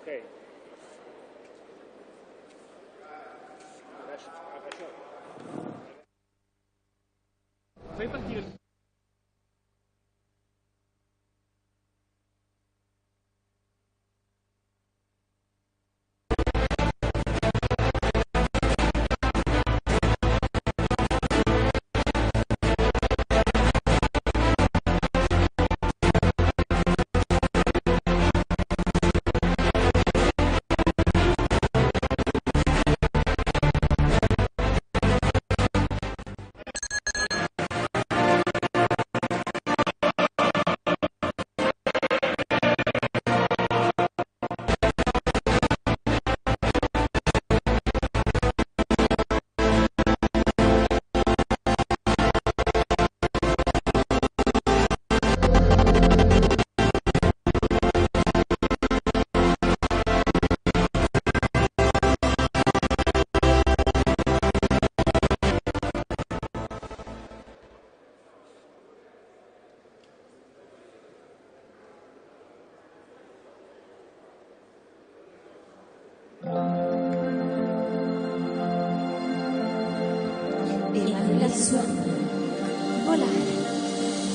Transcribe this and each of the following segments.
Ok. Fai partire.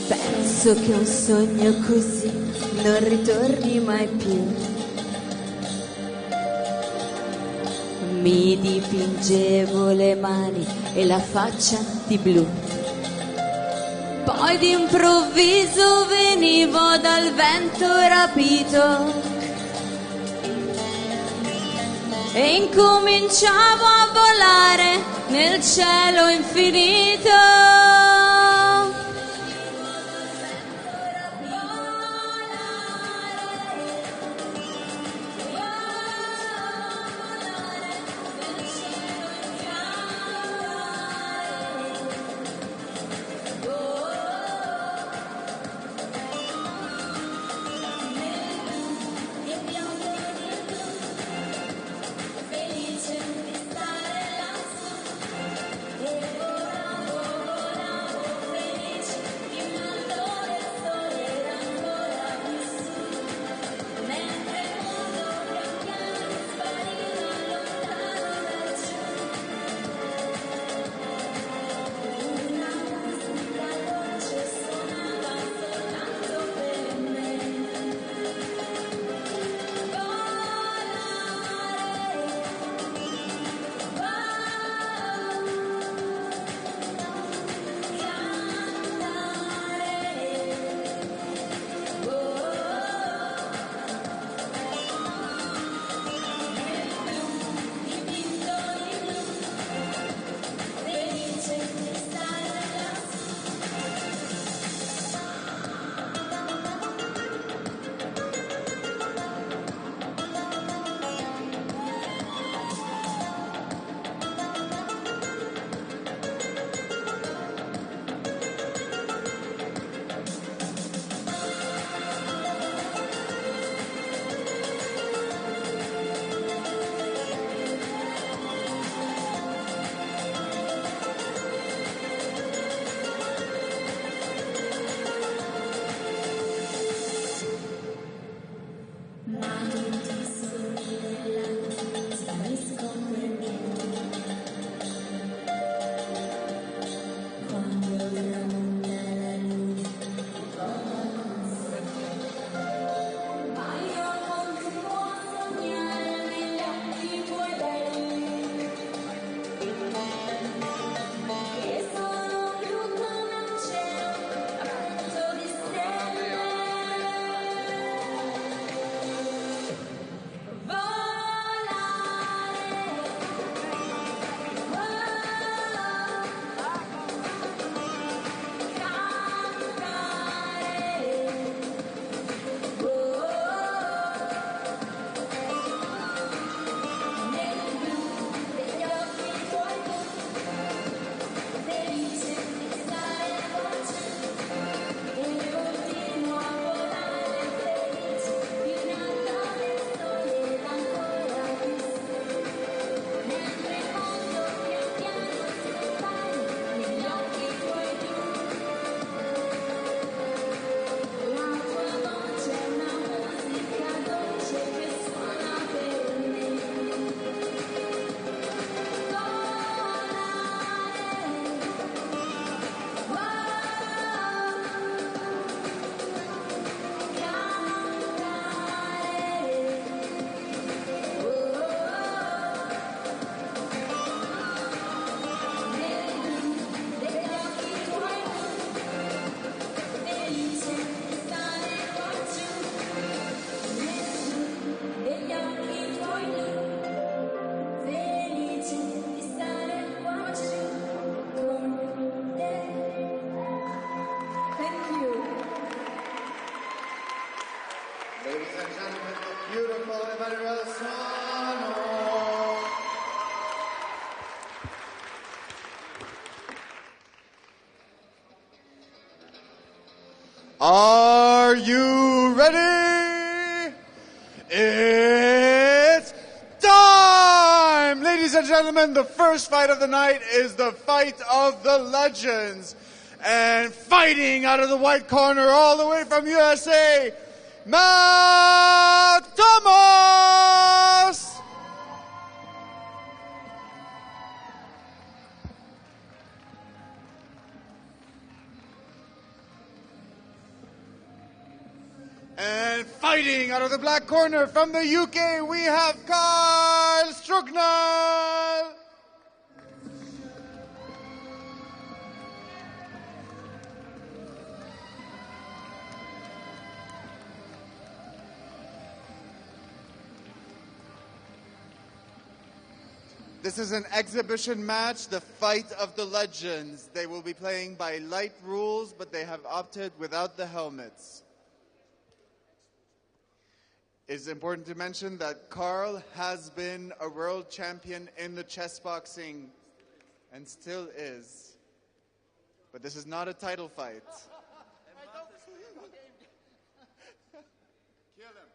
Penso che un sogno così non ritorni mai più. Mi dipingevo le mani e la faccia di blu. Poi d'improvviso venivo dal vento rapito e incominciavo a volare nel cielo infinito. beautiful Emmanuel Sano. Are you ready? It's time! Ladies and gentlemen, the first fight of the night is the fight of the legends. And fighting out of the white corner all the way from USA, Matt Thomas! And fighting out of the black corner from the UK, we have Kyle Strugnall. This is an exhibition match, the fight of the legends. They will be playing by light rules, but they have opted without the helmets. It's important to mention that Carl has been a world champion in the chess boxing and still is. But this is not a title fight. Kill him.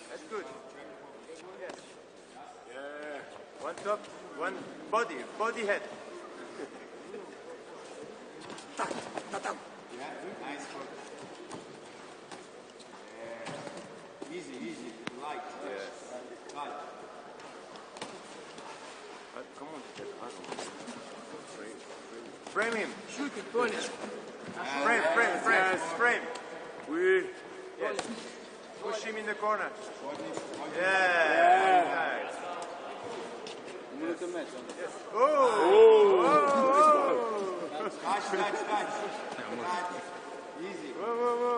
That's good. Yes. Yeah. One top, one body head. Yeah, nice foot. Yeah. Easy, light. Yeah. Light. Come on. Frame him. Shoot it, punish. Frame. Oui. Yes. Push him in the corner. Yeah. Nice. Yes. Oh. Touch. Easy. Whoa.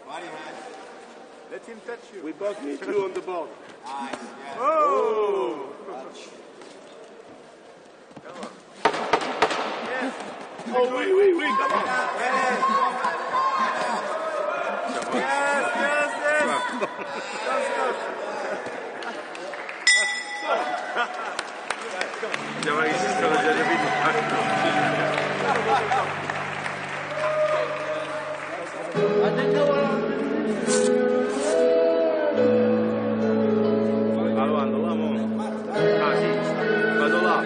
Body hand. Let him touch you. We both need two on the ball. Nice, yeah. Oh. Touch. Come on. Yes. Oh, wait, come on. Yes. Ya va a ir a la Ando, vamos. Aquí. Vado là.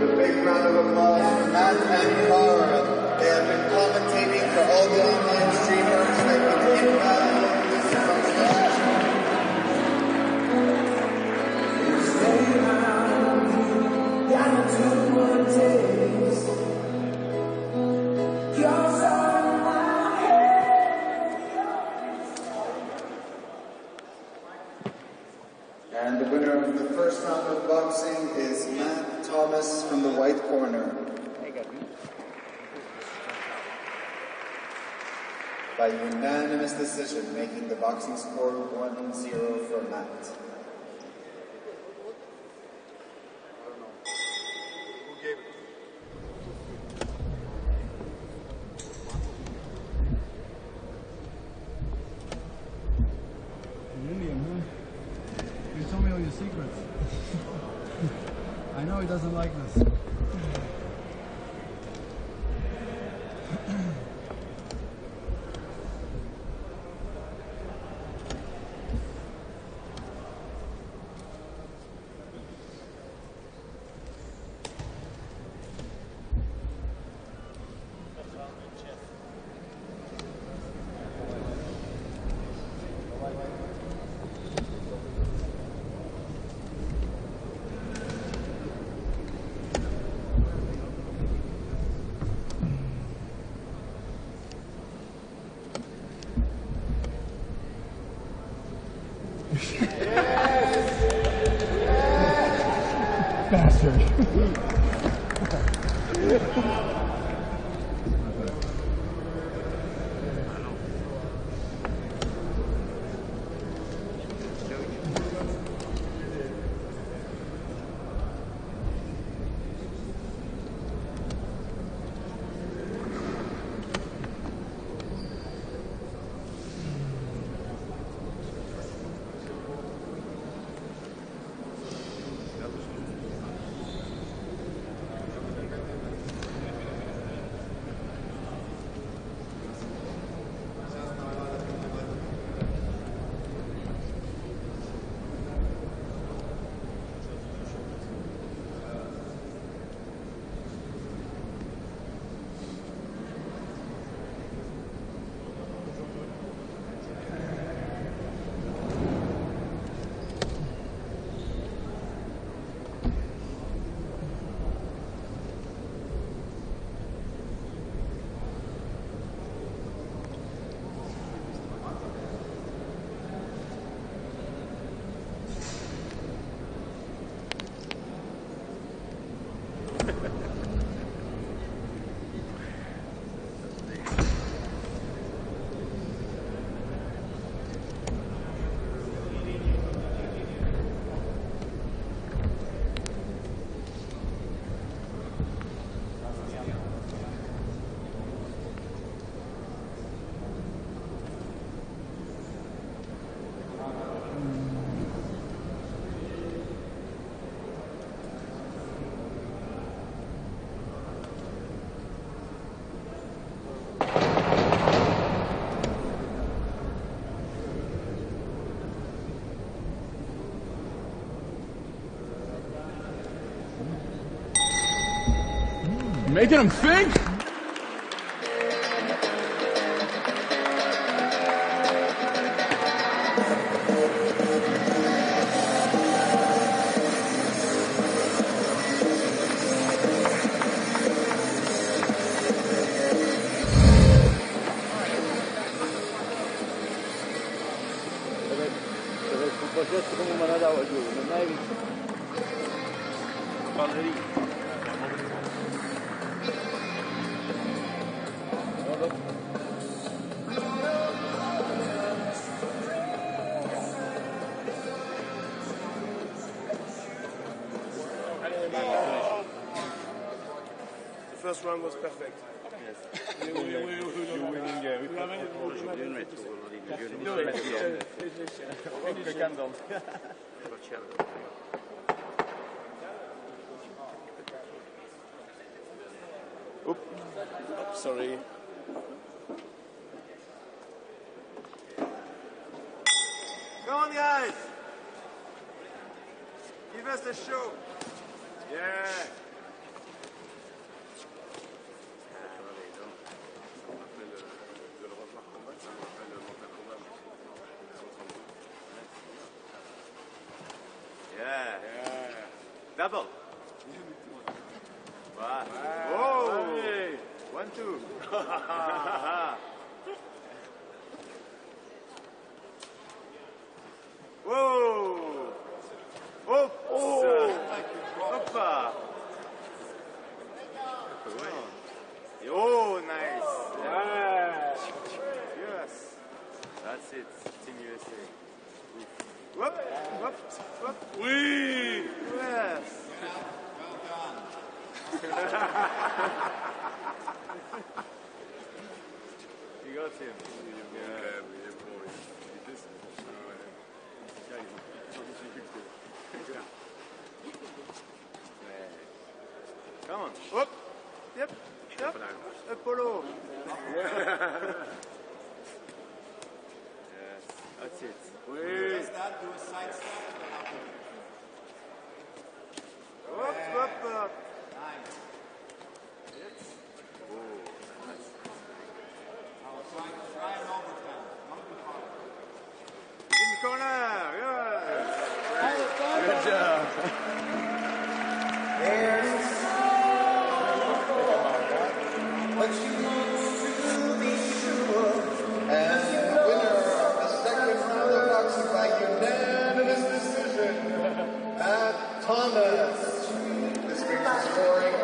A big round of applause for Matt and Cara. They have been commentating for all the online streamers that can inbound this from scratch. And the winner of the first round of boxing Chessboxing is Matt Thomas from the white corner. By unanimous decision, making the boxing score 1-0 for Matt. William, huh? You told me all your secrets. I know he doesn't like this. Bastard. Making him think? Come me la davo giù, non hai visto? Ballerino. The first round was perfect. Yes. You're winning. Oops, sorry. Go on, guys! Give us a show! Yeah! Yeah. Double. Wow. Whoa. 1-2. Whoa. Oh. Come on. Whoop. Yep. Yep. Apollo. Yes. That's it. Oui. That, do a side step. Whoop, whoop, whoop. Nice. Oh, nice. Try an overtime. In the corner. Yeah. Good job. But you want to be sure. And the winner of the second round of boxing by unanimous decision, Matt Thomas. This brings the scoring.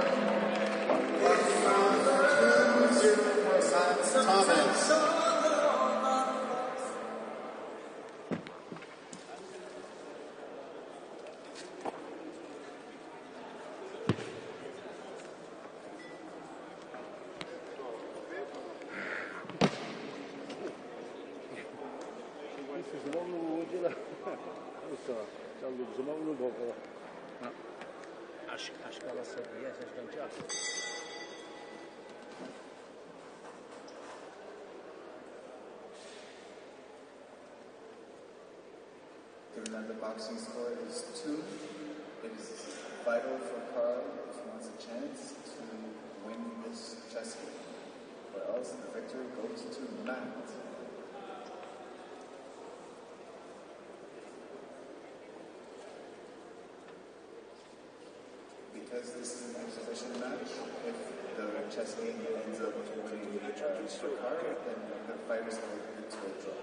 Boxing round 2-0 for Matt Thomas. The boxing score is 2. It is vital for Carl if he wants a chance to win this chess game, or else the victory goes to Matt. Because this is an exhibition match, if the chess game ends up winning for Carl, then the fighters will agree to a draw.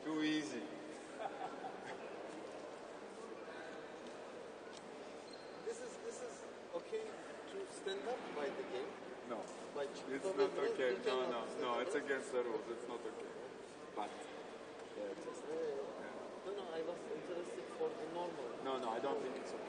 Too easy. This is okay to stand up by the game. No, By it's not okay. No, it's against the rules. It's not okay. But No, I was interested for the normal. no, I don't think it's okay.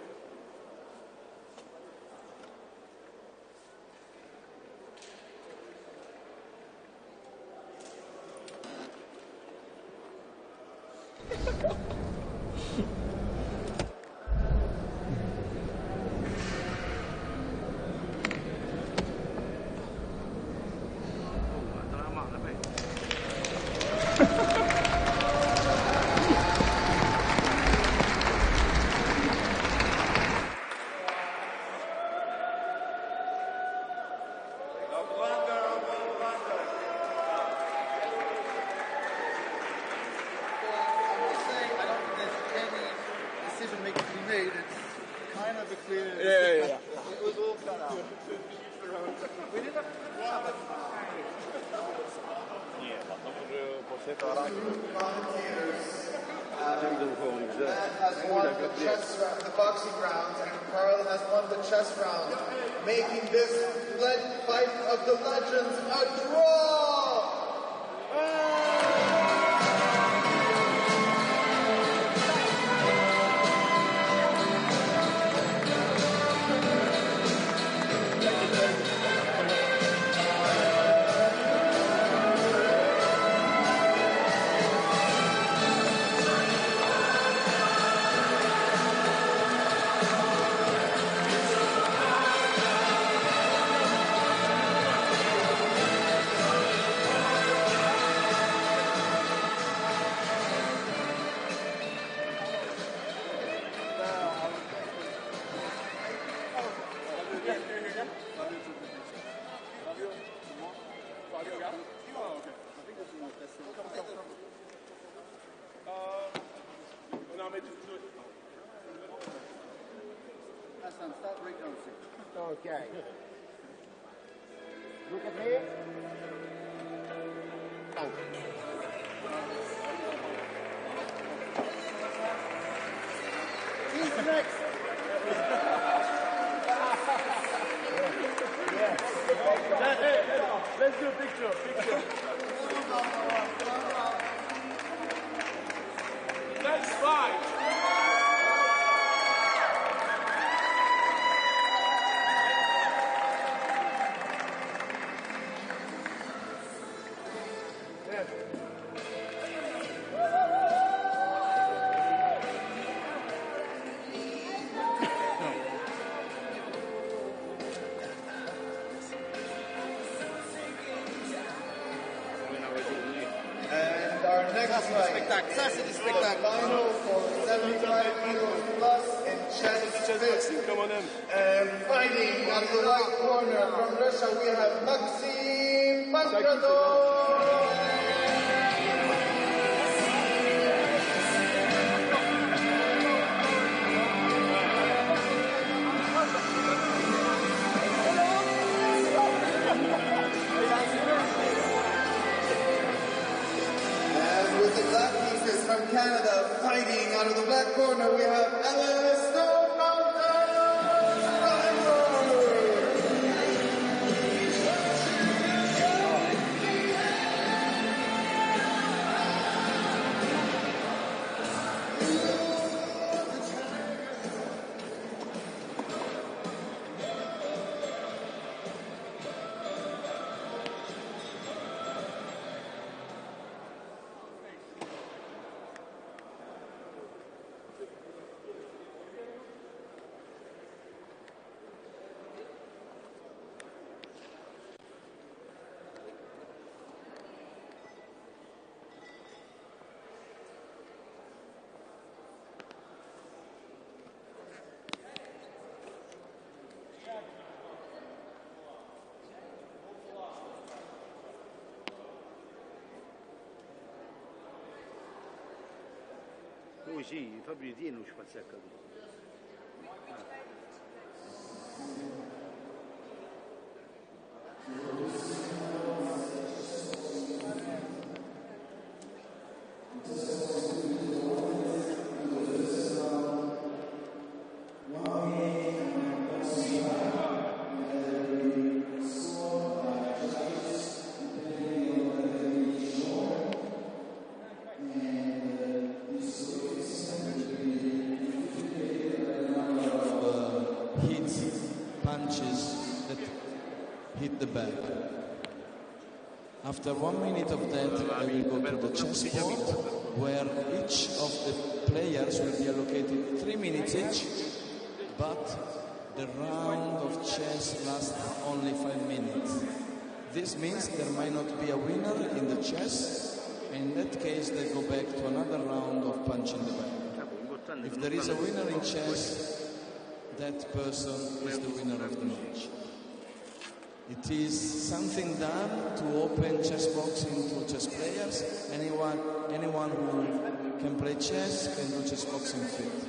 The boxing round, and Carl has won the chess round, making this fight of the legends a draw! Okay. Look at me. Thank you. He's next. let's do a picture. Nice fight. And our next fight, Ça, c'est du spectacle. final for 75 kilos plus in Chessboxing. Come on, And fighting on the right corner from Russia, we have Maxim Pankratov. And with the black pieces from Canada fighting out of the black corner, we have Alice Stone Mountain Driver. Oui, il fa più di non ci fa capire. Punches that hit the back. After 1 minute of that, I will go to the chessboard, where each of the players will be allocated 3 minutes each, but the round of chess lasts only 5 minutes. This means there might not be a winner in the chess, and in that case they go back to another round of punching the back. If there is a winner in chess, that person is the winner of the match. It is something done to open chess boxing to chess players. Anyone who can play chess can do chess boxing fit.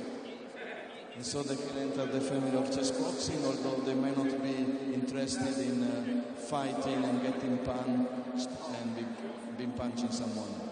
And so they can enter the family of chess boxing, although they may not be interested in fighting and getting punched and being punching someone.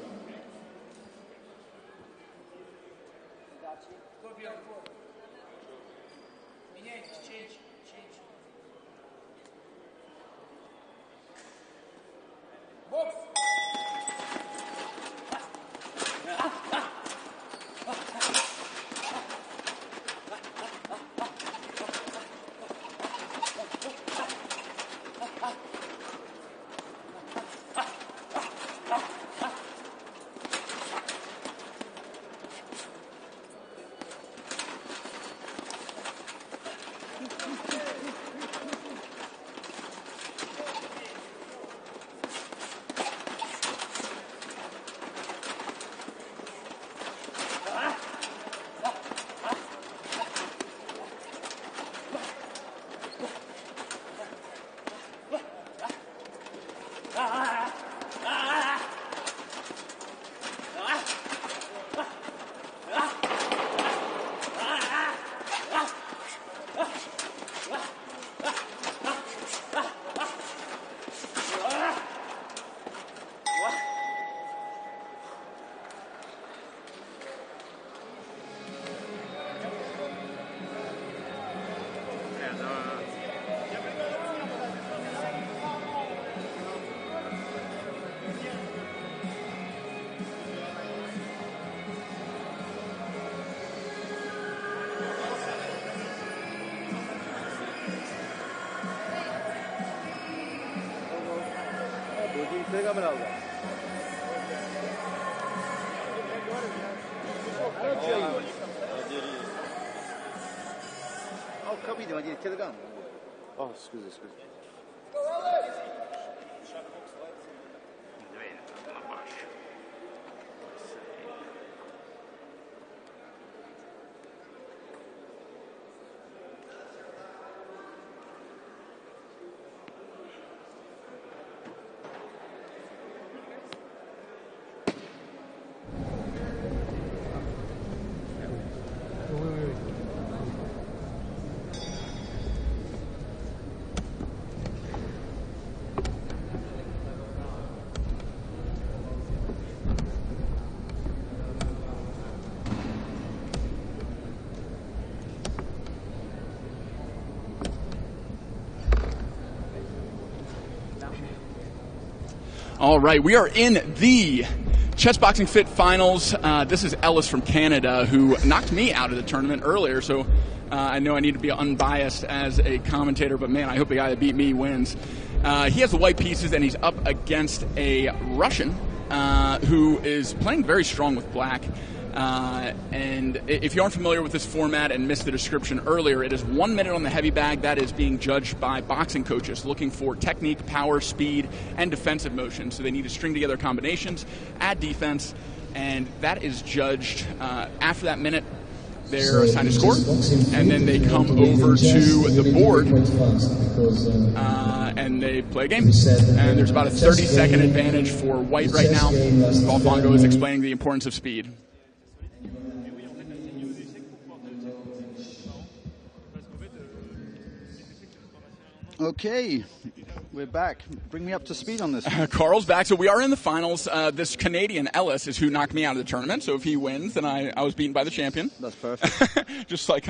pega brava. Ho capito, ma tieni telecamera. Oh, scusi, scusi. All right, we are in the Chessboxing Fit Finals. This is Ellis from Canada, who knocked me out of the tournament earlier, so I know I need to be unbiased as a commentator, but man, I hope the guy that beat me wins. He has the white pieces, and he's up against a Russian who is playing very strong with black. And if you aren't familiar with this format and missed the description earlier, it is 1 minute on the heavy bag. That is being judged by boxing coaches looking for technique, power, speed, and defensive motion. So they need to string together combinations, add defense, and that is judged after that minute. They're assigned a score, and then they come over to the board, and they play a game. And there's about a 30-second advantage for white right now. Valfongo is explaining the importance of speed. Okay, we're back. Bring me up to speed on this. Carl's back. So we are in the finals. This Canadian, Ellis, is who knocked me out of the tournament. So if he wins, then I was beaten by the champion. That's perfect. Just like...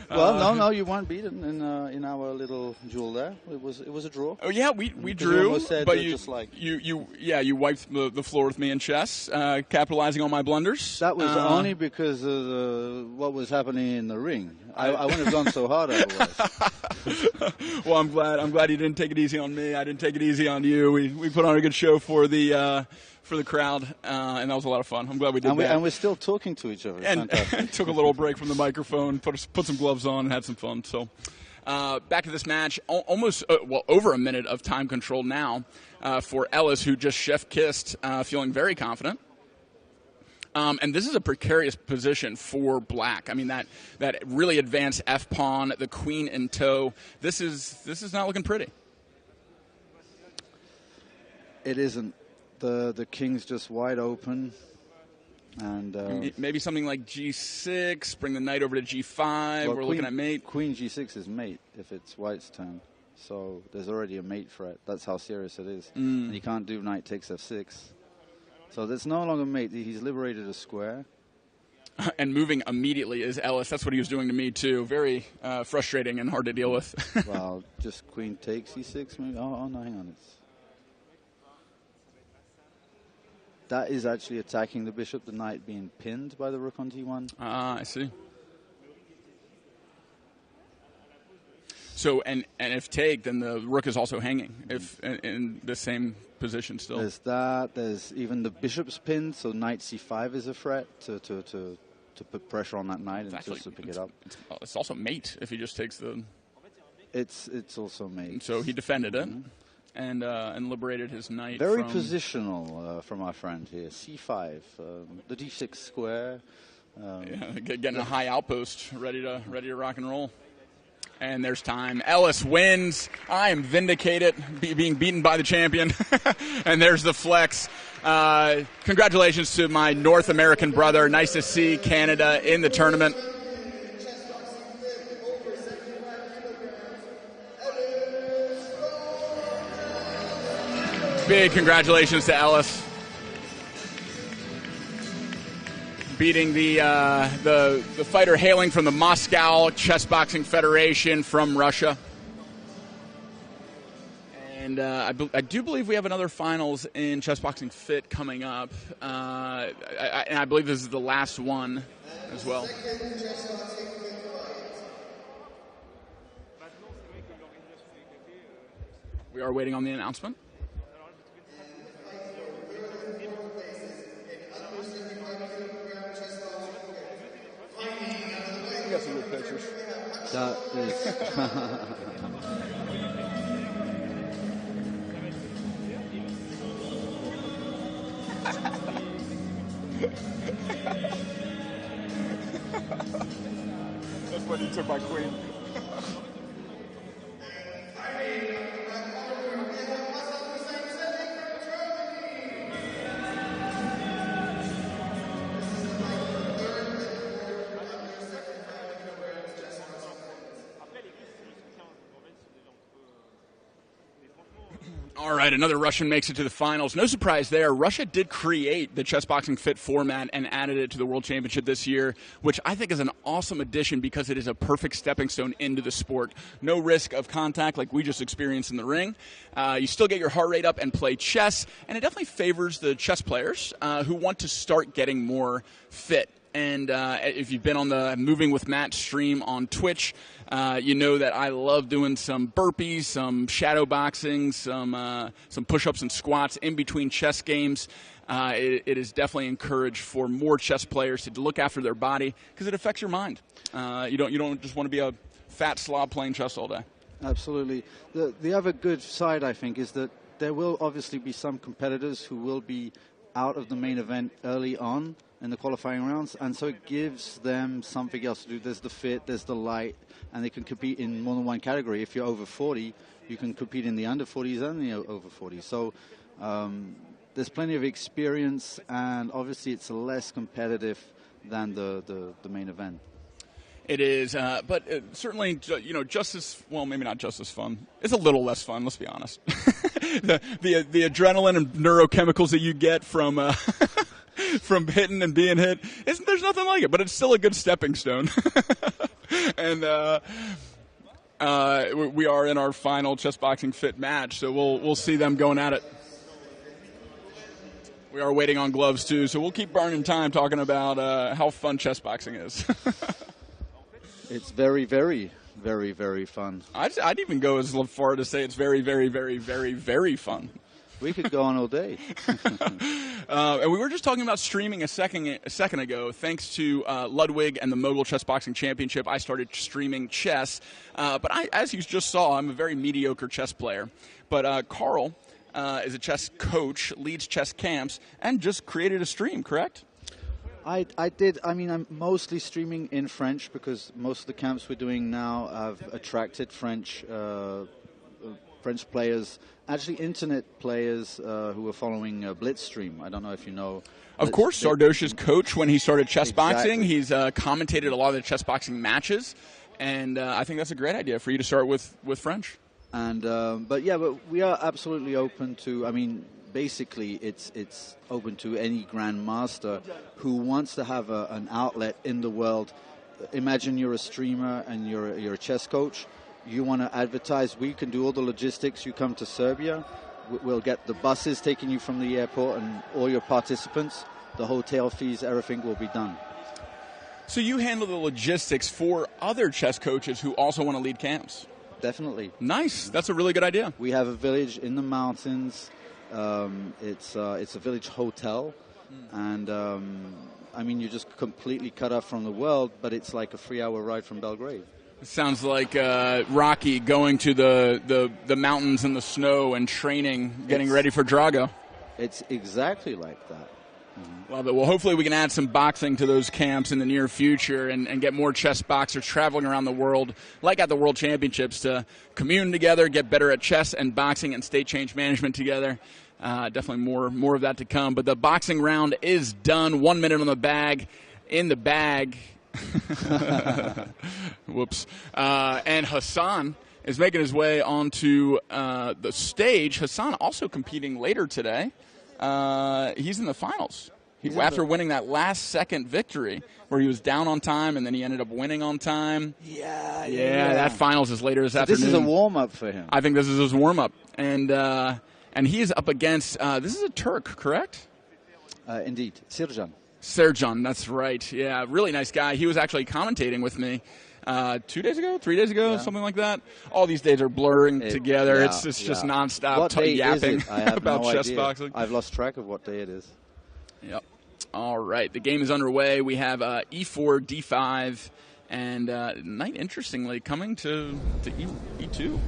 well, no, you weren't beaten in our little duel there. It was a draw. Oh, yeah, we drew, but you wiped the floor with me in chess, capitalizing on my blunders. That was only because of what was happening in the ring. I wouldn't have gone so hard otherwise. Well, I'm glad you didn't take it easy on me. I didn't take it easy on you. We put on a good show for the crowd, and that was a lot of fun. I'm glad we did that. And we're still talking to each other. And took a little break from the microphone, put some gloves on, and had some fun. So back to this match, almost over a minute of time control now for Ellis, who just chef-kissed, feeling very confident. And this is a precarious position for black. I mean, that really advanced F-pawn, the queen in tow. This is not looking pretty. It isn't. The king's just wide open. And maybe something like G6, bring the knight over to G5. We're looking at mate. Queen G6 is mate if it's white's turn. So there's already a mate threat. That's how serious it is. And you can't do knight takes F6. So that's no longer mate. He's liberated a square. And moving immediately is Ellis. That's what he was doing to me, too. Very frustrating and hard to deal with. Well, just queen takes E6, maybe. Oh, no, hang on. That is actually attacking the bishop, the knight being pinned by the rook on T1. I see. So, and if take, then the rook is also hanging if in the same position still. There's that. There's even the bishop's pinned, so knight C5 is a threat to put pressure on that knight and just to pick it up. It's also mate if he just takes the... It's also mate. So he defended it and liberated his knight. Very positional from our friend here. C5, the D6 square. Getting a high outpost, ready to rock and roll. And there's time. Ellis wins. I am vindicated, being beaten by the champion. And there's the flex. Congratulations to my North American brother. Nice to see Canada in the tournament. Big congratulations to Ellis. Beating the fighter hailing from the Moscow Chessboxing Federation from Russia. And I do believe we have another finals in Chessboxing Fit coming up. And I believe this is the last one as well. We are waiting on the announcement. That's what he took my queen. All right, another Russian makes it to the finals. No surprise there. Russia did create the Chessboxing Fit format and added it to the World Championship this year, which I think is an awesome addition because it is a perfect stepping stone into the sport. No risk of contact like we just experienced in the ring. You still get your heart rate up and play chess, and it definitely favors the chess players who want to start getting more fit. And if you've been on the Moving with Matt stream on Twitch, you know that I love doing some burpees, some shadow boxing, some push-ups and squats in between chess games. It is definitely encouraged for more chess players to look after their body because it affects your mind. You don't just want to be a fat slob playing chess all day. Absolutely. The other good side, I think, is that there will obviously be some competitors who will be out of the main event early on in the qualifying rounds, and so it gives them something else to do. There's the fit, there's the light, and they can compete in more than one category. If you're over 40, you can compete in the under 40s and the over 40s. So there's plenty of experience, and obviously it's less competitive than the main event. It is, but certainly, just as, well, maybe not just as fun. It's a little less fun, let's be honest. the adrenaline and neurochemicals that you get from from hitting and being hit, there's nothing like it, but it's still a good stepping stone. And we are in our final Chessboxing Fit match, so we'll see them going at it. We are waiting on gloves, too, so we'll keep burning time talking about how fun chessboxing is. It's very, very, very, very fun. I'd even go as far to say it's very, very, very, very, very fun. We could go on all day. And we were just talking about streaming a second ago. Thanks to Ludwig and the Mogul Chessboxing Championship, I started streaming chess. But as you just saw, I'm a very mediocre chess player. But Carl is a chess coach, leads chess camps, and just created a stream, correct? I did. I mean, I'm mostly streaming in French because most of the camps we're doing now have attracted French players, actually internet players who are following Blitzstream. I don't know if you know. Of course, Sardosh's coach when he started chessboxing. Exactly. He's commentated a lot of the chessboxing matches, and I think that's a great idea for you to start with French. And but we are absolutely open to. I mean, basically, it's open to any grandmaster who wants to have an outlet in the world. Imagine you're a streamer and you're a chess coach. You want to advertise, we can do all the logistics. You come to Serbia, we'll get the buses taking you from the airport and all your participants, the hotel fees, everything will be done. So you handle the logistics for other chess coaches who also want to lead camps? Definitely. Nice. That's a really good idea. We have a village in the mountains. It's a village hotel. And, I mean, you're just completely cut off from the world, but it's like a 3-hour ride from Belgrade. It sounds like Rocky going to the mountains in the snow and training, getting ready for Drago. It's exactly like that. Love it. Well, hopefully we can add some boxing to those camps in the near future and get more chess boxers traveling around the world, like at the World Championships, to commune together, get better at chess and boxing and state change management together. Definitely more of that to come. But the boxing round is done. 1 minute on the bag. In the bag. Whoops. And Hassan is making his way onto the stage. Hassan also competing later today. He's in the finals. After winning that last-second victory where he was down on time and then he ended up winning on time. Yeah. That finals is later this afternoon. This is a warm-up for him. I think this is his warm-up. And he is up against, this is a Turk, correct? Indeed. Serjan, that's right. Yeah, really nice guy. He was actually commentating with me 3 days ago, something like that. All these days are blurring together. It's just nonstop yapping about chess boxing. I've lost track of what day it is. Yep. All right, the game is underway. We have E4, D5, And Knight, interestingly, coming to E2.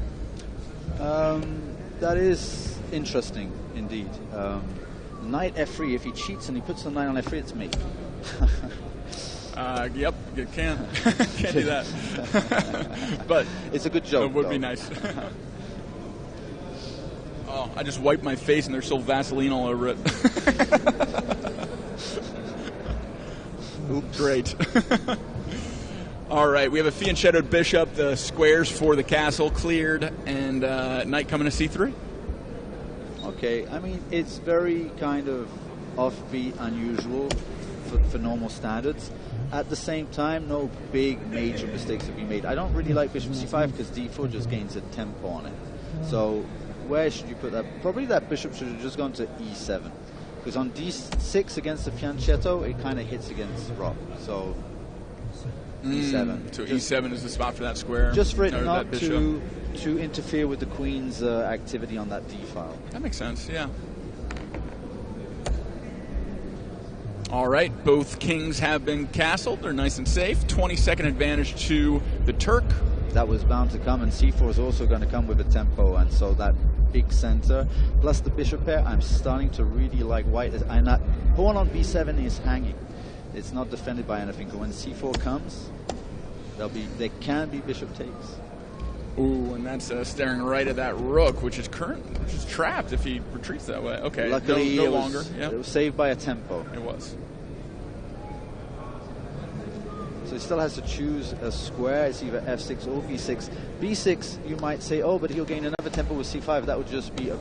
That is interesting, indeed. Knight F3, if he cheats and he puts the knight on F3, it's mate. Yep, you can't do that. But it's a good joke. It would be nice. Oh, I just wiped my face and there's still Vaseline all over it. Oops. Great. All right, we have a fianchettoed bishop. The squares for the castle cleared, and knight coming to C3. Okay, I mean, it's very kind of offbeat, unusual for normal standards. At the same time, no big major mistakes have been made. I don't really like bishop c5 because d4 just gains a tempo on it. So where should you put that? Probably that bishop should have just gone to e7. Because on d6 against the fianchetto, it kind of hits against rock. So e7. So e7 is the spot for that square. Just for it not to interfere with the queen's activity on that d file. That makes sense, yeah. All right, both kings have been castled. They're nice and safe. 20-second advantage to the Turk. That was bound to come, and c4 is also going to come with a tempo, and so that big center, plus the bishop pair, I'm starting to really like white. And that pawn on b7 is hanging. It's not defended by anything. But when c4 comes, there can be bishop takes. Ooh, and that's staring right at that rook, which is trapped if he retreats that way. Okay, luckily no longer. Yeah. It was saved by a tempo. It was. So he still has to choose a square. It's either f6 or b6. b6, you might say, oh, but he'll gain another tempo with c5. That would just be a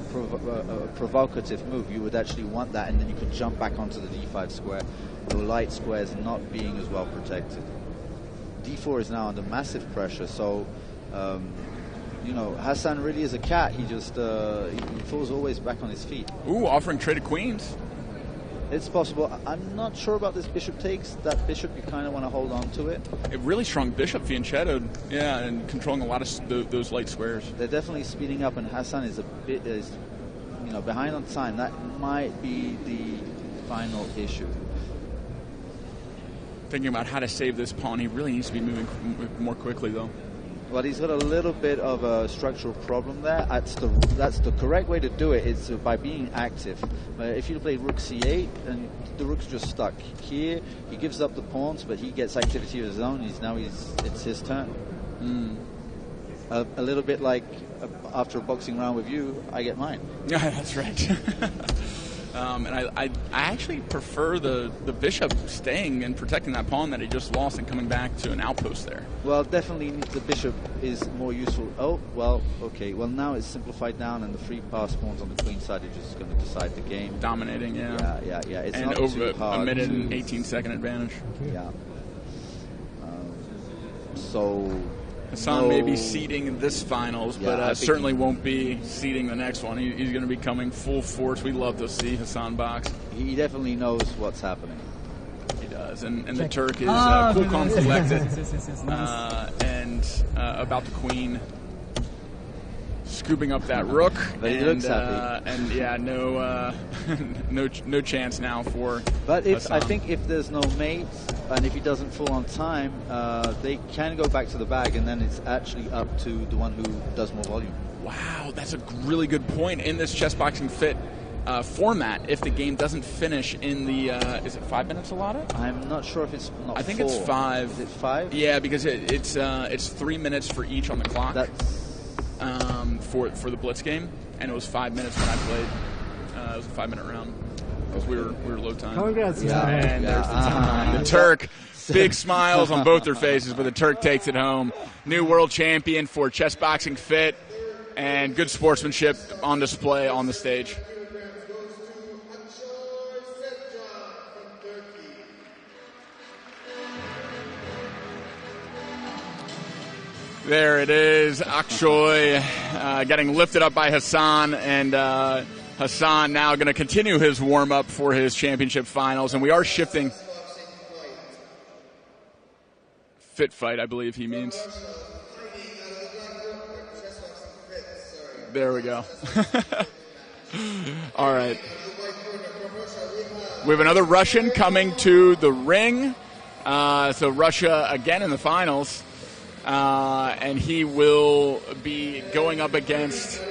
provocative move. You would actually want that, and then you could jump back onto the d5 square. The light square is not being as well protected. d4 is now under massive pressure, so you know, Hassan really is a cat. He just he falls always back on his feet. Ooh, offering traded queens. It's possible. I'm not sure about this bishop takes. That bishop, you kind of want to hold on to it. A really strong bishop, fianchettoed, yeah, and controlling a lot of those light squares. They're definitely speeding up, and Hassan is behind on time. That might be the final issue. Thinking about how to save this pawn, he really needs to be moving more quickly, though. Well, he's got a little bit of a structural problem there. That's the correct way to do it. Is by being active. If you play rook c8, and the rook's just stuck here, he gives up the pawns, but he gets activity of his own. It's his turn. A little bit like after a boxing round with you, I get mine. Yeah, that's right. And I actually prefer the bishop staying and protecting that pawn that he just lost and coming back to an outpost there. Well, definitely the bishop is more useful. Oh, well, okay. Well, now it's simplified down, and the free pass pawns on the queen side are just going to decide the game. Dominating, yeah. Yeah. It's and not over too hard. A minute and 18-second advantage. Yeah. So Hassan may be seeding this finals, but certainly won't be seeding the next one. He's going to be coming full force. We love to see Hassan box. He definitely knows what's happening. He does, and the Turk is cool, calm, collected, and about the queen, scooping up that rook. But he looks happy. And yeah, no chance now for. But Hassan. I think if there's no mate, and if he doesn't fall on time, they can go back to the bag, and then it's actually up to the one who does more volume. Wow, that's a really good point. In this Chessboxing Fit format, if the game doesn't finish in the, is it 5 minutes allotted? I'm not sure if it's not. I think 4. it's 5. Is it 5? Yeah, because it's 3 minutes for each on the clock. That's for the Blitz game, and it was 5 minutes when I played. It was a 5-minute round. Because we were low time. Congrats. And there's the time. The Turk, big smiles on both their faces, but the Turk takes it home. New world champion for Chessboxing Fit, and good sportsmanship on display on the stage. There it is, Akshoy getting lifted up by Hassan, and Hassan now going to continue his warm-up for his championship finals, and we are shifting. Fit fight, I believe he means. There we go. All right. We have another Russian coming to the ring. So Russia again in the finals, and he will be going up against.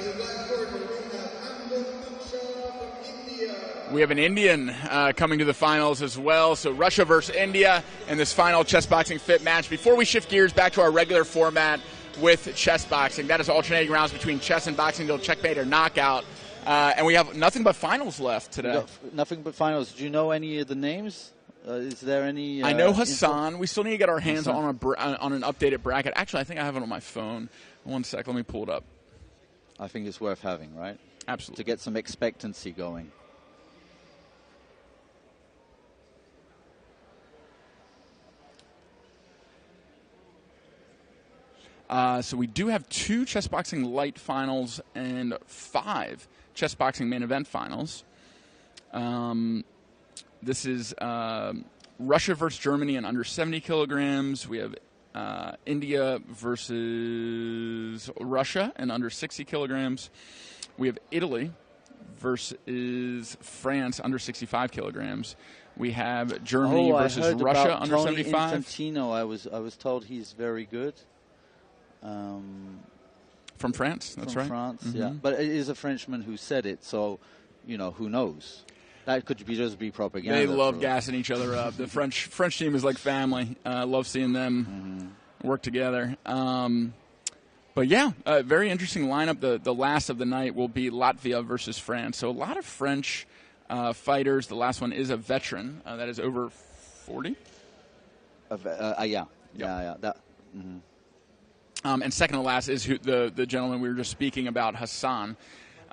We have an Indian coming to the finals as well. So Russia versus India in this final Chessboxing Fit match. Before we shift gears back to our regular format with chess boxing, that is alternating rounds between chess and boxing till checkmate or knockout. And we have nothing but finals left today. Nothing but finals. Do you know any of the names? Is there any? I know Hassan. Info? We still need to get our hands on an updated bracket. Actually, I think I have it on my phone. One sec. Let me pull it up. I think it's worth having, right? Absolutely. To get some expectancy going. So we do have 2 Chessboxing Light finals and 5 Chessboxing Main Event finals. This is Russia versus Germany in under 70 kilograms. We have India versus Russia in under 60 kilograms. We have Italy versus France under 65 kilograms. We have Germany versus Russia under 75. Infantino, I was told he's very good. From France, that's right. From France, yeah. But it is a Frenchman who said it, so, who knows? That could just be propaganda. They love gassing each other up. The French team is like family. I love seeing them work together. But yeah, very interesting lineup. The last of the night will be Latvia versus France. So a lot of French fighters. The last one is a veteran that is over 40. Yeah. That. And second to last is the gentleman we were just speaking about, Hassan,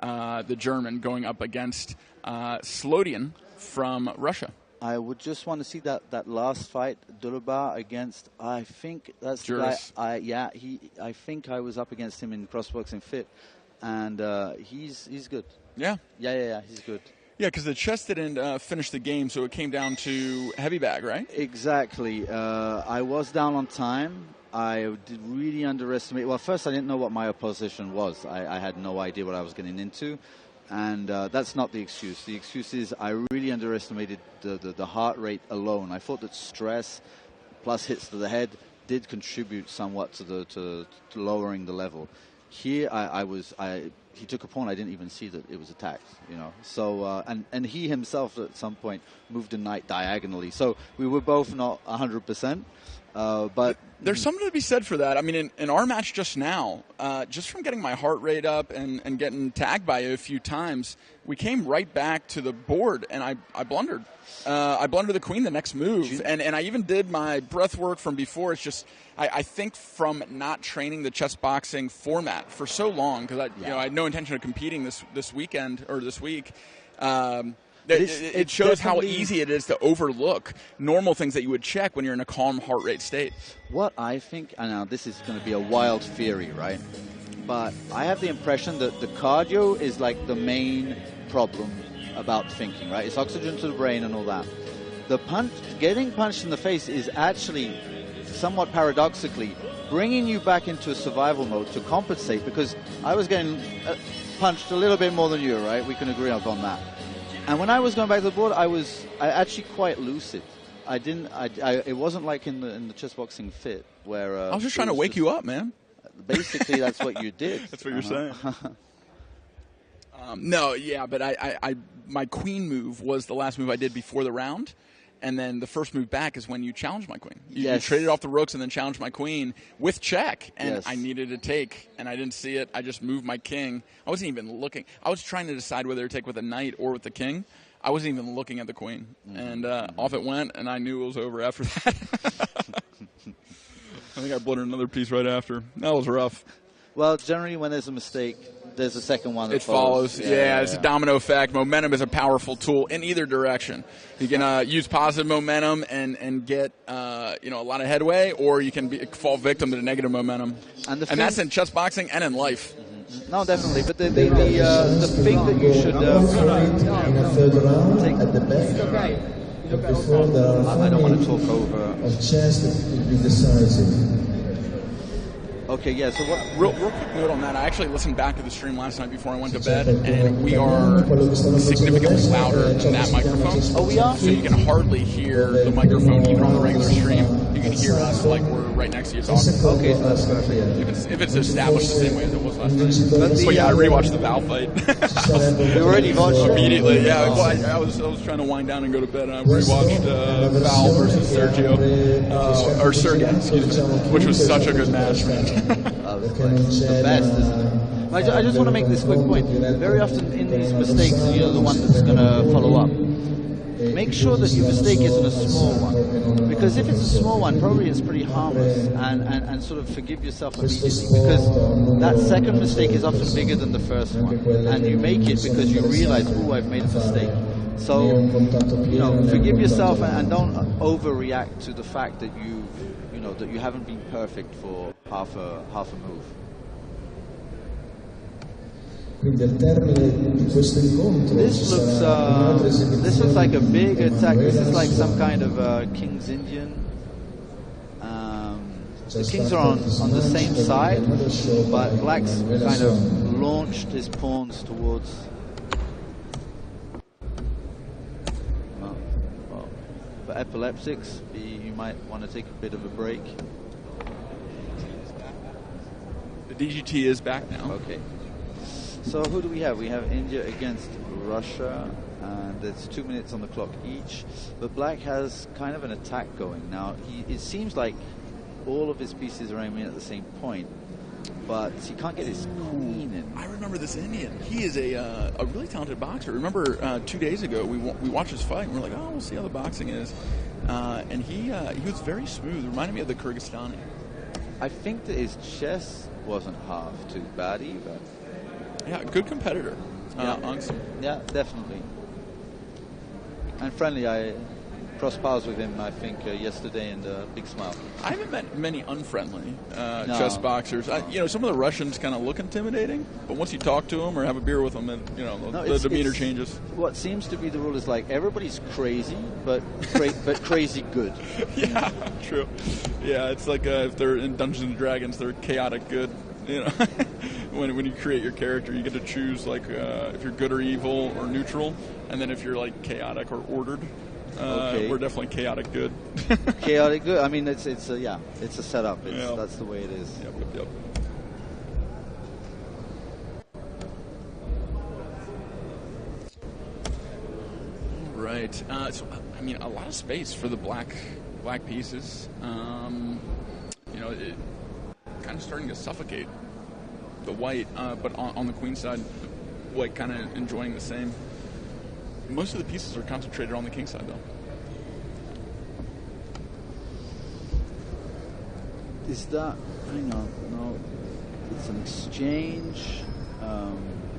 the German, going up against Slodian from Russia. I would just want to see that last fight, Duluba against, I think that's Juris. the guy. I think I was up against him in Crossboxing Fit, and he's good. Yeah, he's good. Yeah, because the chess didn't finish the game, so it came down to heavy bag, right? Exactly. I was down on time. I did really underestimate. Well, first I didn't know what my opposition was. I had no idea what I was getting into. And that's not the excuse. The excuse is I really underestimated the heart rate alone. I thought that stress plus hits to the head did contribute somewhat to lowering the level. Here he took a pawn. I didn't even see that it was attacked. So and he himself at some point moved the knight diagonally. So we were both not 100%. But there's something to be said for that. I mean, in our match just now, just from getting my heart rate up and getting tagged by you a few times, we came right back to the board, and I blundered. I blundered the queen the next move, and I even did my breath work from before. It's just I think from not training the chess boxing format for so long, because I had no intention of competing this weekend or this week. It shows how easy it is to overlook normal things that you would check when you're in a calm heart rate state. What I think, and now this is going to be a wild theory, right? But I have the impression that the cardio is like the main problem about thinking, right? It's oxygen to the brain and all that. Getting punched in the face is actually, somewhat paradoxically, bringing you back into a survival mode to compensate, because I was getting punched a little bit more than you, right? We can agree on that. And when I was going back to the board, I actually quite lucid. It wasn't like in the Chessboxing Fit where I was just trying to wake you up, man. Basically, that's what you did. That's what you're saying. No, yeah, but my queen move was the last move I did before the round. And then the first move back is when you challenge my queen. You traded off the rooks and then challenged my queen with check. And I needed a take, and I didn't see it. I just moved my king. I wasn't even looking. I was trying to decide whether to take with a knight or with the king. I wasn't even looking at the queen. And off it went, and I knew it was over after that. I think I blundered another piece right after. That was rough. Well, generally when there's a mistake, there's a second one that follows. Yeah, it's a domino effect. Momentum is a powerful tool in either direction. You can use positive momentum and get a lot of headway, or you can fall victim to the negative momentum. And that's in chess boxing and in life. No, definitely. But the thing that you should take at the back. I don't want to talk over. Of chess that will be decisive. Okay, yeah, so what... Real quick note on that. I actually listened back to the stream last night before I went to bed, and we are significantly louder than that microphone. Oh, we are? So you can hardly hear the microphone even on the regular stream. You can hear us like we're right next to you talking. Okay, so that's perfect. If it's established the same way as it was last night. But yeah, I rewatched the Val fight. You already watched it? Immediately, yeah. Well, I was trying to wind down and go to bed, and I rewatched Val versus Sergio, or Sergey, excuse me, which was such a good match, man. The best, isn't it? I just want to make this quick point. Very often in these mistakes, you're the one that's going to follow up. Make sure that your mistake isn't a small one, because if it's a small one, probably it's pretty harmless, and sort of forgive yourself immediately, because that second mistake is often bigger than the first one, and you make it because you realize, oh, I've made a mistake. So, forgive yourself and don't overreact to the fact that that you haven't been perfect for half a move. This looks like a big attack. This is like some kind of King's Indian. The kings are on the same side, but Black's kind of launched his pawns towards. For epileptics, you might want to take a bit of a break. The DGT is back now. Okay. So who do we have? We have India against Russia, and there's 2 minutes on the clock each. But Black has kind of an attack going now. It seems like all of his pieces are aiming at the same point, but he can't get his queen in. I remember this Indian. He is a really talented boxer. Remember 2 days ago we watched his fight and we're like, oh, we'll see how the boxing is. And he was very smooth. Reminded me of the Kyrgyzstani. I think that his chess wasn't half too bad either. Yeah, good competitor. Yeah, definitely. And friendly. I crossed paths with him, I think, yesterday, and big smile. I haven't met many unfriendly chess boxers. Some of the Russians kind of look intimidating, but once you talk to them or have a beer with them, then the demeanor changes. What seems to be the rule is like everybody's crazy, but crazy good. Yeah, true. Yeah, it's like if they're in Dungeons and Dragons, they're chaotic good. When you create your character, you get to choose like if you're good or evil or neutral, and then if you're like chaotic or ordered. Okay. We're definitely chaotic good. Chaotic good. I mean, it's a setup. That's the way it is. Yep. Right. So I mean, a lot of space for the black pieces. It kind of starting to suffocate the white, but on the queen side, white kind of enjoying the same. Most of the pieces are concentrated on the king side, though. Is that... Hang on. No. It's an exchange.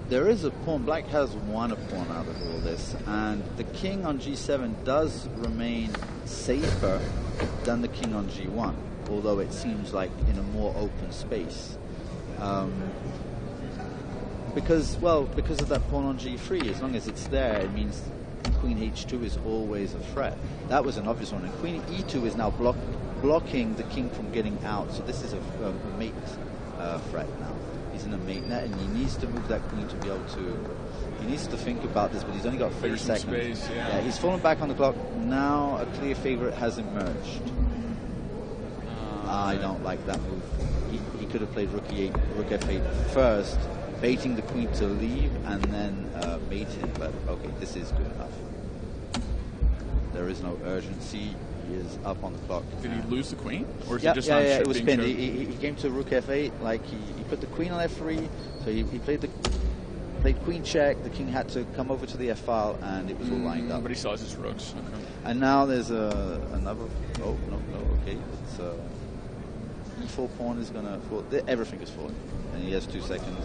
There is a pawn. Black has won a pawn out of all this. And the king on g7 does remain safer than the king on g1. Although it seems like in a more open space. Because of that pawn on g3, as long as it's there, it means queen h2 is always a threat. That was an obvious one. And queen e2 is now blocking the king from getting out. So this is a mate threat now. He's in a mate net, and he needs to move that queen to be able to... He needs to think about this, but he's only got 30 seconds. Space, yeah, he's fallen back on the clock. Now a clear favorite has emerged. I don't like that move. He could have played rook f8 first, baiting the queen to leave and then mating, but okay, this is good enough. There is no urgency. He is up on the clock. Did he lose the queen? Or is yeah, it just not it was pinned. showed? He came to rook f8, like he put the queen on f3, so he played queen check, the king had to come over to the f file, and it was all lined up. But he still has his rooks. Okay. And now there's another... Oh, no, okay. It's... E4 pawn is going to fall. Everything is falling. And he has 2 seconds.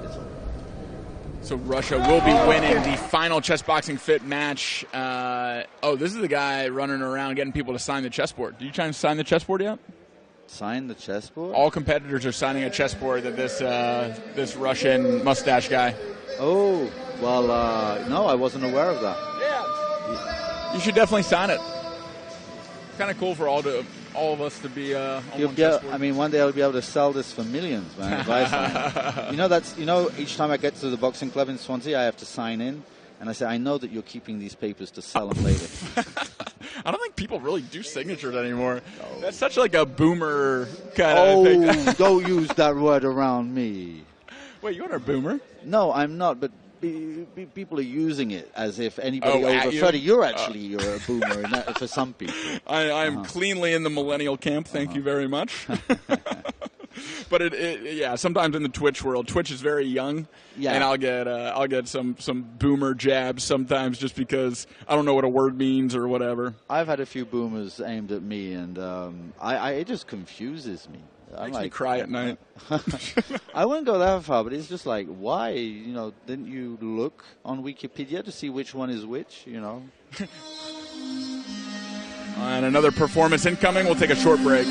It's all. So Russia will be winning the final Chessboxing Fit match. This is the guy running around getting people to sign the chessboard. Did you try and sign the chessboard yet? Sign the chessboard? All competitors are signing a chessboard that this Russian mustache guy. Oh, well, no, I wasn't aware of that. Yeah. You should definitely sign it. kind of cool for all of us to be on one I mean, one day I'll be able to sell this for millions, man. If I sign. Each time I get to the boxing club in Swansea, I have to sign in, and I say, I know that you're keeping these papers to sell them later. I don't think people really do signatures anymore. No. That's such like a boomer kind of thing. Oh, don't use that word around me. Wait, you're not a boomer? No, I'm not, but people are using it as if anybody over 30, you're a boomer for some people. I'm cleanly in the millennial camp, thank you very much. But sometimes in the Twitch world, Twitch is very young, and I'll get some boomer jabs sometimes just because I don't know what a word means or whatever. I've had a few boomers aimed at me, and it just confuses me. Makes me cry at night. I wouldn't go that far, but it's just like, why? Didn't you look on Wikipedia to see which one is which? And another performance incoming. We'll take a short break.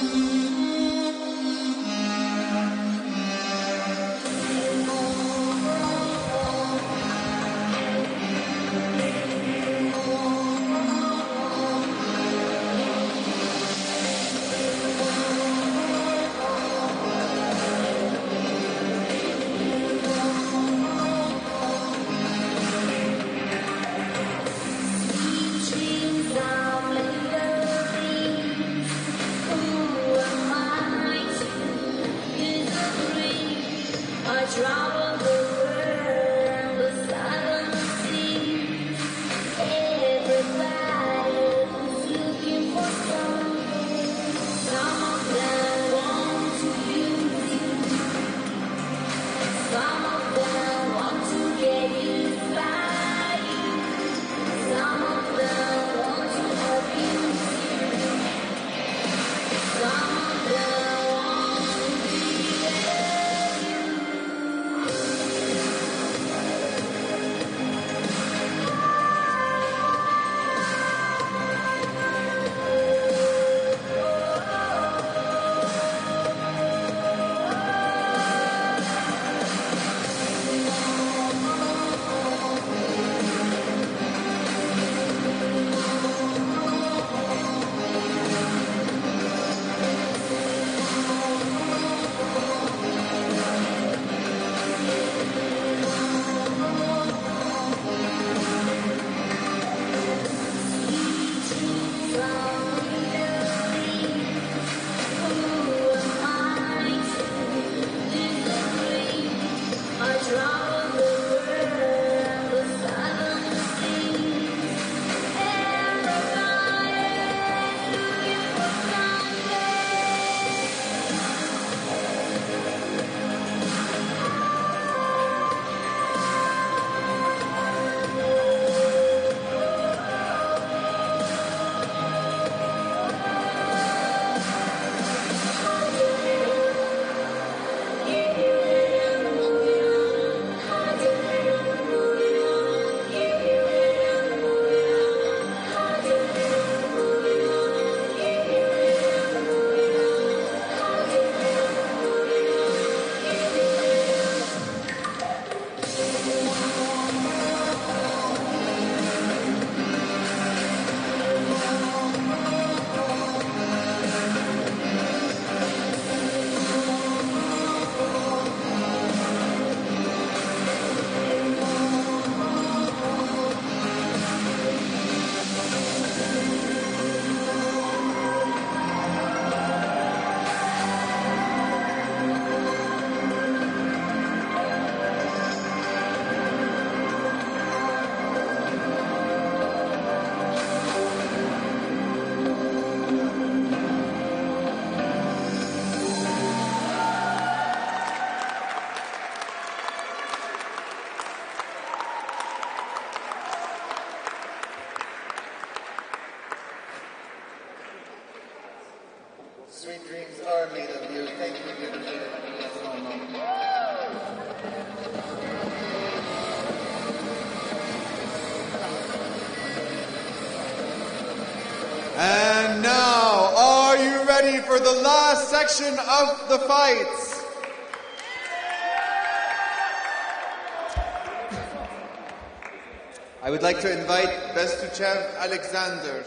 Sweet dreams are made of you. Thank you, beautiful. And now, are you ready for the last section of the fights? I would like to invite Bestuchev Alexander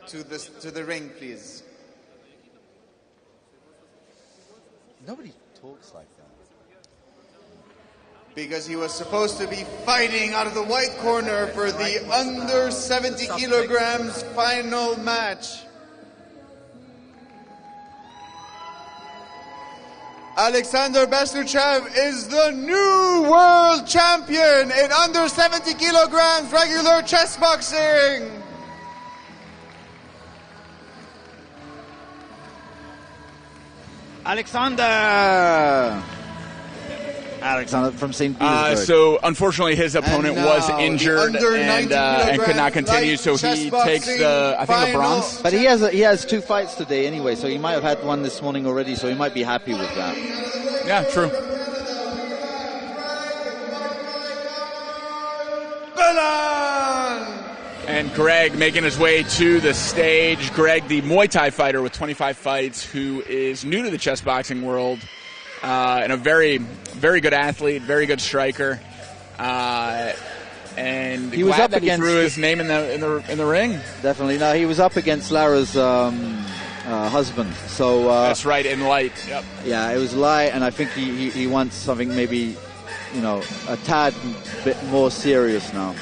to the ring, please. Nobody talks like that. Because he was supposed to be fighting out of the white corner for the under 70 kilograms final match. Alexander Besluchev is the new world champion in under 70 kilograms regular chess boxing. Alexander from St. Petersburg. So unfortunately, his opponent was injured and could not continue. So he takes the, I think, the bronze. But he has 2 fights today anyway, so he might have had one this morning already. So he might be happy with that. Yeah, true. And Greg making his way to the stage. Greg, the Muay Thai fighter with 25 fights, who is new to the chess boxing world, and a very, very good athlete, very good striker. And he was up that against he threw his name in the ring. Definitely. No, he was up against Lara's husband. So that's right, in light. Yep. Yeah, it was light, and I think he wants something maybe, a tad bit more serious now.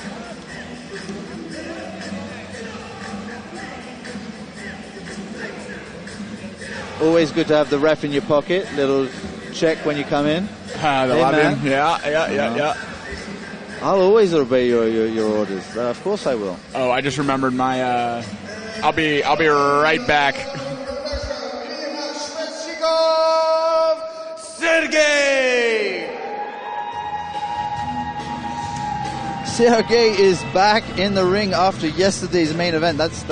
Always good to have the ref in your pocket. Little check when you come in. Yeah. I'll always obey your orders. Of course I will. Oh, I just remembered my. I'll be right back. Sergey is back in the ring after yesterday's main event. That's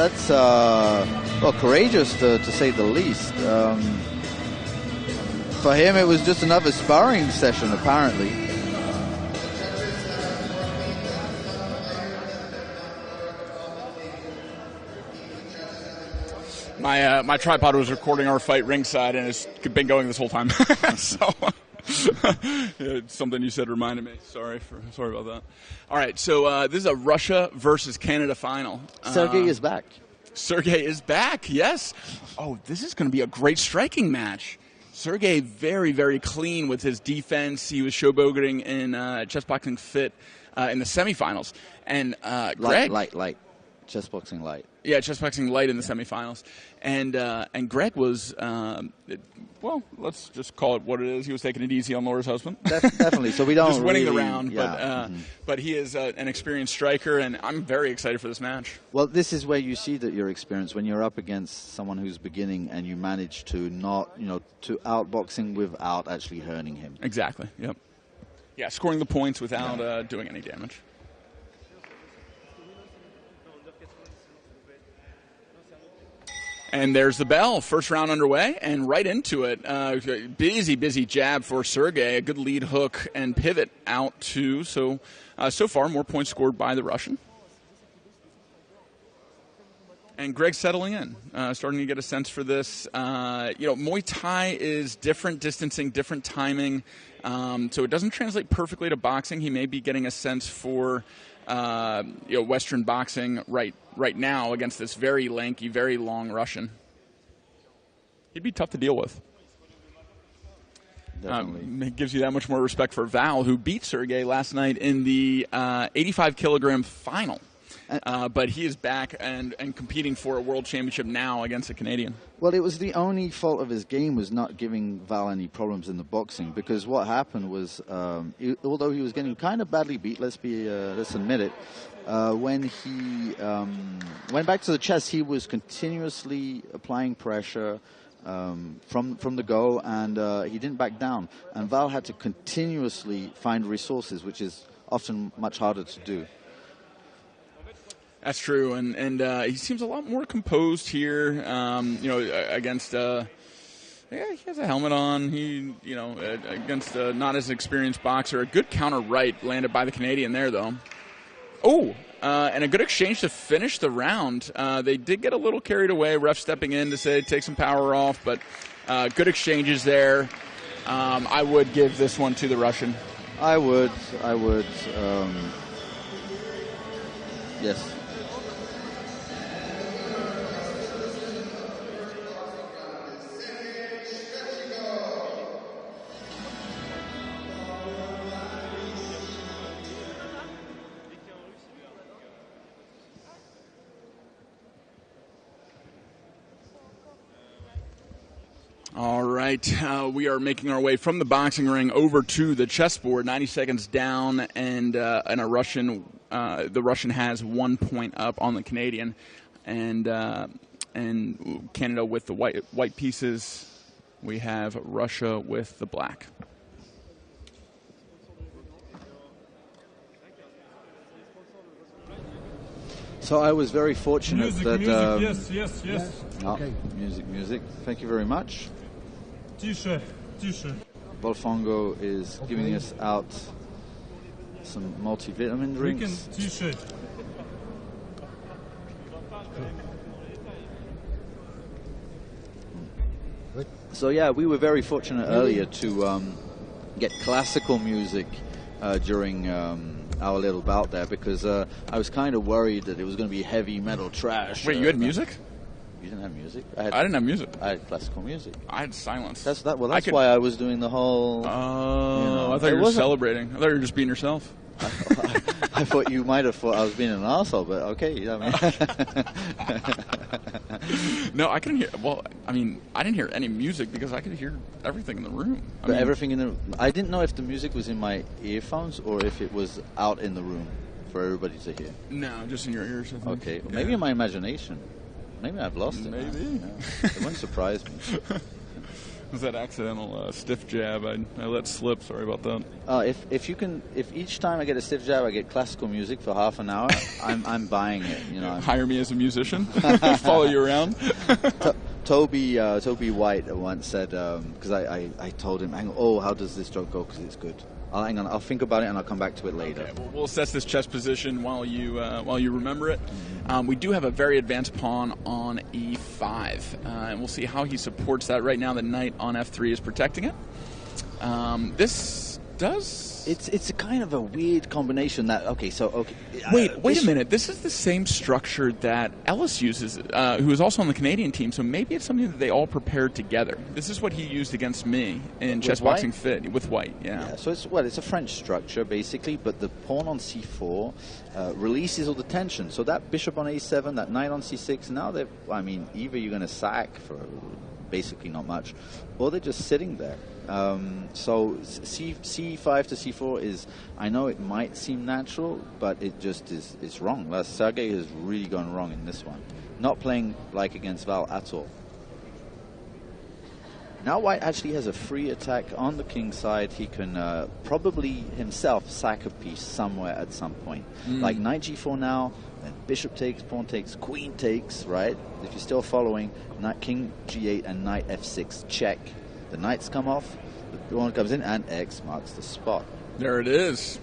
courageous to say the least. For him, it was just another sparring session, apparently. My tripod was recording our fight ringside, and it's been going this whole time. So something you said reminded me. Sorry about that. All right, so this is a Russia versus Canada final. Sergey is back. Sergey is back. Yes. Oh, this is going to be a great striking match. Sergey very, very clean with his defense. He was showboating in Chessboxing Fit in the semifinals, and Greg light. Chessboxing light. Yeah, Chessboxing light in the semifinals, and Greg was let's just call it what it is. He was taking it easy on Laura's husband. Definitely. So we don't just winning really, the round, but he is an experienced striker, and I'm very excited for this match. Well, this is where you see that you're experienced when you're up against someone who's beginning, and you manage to not, to outboxing without actually hurting him. Exactly. Yep. Yeah, scoring the points without doing any damage. And there's the bell. First round underway, and right into it. Busy jab for Sergey. A good lead hook and pivot out too. So far, more points scored by the Russian. And Greg's settling in, starting to get a sense for this. Muay Thai is different distancing, different timing. So it doesn't translate perfectly to boxing. He may be getting a sense for Western boxing right now against this very lanky, very long Russian. He'd be tough to deal with. It gives you that much more respect for Val, who beat Sergey last night in the 85-kilogram final. But he is back and competing for a world championship now against a Canadian. Well, it was the only fault of his game was not giving Val any problems in the boxing, because what happened was, although he was getting kind of badly beat, let's admit it, when he went back to the chess, he was continuously applying pressure from the go, and he didn't back down. And Val had to continuously find resources, which is often much harder to do. That's true, and he seems a lot more composed here. Against he has a helmet on. He against not as experienced boxer. A good counter right landed by the Canadian there, though. Oh, and a good exchange to finish the round. They did get a little carried away. Ref stepping in to say take some power off, but good exchanges there. I would give this one to the Russian. I would. Yes. All right, we are making our way from the boxing ring over to the chessboard. 90 seconds down, and a Russian. The Russian has 1 point up on the Canadian, and Canada with the white pieces. We have Russia with the black. So I was very fortunate that. Yes. Okay. Music. Thank you very much. Тише. Bolfongo is giving us out some multivitamin drinks. Тише. So yeah, we were very fortunate earlier to get classical music during our little bout there, because I was kind of worried that it was going to be heavy metal trash. Wait, you had music? You didn't have music? I didn't have music. I had classical music. I had silence. That's why I was doing the whole. Oh, I thought you were celebrating. I thought you were just being yourself. I thought you might have thought I was being an arsehole, but okay. I mean. No, I couldn't hear. Well, I mean, I didn't hear any music because I could hear everything in the room. I didn't know if the music was in my earphones or if it was out in the room for everybody to hear. No, just in your ears. I think. Okay, maybe in my imagination. Maybe I've lost it. Maybe. Yeah. It wouldn't surprise me. It was that accidental stiff jab I let slip. Sorry about that. If each time I get a stiff jab, I get classical music for half an hour, I'm buying it. Hire me as a musician. Follow you around. Toby White once said, because I told him, how does this joke go? Because it's good. Hang on, I'll think about it and I'll come back to it later. Okay, we'll assess this chess position while you remember it. We do have a very advanced pawn on e5, and we'll see how he supports that. Right now, the knight on f3 is protecting it. This does. It's a kind of a weird combination. Wait a minute. This is the same structure that Ellis uses, who is also on the Canadian team. So maybe it's something that they all prepared together. This is what he used against me in Chessboxing Fit with White. Yeah. So it's a French structure basically, but the pawn on c4 releases all the tension. So that bishop on a7, that knight on c6. Now either you're going to sack for basically not much, or they're just sitting there. So c5 to c4 is, I know it might seem natural, but it just is. It's wrong. Sergei has really gone wrong in this one. Not playing like against Val at all. Now White actually has a free attack on the king side. He can probably himself sack a piece somewhere at some point. Like knight g4 now, then bishop takes, pawn takes, queen takes, right? If you're still following, king g8 and knight f6 check. The knights come off, the pawn comes in, and X marks the spot. There it is.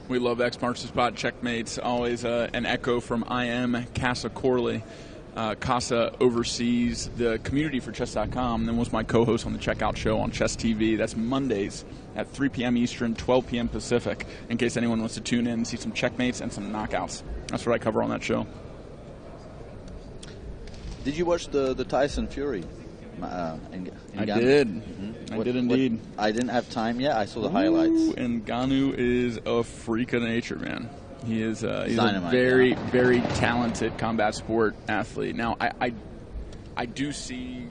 We love X marks the spot. Checkmates, always an echo from IM Casa Corley. Casa oversees the community for chess.com, and then was my co-host on the Checkout Show on Chess TV. That's Mondays at 3 p.m. Eastern, 12 p.m. Pacific, in case anyone wants to tune in and see some checkmates and some knockouts. That's what I cover on that show. Did you watch the Tyson Fury? I did. I did indeed. I didn't have time yet. I saw the highlights. And Ngannou is a freak of nature, man. He is he's Dynamite, a very talented combat sport athlete. Now, I do see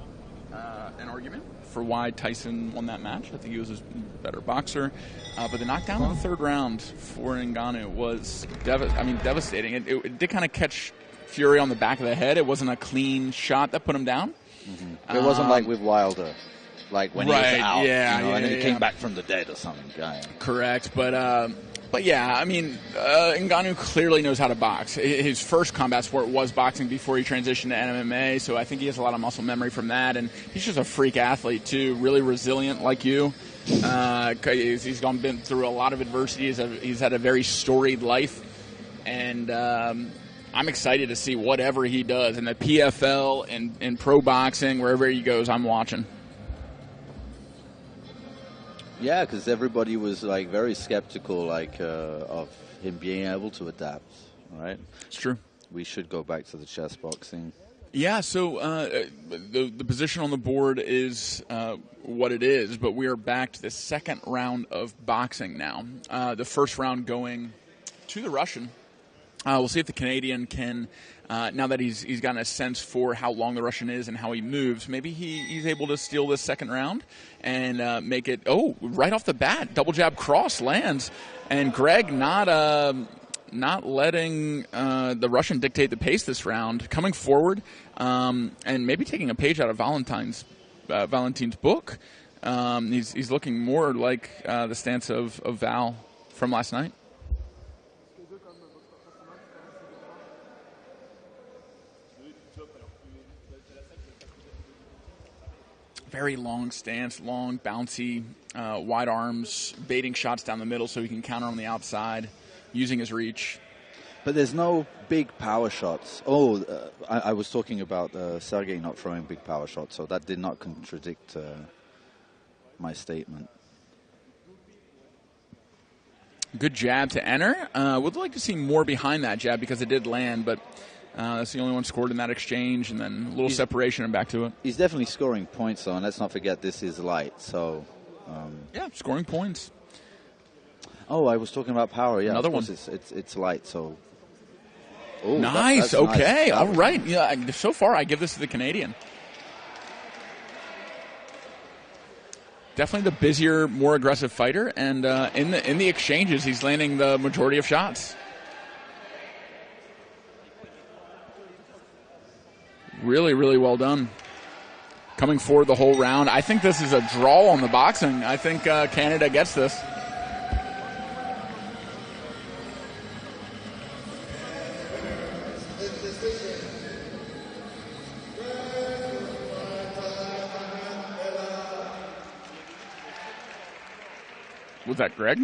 an argument for why Tyson won that match. I think he was a better boxer. But the knockdown in the third round for Ngannou was devastating. It did kind of catch Fury on the back of the head. It wasn't a clean shot that put him down. It wasn't like with Wilder, like when he was out, and then he came back from the dead or something. Correct, but yeah, Ngannou clearly knows how to box. His first combat sport was boxing before he transitioned to MMA, so I think he has a lot of muscle memory from that, and he's just a freak athlete too, really resilient like you. He's been through a lot of adversity. He's had a very storied life, and I'm excited to see whatever he does in the PFL and in pro boxing, wherever he goes. I'm watching. Yeah, because everybody was very skeptical, of him being able to adapt. Right? It's true. We should go back to the chess boxing. Yeah. So the position on the board is what it is, but we are back to the second round of boxing now. The first round going to the Russian. We'll see if the Canadian can, now that he's gotten a sense for how long the Russian is and how he moves, maybe he's able to steal this second round and make it, right off the bat, double jab cross lands. And Greg not letting the Russian dictate the pace this round, coming forward and maybe taking a page out of Valentine's book. He's looking more like the stance of Val from last night. Very long stance, long, bouncy, wide arms, baiting shots down the middle so he can counter on the outside, using his reach. But there's no big power shots. I was talking about Sergey not throwing big power shots, so that did not contradict my statement. Good jab to enter. Would like to see more behind that jab because it did land, but that's the only one scored in that exchange, and then a little separation and back to it. He's definitely scoring points, though, and let's not forget this is light. So, scoring points. Oh, I was talking about power. Yeah, another one. It's light. So, nice. That's okay, nice. All right. Yeah, so far I give this to the Canadian. Definitely the busier, more aggressive fighter, and in the exchanges, he's landing the majority of shots. Really, really well done. Coming forward the whole round. I think this is a draw on the boxing. I think Canada gets this. Was that Greg?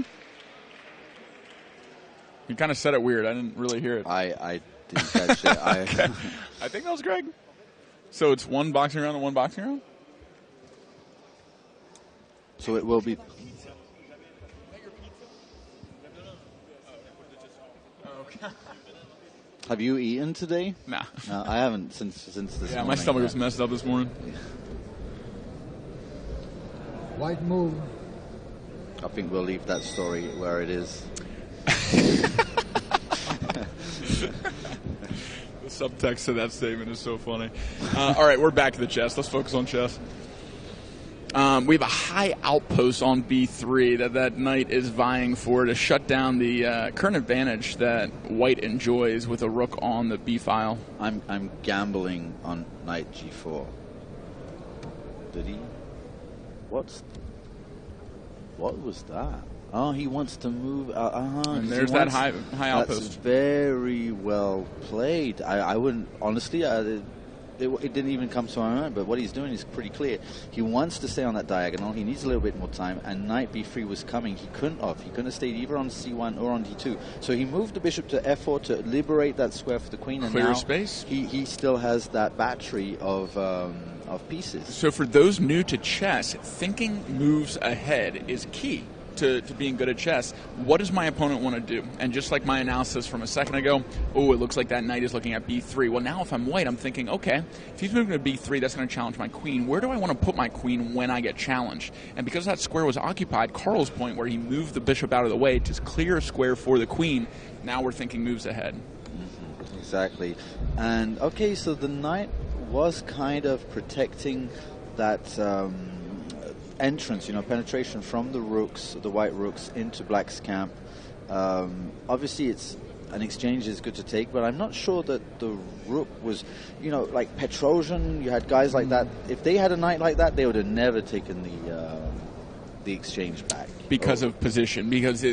You kind of said it weird. I didn't really hear it. I didn't catch it. Okay. I think that was Greg. So it's one boxing round and one boxing round? So it will be. Have you eaten today? Nah. No, I haven't since this morning. Yeah, my stomach was messed up this morning. White move. I think we'll leave that story where it is. The subtext to that statement is so funny. All right, we're back to the chess. Let's focus on chess. We have a high outpost on B3 that knight is vying for to shut down the current advantage that white enjoys with a rook on the B file. I'm gambling on knight G4. Did he? What was that? Oh, he wants to move. And there's that high outpost. That's very well played. I wouldn't, honestly, it didn't even come to my mind, but what he's doing is pretty clear. He wants to stay on that diagonal. He needs a little bit more time, and knight B3 was coming. He couldn't have. He couldn't have stayed either on C1 or on D2. So he moved the bishop to F4 to liberate that square for the queen, and clear now space. He still has that battery of pieces. So for those new to chess, thinking moves ahead is key to being good at chess. What does my opponent want to do? And just like my analysis from a second ago, it looks like that knight is looking at B3. Well, now if I'm white, I'm thinking, okay, if he's moving to B3, that's going to challenge my queen. Where do I want to put my queen when I get challenged? And because that square was occupied, Carl's point where he moved the bishop out of the way to clear a square for the queen, now we're thinking moves ahead. Mm-hmm. Exactly. And, okay, so the knight was kind of protecting that entrance, penetration from the rooks, the white rooks, into black's camp. Obviously, an exchange is good to take, but I'm not sure that the rook was, like Petrosian, you had guys like that. If they had a knight like that, they would have never taken the exchange back. Because of position. Because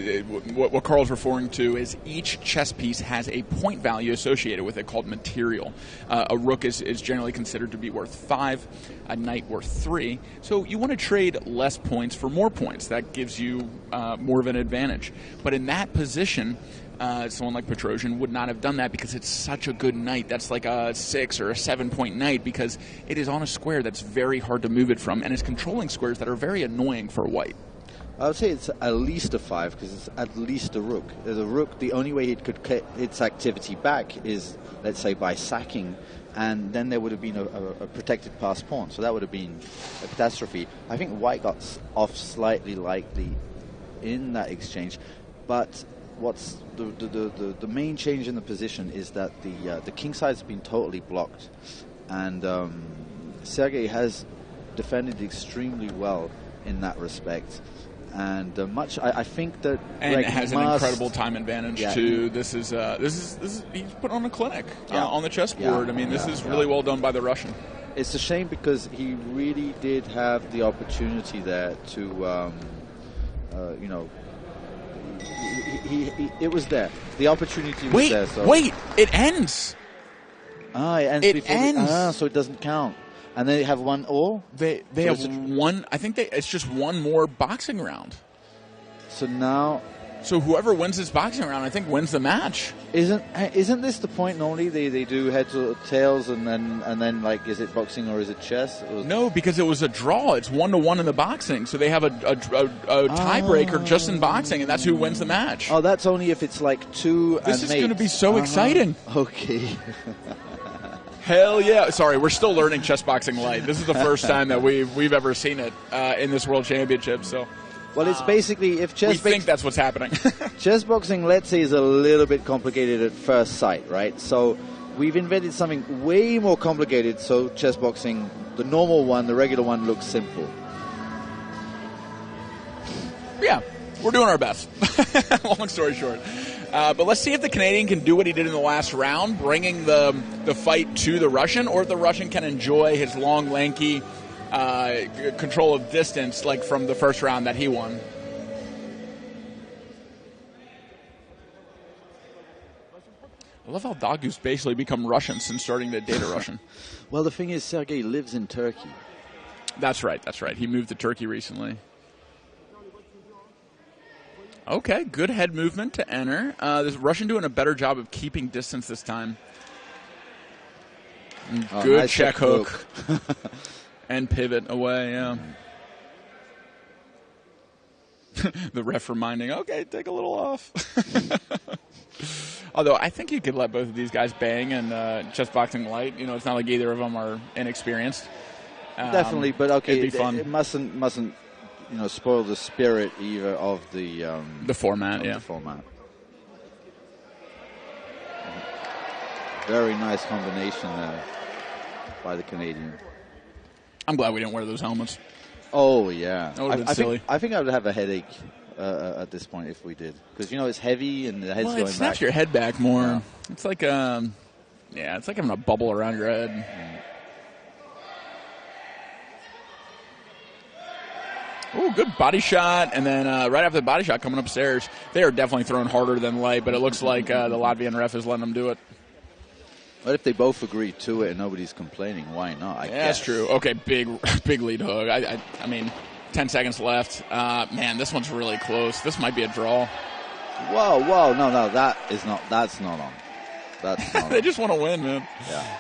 what Carl's referring to is each chess piece has a point value associated with it called material. A rook is generally considered to be worth 5, a knight worth 3. So you want to trade less points for more points. That gives you more of an advantage. But in that position, someone like Petrosian would not have done that because it's such a good knight. That's like a 6 or a 7-point knight because it is on a square that's very hard to move it from, and it's controlling squares that are very annoying for white. I would say it's at least a 5 because it's at least a rook. The rook, the only way it could get its activity back is, let's say, by sacking, and then there would have been a protected pass pawn. So that would have been a catastrophe. I think white got off slightly lightly in that exchange, but what's the main change in the position is that the king side's been totally blocked, and Sergey has defended extremely well in that respect. And I think that Greg has an incredible time advantage too. This is he's put on a clinic on the chessboard. I mean, this is really well done by the Russian. It's a shame because he really did have the opportunity there to, it was there. The opportunity was there. So. Wait, it ends. It ends. So it doesn't count. And they have one all? They have one. I think it's just one more boxing round. So now... So whoever wins this boxing round, I think, wins the match. Isn't this the point normally? They do heads or tails and then like, is it boxing or is it chess? No, because it was a draw. It's 1-1 in the boxing. So they have a tiebreaker just in boxing, and that's who wins the match. Oh, that's only if it's like two and This is going to be so exciting. Okay. Hell yeah. Sorry, we're still learning Chessboxing Light. This is the first time that we've ever seen it in this World Championship. So, well, it's basically if we think that's what's happening. Chessboxing, let's say, is a little bit complicated at first sight, right? So we've invented something way more complicated, so chessboxing, the normal one, the regular one, looks simple. Yeah, we're doing our best. Long story short. But let's see if the Canadian can do what he did in the last round, bringing the fight to the Russian, or if the Russian can enjoy his long, lanky control of distance like from the first round that he won. I love how Dagu's basically become Russian since starting to date a Russian. Well, the thing is, Sergey lives in Turkey. That's right. He moved to Turkey recently. Okay, good head movement to enter. The Russian doing a better job of keeping distance this time. Good nice check hook. And pivot away, yeah. The ref reminding, okay, take a little off. Although I think you could let both of these guys bang in Chessboxing Light. You know, it's not like either of them are inexperienced. Definitely, but okay, it'd be fun. It mustn't spoil the spirit either of the format. The format. Very nice combination there by the Canadian. I'm glad we didn't wear those helmets. Oh yeah, that would have been silly. I think I would have a headache at this point if we did, because it's heavy and the head's going back. It snaps your head back more. Yeah. It's like it's like having a bubble around your head. Oh, good body shot, and then right after the body shot coming upstairs, they are definitely throwing harder than Light, but it looks like the Latvian ref is letting them do it. But if they both agree to it and nobody's complaining, why not? I guess. That's true. Okay, big lead hook. I mean, 10 seconds left. Man, this one's really close. This might be a draw. Whoa, no, that's not on. That's not They just want to win, man. Yeah.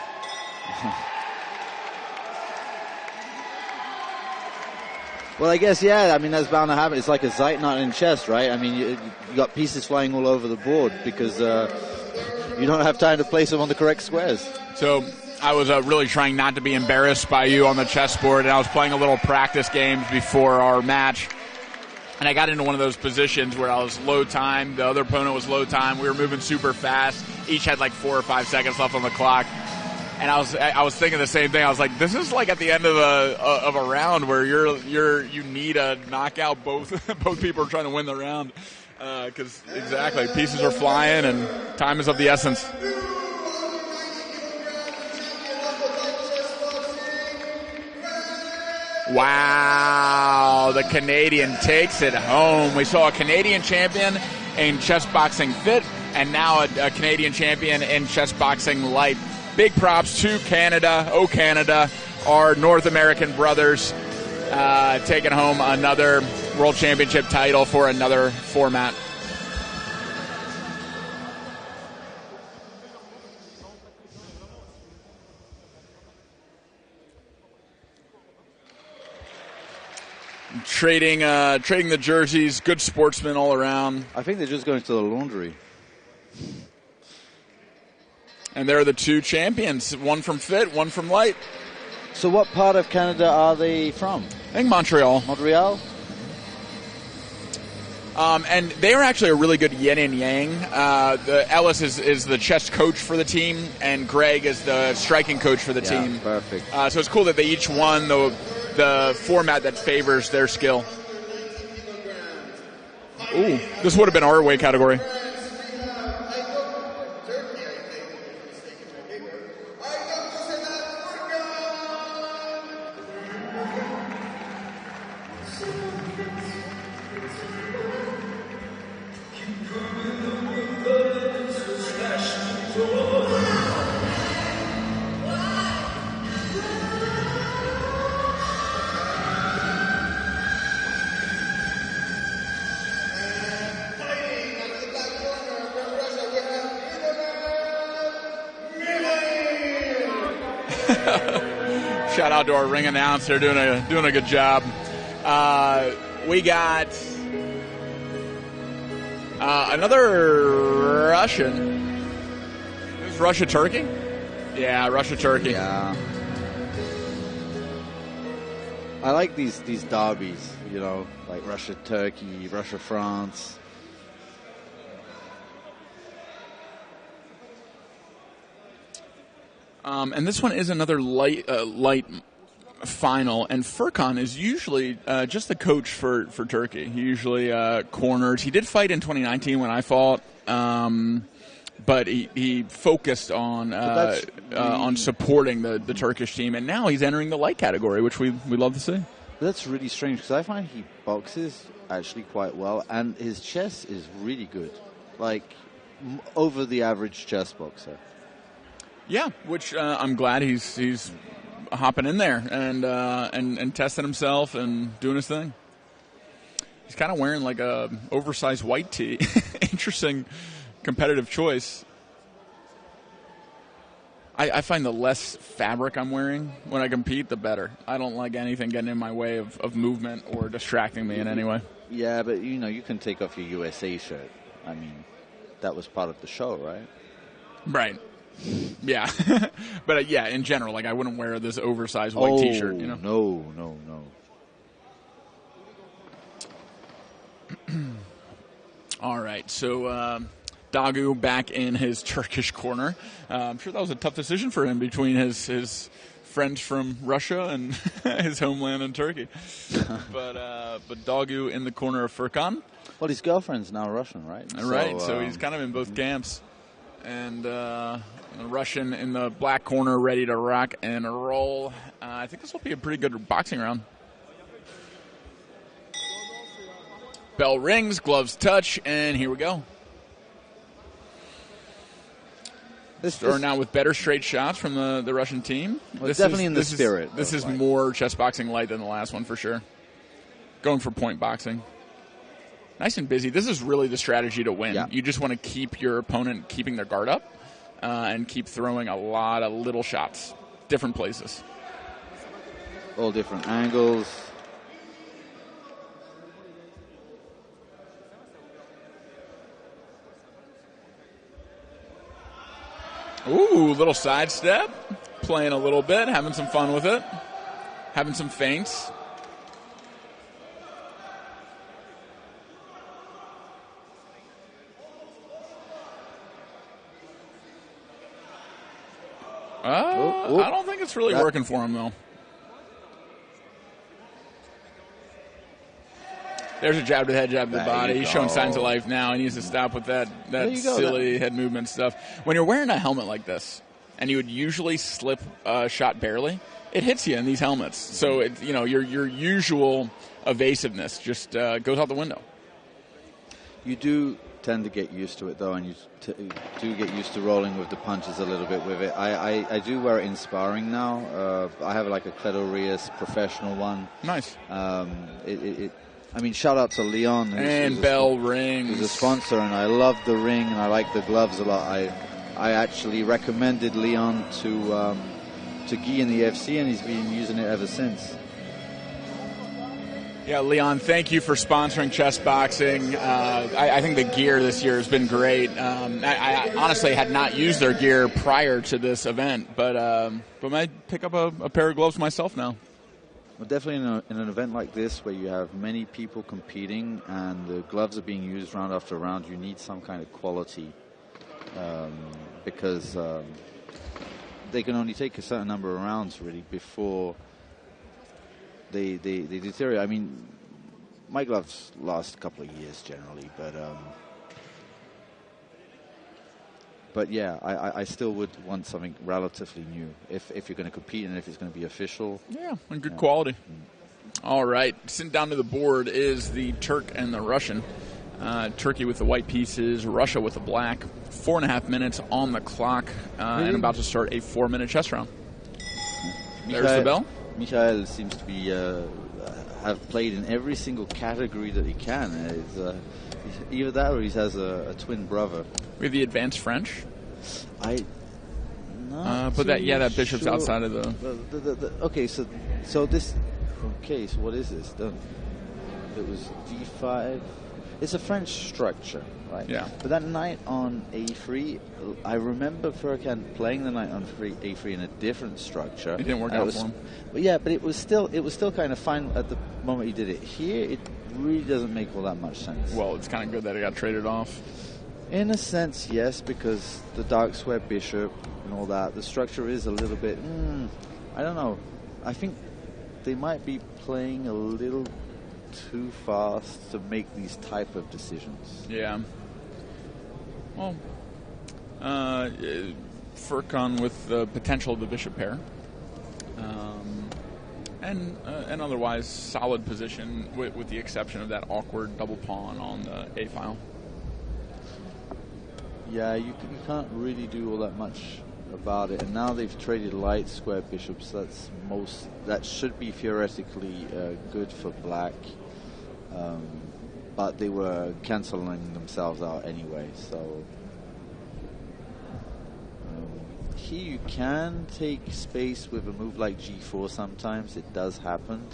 Well, I guess, yeah, I mean, that's bound to happen. It's like a Zeitnot in chess, right? I mean, you got pieces flying all over the board because you don't have time to place them on the correct squares. So I was really trying not to be embarrassed by you on the chessboard, and I was playing a little practice games before our match. And I got into one of those positions where I was low time. The other opponent was low time. We were moving super fast. Each had like 4 or 5 seconds left on the clock. And I was thinking the same thing. I was like, this is like at the end of a round where you need a knockout. Both people are trying to win the round because exactly pieces are flying and time is of the essence. Wow, the Canadian takes it home. We saw a Canadian champion in Chessboxing Fit and now a Canadian champion in Chessboxing Light. Big props to Canada. Oh, Canada, our North American brothers taking home another World Championship title for another format. Trading the jerseys, good sportsmen all around. I think they're just going to the laundry. And they're the two champions, one from Fit, one from Light. So what part of Canada are they from? I think Montreal. Montreal? And they are actually a really good yin and yang. The Ellis is the chess coach for the team, and Greg is the striking coach for the team. Perfect. So it's cool that they each won the format that favors their skill. Ooh, this would have been our weight category. Shout out to our ring announcer, doing a good job. We got another Russian. Is Russia Turkey? Yeah, Russia Turkey. Yeah. I like these derbies, you know, like Russia Turkey, Russia France. And this one is another light final, and Furkan is usually just the coach for Turkey. He usually corners. He did fight in 2019 when I fought, but he focused on supporting the Turkish team, and now he's entering the light category, which we love to see. That's really strange because I find he boxes actually quite well, and his chess is really good, like over the average chess boxer. Yeah, which I'm glad he's hopping in there and testing himself and doing his thing. He's kind of wearing like a oversized white tee. Interesting competitive choice. I find the less fabric I'm wearing when I compete, the better. I don't like anything getting in my way of movement or distracting me in any way. Yeah, but you can take off your USA shirt. I mean, that was part of the show, right? Right. Yeah, but yeah, in general, like I wouldn't wear this oversized white T-shirt. You know? No. All right, so Dagu back in his Turkish corner. I'm sure that was a tough decision for him between his friends from Russia and his homeland in Turkey. But Dagu in the corner of Furkan. Well, his girlfriend's now Russian, right? Right, so he's kind of in both camps. And Russian in the black corner, ready to rock and roll. I think this will be a pretty good boxing round. Bell rings, gloves touch, and here we go. Starting out with better straight shots from the Russian team. Well, this definitely in the spirit. This is more chess boxing light than the last one for sure. Going for point boxing. Nice and busy. This is really the strategy to win. Yeah. You just want to keep your opponent keeping their guard up and keep throwing a lot of little shots, different places. All different angles. Ooh, little sidestep. Playing a little bit, having some fun with it. Having some feints. I don't think it's really working for him, though. There's a jab to the head, jab to the body. He's showing signs of life now. He needs to stop with that silly head movement stuff. When you're wearing a helmet like this, and you would usually slip a shot barely, it hits you in these helmets. So your usual evasiveness just goes out the window. You do tend to get used to it, though, and you do get used to rolling with the punches a little bit with it. I do wear it in sparring now. I have like a Cledo Rios professional one. Nice. I mean, shout out to Leon. And bell rings. Who's a sponsor, and I love the ring, and I like the gloves a lot. I actually recommended Leon to Guy in the FC, and he's been using it ever since. Yeah, Leon, thank you for sponsoring Chess Boxing. I think the gear this year has been great. I honestly had not used their gear prior to this event, but I might pick up a pair of gloves myself now. Well, definitely in an event like this where you have many people competing and the gloves are being used round after round, you need some kind of quality because they can only take a certain number of rounds really before they deteriorate. I mean, my gloves last a couple of years generally, but yeah, I still would want something relatively new if you're going to compete and if it's going to be official. Yeah, and good quality. All right, sitting down to the board is the Turk and the Russian. Turkey with the white pieces, Russia with the black. 4.5 minutes on the clock, and about to start a 4-minute chess round. There's the bell. Mikhail seems to be have played in every single category that he can. Either that or he has a twin brother. We have the advanced French. But that bishop's sure. outside of the. Okay, so this. Okay, so what is this? It was d5. It's a French structure, right? Yeah. But that knight on a3, I remember Furkan playing the knight on a3 in a different structure. It didn't work out for him. But yeah, but it was still kind of fine at the moment he did it. Here, it really doesn't make all that much sense. Well, it's kind of good that it got traded off. In a sense, yes, because the dark square bishop and all that, the structure is a little bit, I don't know. I think they might be playing a little too fast to make these type of decisions. Yeah. Well, Furkan with the potential of the bishop pair. And otherwise solid position with the exception of that awkward double pawn on the A file. Yeah, you can't really do all that much about it. And now they've traded light square bishops. That should be theoretically good for black. But they were cancelling themselves out anyway. So here you can take space with a move like g4 sometimes. It does happen.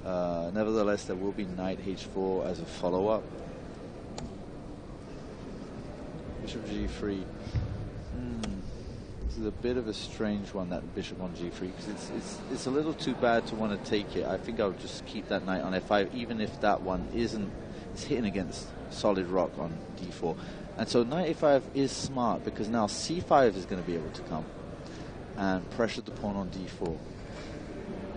Nevertheless, there will be knight h4 as a follow-up. Bishop g3. This is a bit of a strange one, that bishop on g3, because it's a little too bad to want to take it. I think I would just keep that knight on f5, even if that one it's hitting against solid rock on d4. And so knight a5 is smart, because now c5 is going to be able to come and pressure the pawn on d4.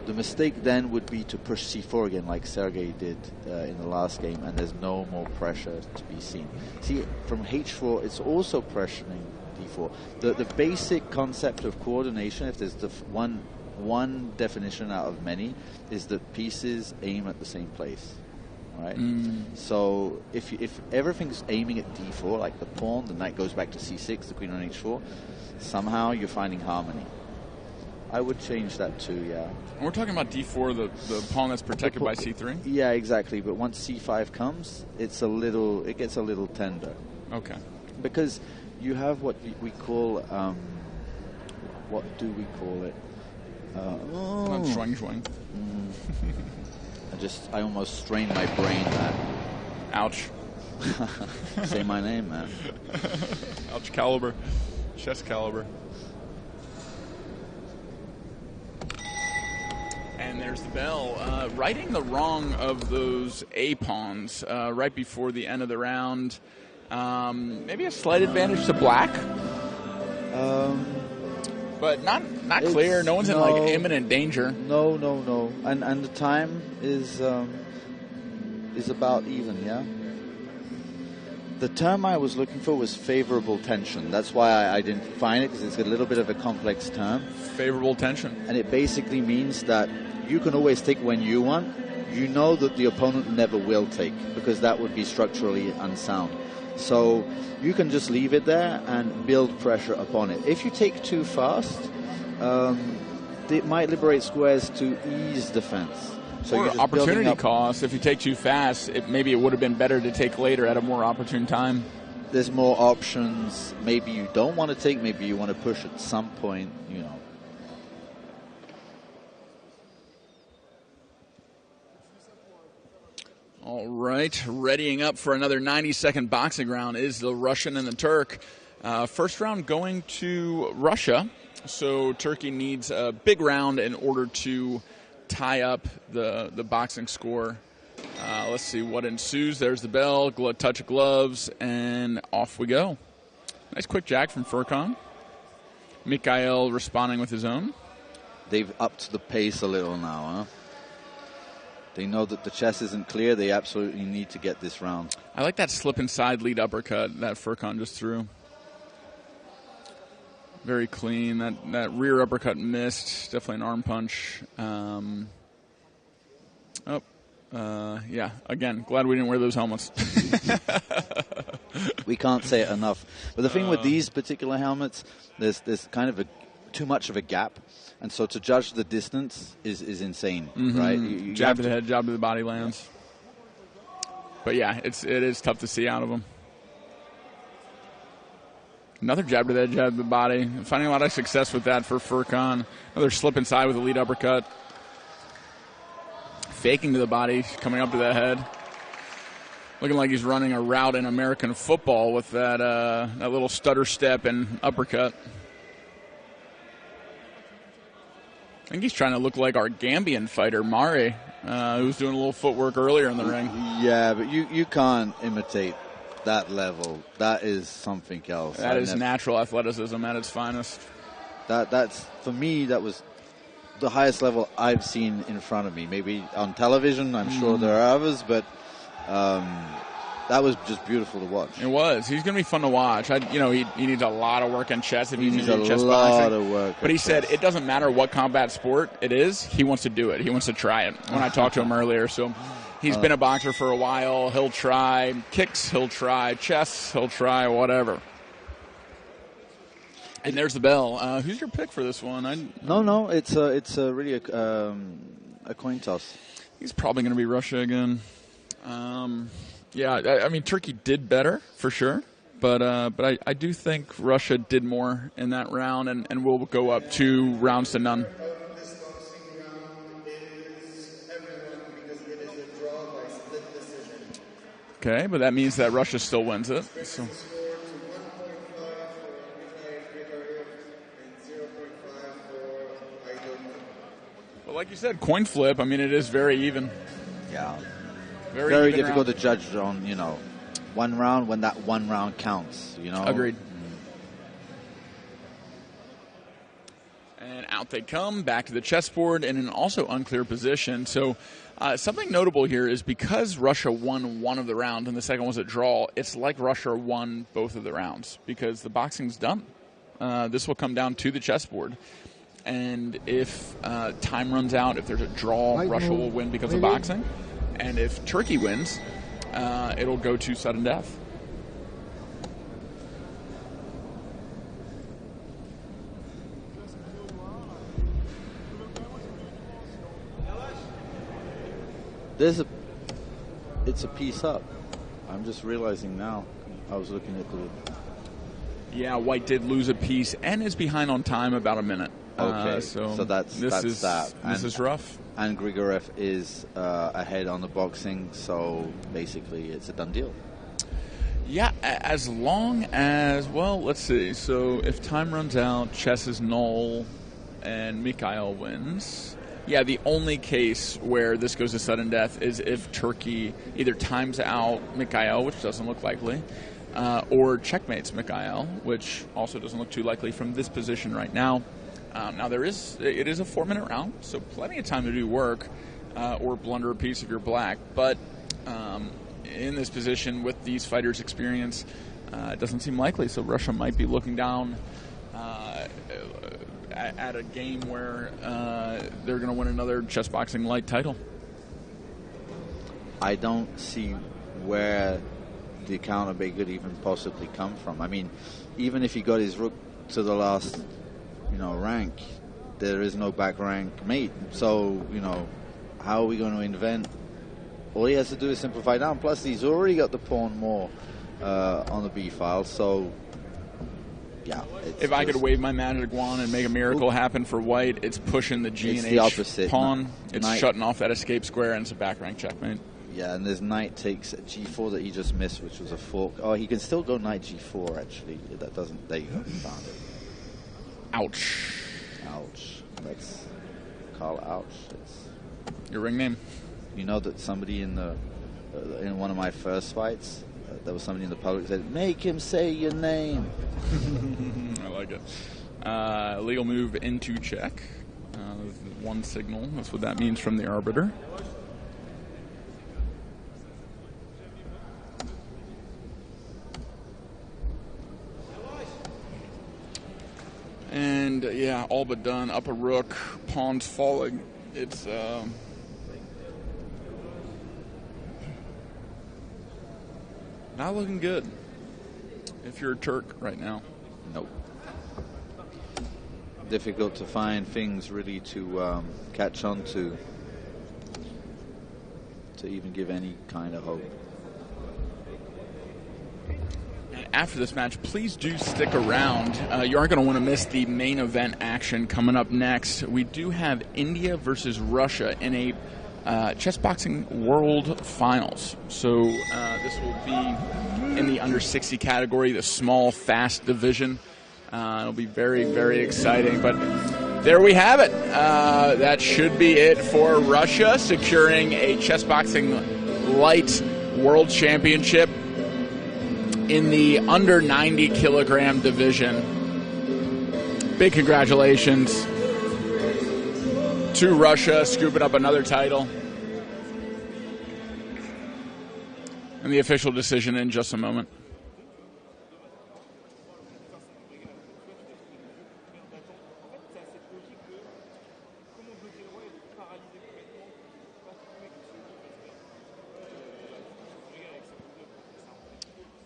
The mistake then would be to push c4 again, like Sergei did in the last game, and there's no more pressure to be seen. See, from h4, it's also pressuring d4. The basic concept of coordination, if there's one definition out of many, is that pieces aim at the same place, right? So if everything's aiming at d4, like the pawn, the knight goes back to c6, the queen on h4, somehow you're finding harmony. I would change that too, yeah. We're talking about d4, the pawn that's protected by c3? Yeah, exactly. But once c5 comes, it gets a little tender. Okay. Because you have what we call, what do we call it? Schwang. I almost strained my brain there. Ouch. Say my name, man. Ouch caliber. Chess caliber. And there's the bell. Righting the wrong of those A pawns right before the end of the round. Maybe a slight advantage to black. But not clear. No one's in like imminent danger. No. And the time is about even, yeah? The term I was looking for was favorable tension. That's why I didn't find it, because it's a little bit of a complex term. Favorable tension. And it basically means that you can always take when you want. You know that the opponent never will take, because that would be structurally unsound. So you can just leave it there and build pressure upon it. If you take too fast, it might liberate squares to ease defense. So or opportunity cost. If you take too fast, maybe it would have been better to take later at a more opportune time. There's more options. Maybe you don't want to take. Maybe you want to push at some point, you know. All right, readying up for another 90-second boxing round is the Russian and the Turk. First round going to Russia, so Turkey needs a big round in order to tie up the boxing score. Let's see what ensues. There's the bell, touch of gloves, and off we go. Nice quick jack from Furkan. Mikhail responding with his own. They've upped the pace a little now, huh? They know that the chess isn't clear. They absolutely need to get this round. I like that slip inside lead uppercut that Furkan just threw. Very clean. That rear uppercut missed. Definitely an arm punch. Yeah, again, glad we didn't wear those helmets. We can't say it enough. But the thing with these particular helmets, there's kind of too much of a gap. And so to judge the distance is insane, right? You jab to the head, jab to the body lands. But yeah, it is tough to see out of them. Another jab to the head, jab to the body. Finding a lot of success with that for Furkan. Another slip inside with a lead uppercut. Faking to the body, coming up to the head. Looking like he's running a route in American football with that little stutter step and uppercut. I think he's trying to look like our Gambian fighter, Mari, who was doing a little footwork earlier in the ring. Yeah, but you can't imitate that level. That is something else. That is natural athleticism at its finest. That's for me, that was the highest level I've seen in front of me. Maybe on television, I'm sure there are others, but that was just beautiful to watch. It was. He's going to be fun to watch. He needs a lot of work on chess if he's needs going to do chess a lot boxing. of work. But he said it doesn't matter what combat sport it is. He wants to do it. He wants to try it. When I talked to him earlier, so he's been a boxer for a while. He'll try kicks. He'll try chess. He'll try whatever. And there's the bell. Who's your pick for this one? No. It's really a coin toss. He's probably going to be Russia again. Yeah, I mean, Turkey did better, for sure. But I do think Russia did more in that round, and we'll go up 2 rounds to none. This boxing round is everyone because it is a draw by split decision. Okay, but that means that Russia still wins it. So. Score to 1.5 for Mikhail Grigoriev and 0.5 for Aydin. But like you said, coin flip, I mean, it is very even. Yeah. Very difficult round. to judge on, one round when that one round counts, Agreed. And out they come, back to the chessboard in an also unclear position. So something notable here is because Russia won one of the rounds and the second was a draw, it's like Russia won both of the rounds because the boxing's done. This will come down to the chessboard. And if time runs out, if there's a draw, Russia will win because of boxing. And if Turkey wins, it'll go to sudden death. It's a piece up. I'm just realizing now. I was looking at the... Yeah, White did lose a piece and is behind on time about a minute. Okay, so that's that. This is rough. And Grigoriev is ahead on the boxing, so basically it's a done deal. Yeah, as long as, well, let's see. So if time runs out, chess is null, and Mikhail wins. Yeah, the only case where this goes to sudden death is if Turkey either times out Mikhail, which doesn't look likely, or checkmates Mikhail, which also doesn't look too likely from this position right now. Now it is a 4-minute round, so plenty of time to do work or blunder a piece if you're black. But in this position with these fighters' experience, it doesn't seem likely. So Russia might be looking down at a game where they're going to win another chess boxing light title. I don't see where the counter could even possibly come from. I mean, even if he got his rook to the last rank, there is no back rank mate. So, how are we going to invent? All he has to do is simplify down. Plus, he's already got the pawn more on the B file. So, yeah. If I could wave my magic wand and make a miracle happen for White, it's pushing the G and H opposite pawn. It's shutting off that escape square, and it's a back rank checkmate. Yeah, and there's knight takes G4 that he just missed, which was a fork. Oh, he can still go knight G4, actually. That doesn't... There you go. He found it. Ouch. Ouch. Let's call ouch. Your ring name? You know that somebody in one of my first fights, there was somebody in the public that said, "Make him say your name." I like it. Legal move into check. One signal. That's what that means from the arbiter. And yeah, all but done. Up a rook, pawns falling. It's not looking good if you're a Turk right now. Nope. Difficult to find things really to catch on to even give any kind of hope. And after this match, please do stick around. You aren't going to want to miss the main event action coming up next. We do have India versus Russia in a Chessboxing World Finals. So this will be in the under 60 category, the small, fast division. It'll be very, very exciting. But there we have it. That should be it for Russia, securing a Chessboxing Light World Championship in the under 90 kilogram division. Big congratulations to Russia, scooping up another title. And the official decision in just a moment.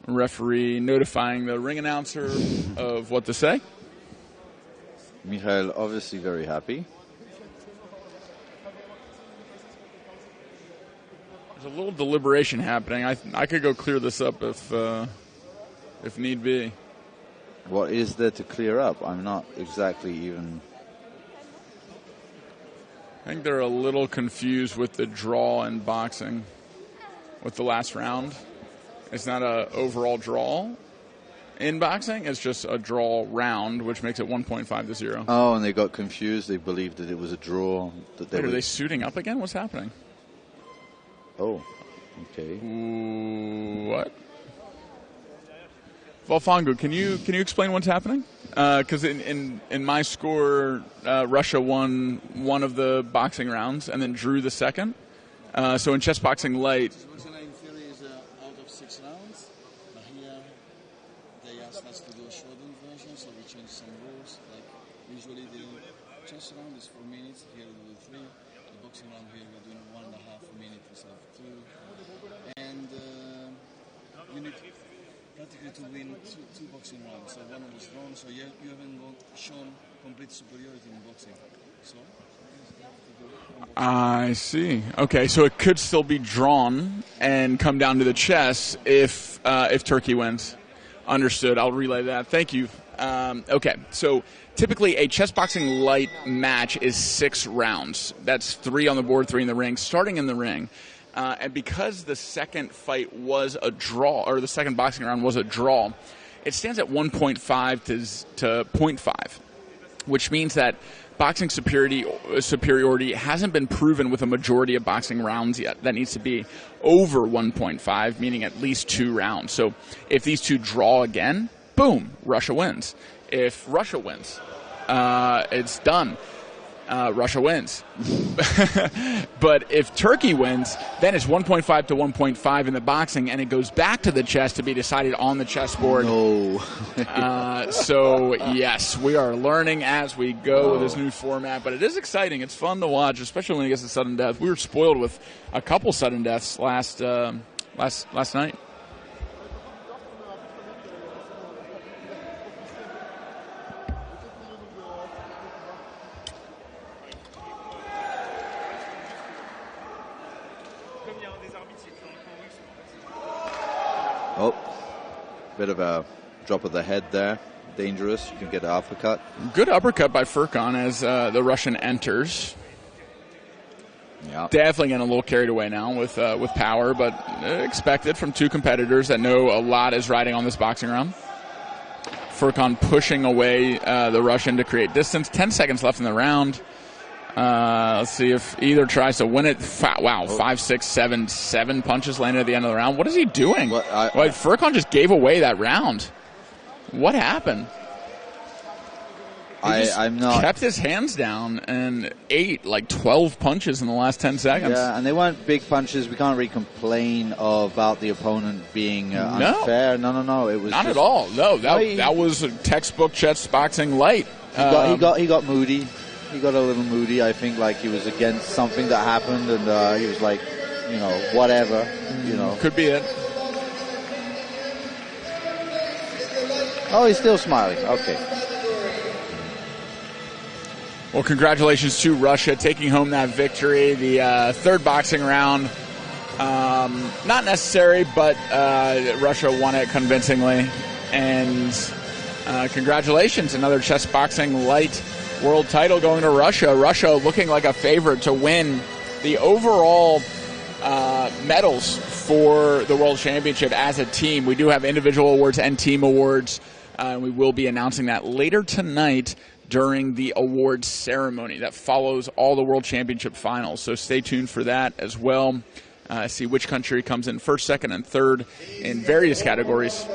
Referee notifying the ring announcer of what to say. Mikhail obviously very happy. There's a little deliberation happening. I could go clear this up if need be. What is there to clear up? I'm not exactly even... I think they're a little confused with the draw in boxing with the last round. It's not an overall draw in boxing. It's just a draw round, which makes it 1.5 to 0. Oh, and they got confused. They believed that it was a draw. That Wait, are they suiting up again? What's happening? Oh, okay. What? Volfangu, can you explain what's happening? Because in my score, Russia won one of the boxing rounds and then drew the second. So in Chessboxing Light... out of 6 rounds, but here they asked us to do a shortened version, so we changed some rules. Like usually the chess round is 4 minutes, here we do 3. The boxing round here we're doing 1.5 minutes instead of 2. And you need practically to win two boxing rounds. So one was drawn, so you haven't shown complete superiority in boxing. So I see. Okay, so it could still be drawn and come down to the chess if Turkey wins. Understood. I'll relay that. Thank you. Okay, so typically a Chessboxing Light match is 6 rounds. That's 3 on the board, 3 in the ring, starting in the ring. And because the second fight was a draw, or the second boxing round was a draw, it stands at 1.5 to 0.5, which means that boxing superiority hasn't been proven with a majority of boxing rounds yet. That needs to be over 1.5, meaning at least 2 rounds. So if these two draw again, boom, Russia wins. If Russia wins, it's done. Russia wins. But if Turkey wins, then it's 1.5 to 1.5 in the boxing, and it goes back to the chess to be decided on the chessboard. No. So, yes, we are learning as we go with this new format, but it is exciting. It's fun to watch, especially when it gets to sudden death. We were spoiled with a couple sudden deaths last night. Oh, bit of a drop of the head there. Dangerous. You can get an uppercut. Good uppercut by Furkan as the Russian enters. Yeah. Definitely getting a little carried away now with power, but expected from two competitors that know a lot is riding on this boxing round. Furkan pushing away the Russian to create distance. 10 seconds left in the round. Let's see if either tries to win it. Wow, 5, 6, 7, 7 punches landed at the end of the round. What is he doing? Furkan just gave away that round. What happened? I'm not. Kept his hands down and ate like 12 punches in the last 10 seconds. Yeah, and they weren't big punches. We can't really complain about the opponent being unfair. No. It was not at all. No, that was a textbook Chessboxing light. He got moody. He got a little moody. I think like he was against something that happened, and he was like, whatever. Could be it. Oh, he's still smiling. Okay. Well, congratulations to Russia taking home that victory. The third boxing round, not necessary, but Russia won it convincingly. And congratulations, another Chessboxing light world title going to Russia. Russia looking like a favorite to win the overall medals for the World Championship as a team. We do have individual awards and team awards. We will be announcing that later tonight during the awards ceremony that follows all the World Championship finals. So stay tuned for that as well. See which country comes in first, second, and third in various categories.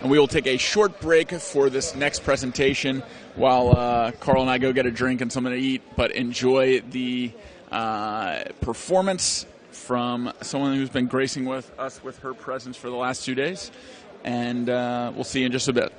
And we will take a short break for this next presentation while Carl and I go get a drink and something to eat, but enjoy the performance from someone who's been gracing with us with her presence for the last 2 days. And we'll see you in just a bit.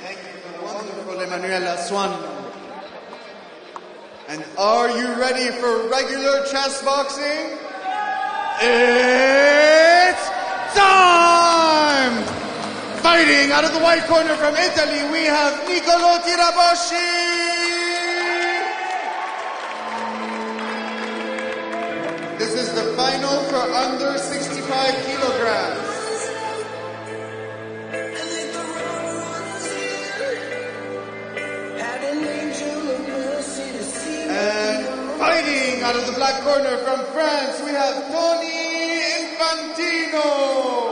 Thank you for the wonderful Emanuela Swan. And are you ready for regular chess boxing? It's time! Fighting out of the white corner from Italy, we have Niccolò Tiraboshi! This is the final for under 65 kilograms. And fighting out of the black corner from France, we have Tony Infantino.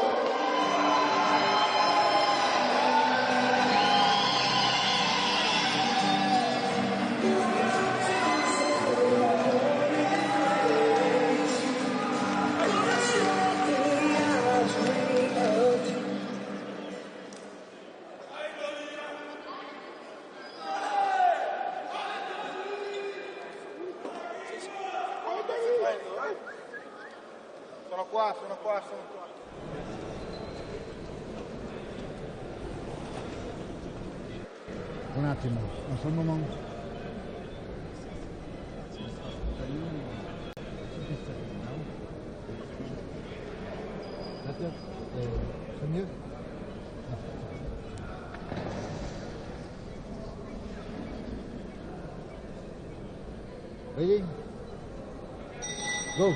Sono qua. Un attimo, un solo momento. C'est mieux? Ready? Go!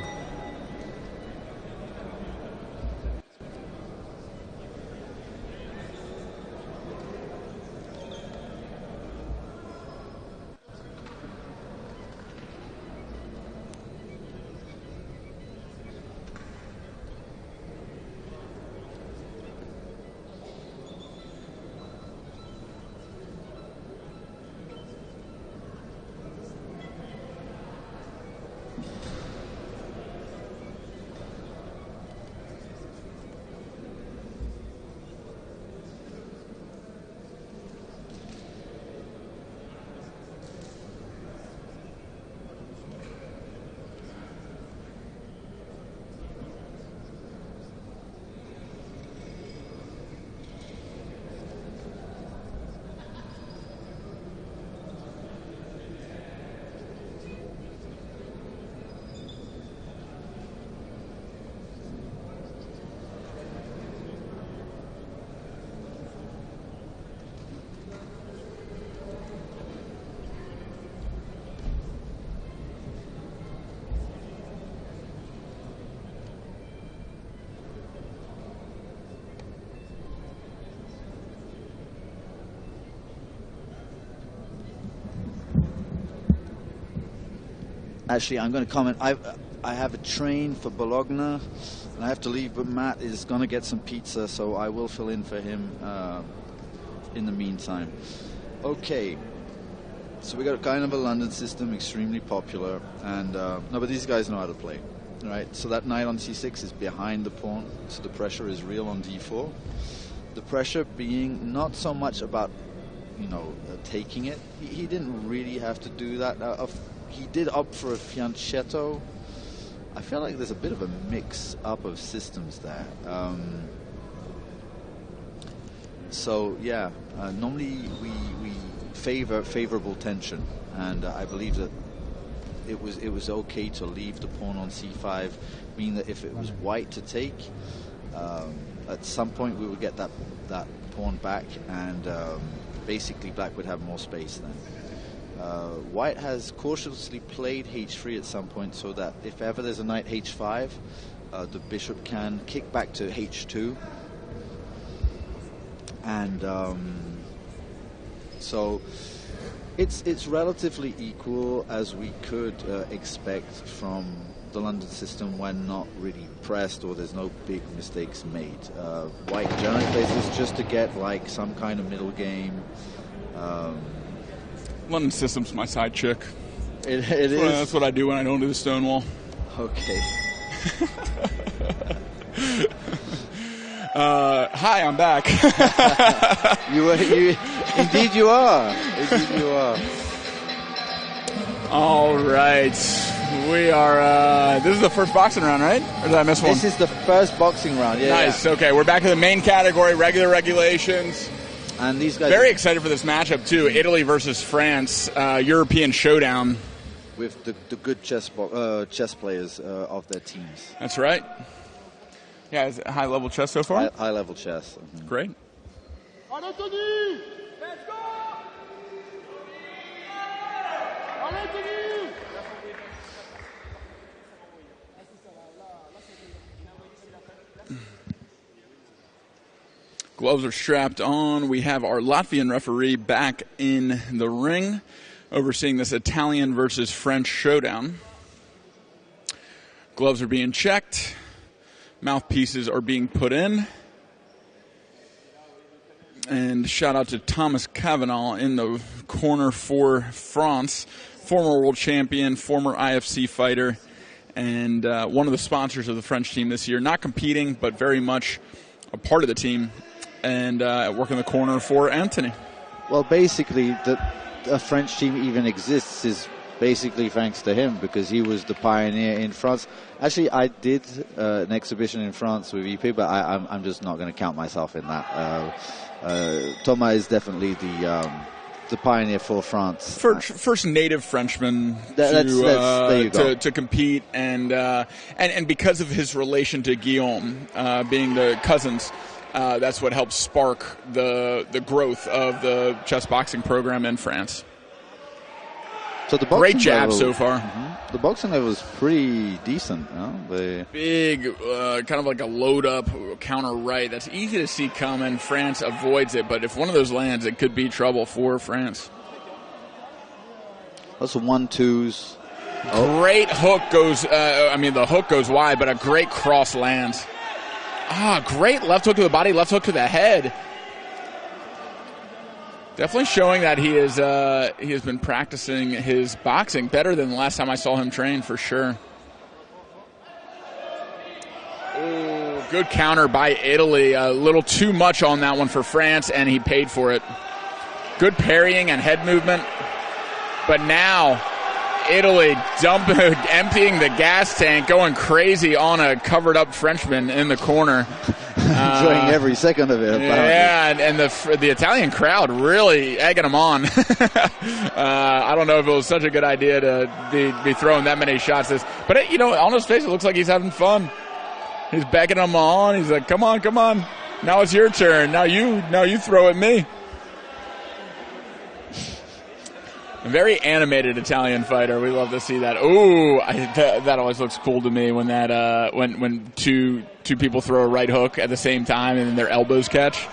Actually, I'm going to comment. I have a train for Bologna, and I have to leave, but Matt is going to get some pizza, so I will fill in for him in the meantime. Okay, so we got kind of a London system, extremely popular, and no, but these guys know how to play, right? So that knight on c6 is behind the pawn, so the pressure is real on d4. The pressure being not so much about, taking it. He didn't really have to do that. He did opt for a fianchetto. I feel like there's a bit of a mix-up of systems there. So yeah, normally we favor favorable tension, and I believe that it was okay to leave the pawn on c5, meaning that if it was white to take, at some point we would get that pawn back, and basically black would have more space then. White has cautiously played h3 at some point, so that if ever there's a knight h5, the bishop can kick back to h2, and so it's relatively equal, as we could expect from the London system when not really pressed or there's no big mistakes made. White generally plays this just to get like some kind of middle game. London system's my side chick. It is. That's what I do when I don't do the Stonewall. Okay. Hi, I'm back. Indeed you are. Indeed you are. All right. We are, this is the first boxing round, right? Or did I miss one? This is the first boxing round, yeah. Nice, okay. We're back to the main category, regular regulations. And these guys very excited for this matchup too. Italy versus France, European showdown. With the good chess players of their teams. That's right. Yeah, is it high-level chess so far? High-level chess. Mm-hmm. Great. Gloves are strapped on. We have our Latvian referee back in the ring, overseeing this Italian versus French showdown. Gloves are being checked. Mouthpieces are being put in. And shout out to Thomas Cavanaugh in the corner for France, former world champion, former IFC fighter, and one of the sponsors of the French team this year. Not competing, but very much a part of the team, and working the corner for Anthony. Well, basically, a French team even exists is basically thanks to him, because he was the pioneer in France. Actually, I did an exhibition in France with EP, but I'm just not going to count myself in that. Thomas is definitely the pioneer for France. First native Frenchman to compete, and because of his relation to Guillaume, being the cousins, that's what helped spark the growth of the chess boxing program in France. So the boxing great jab level, so far. Mm-hmm. The boxing level was pretty decent. Big, kind of like a load up counter right. That's easy to see coming. France avoids it, but if one of those lands, it could be trouble for France. Lots of 1-2s. Great hook goes. The hook goes wide, but a great cross lands. Great left hook to the body, left hook to the head. Definitely showing that he has been practicing his boxing better than the last time I saw him train, for sure. Ooh, good counter by Italy. A little too much on that one for France, and he paid for it. Good parrying and head movement. But now, Italy emptying the gas tank, going crazy on a covered-up Frenchman in the corner. Enjoying every second of it, apparently. Yeah, and the Italian crowd really egging him on. I don't know if it was such a good idea to be throwing that many shots. But, on his face, it looks like he's having fun. He's begging him on. He's like, come on. Now it's your turn. Now you throw at me. A very animated Italian fighter. We love to see that. Ooh, that always looks cool to me when when two people throw a right hook at the same time and then their elbows catch.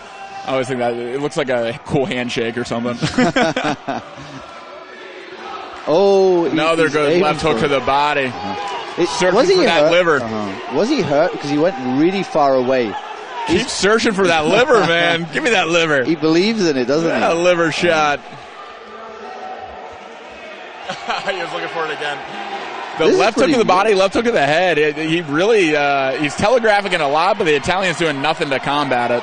I always think that it looks like a cool handshake or something. There goes left hook to the body. Searching for that liver. Was he hurt? Because he went really far away. Keep searching for that liver, man. Give me that liver. He believes in it, doesn't he? That liver shot. He was looking for it again. The left hook to the body, left hook to the head. He really, he's telegraphing it a lot, but the Italian's doing nothing to combat it.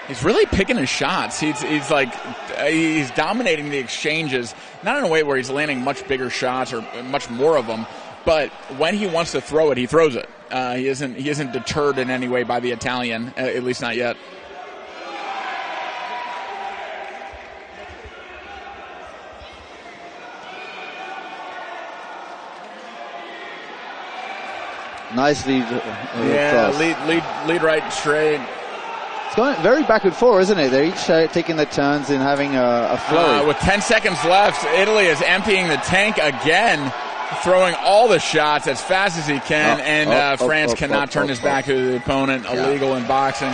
He's really picking his shots. He's dominating the exchanges, not in a way where he's landing much bigger shots or much more of them, but when he wants to throw it, he throws it. He isn't deterred in any way by the Italian, at least not yet. Nice lead. Lead right straight. It's going very back and forth, isn't it? They're each taking their turns in having a flurry. With 10 seconds left, Italy is emptying the tank again, throwing all the shots as fast as he can, France cannot turn his back to the opponent. Illegal in boxing.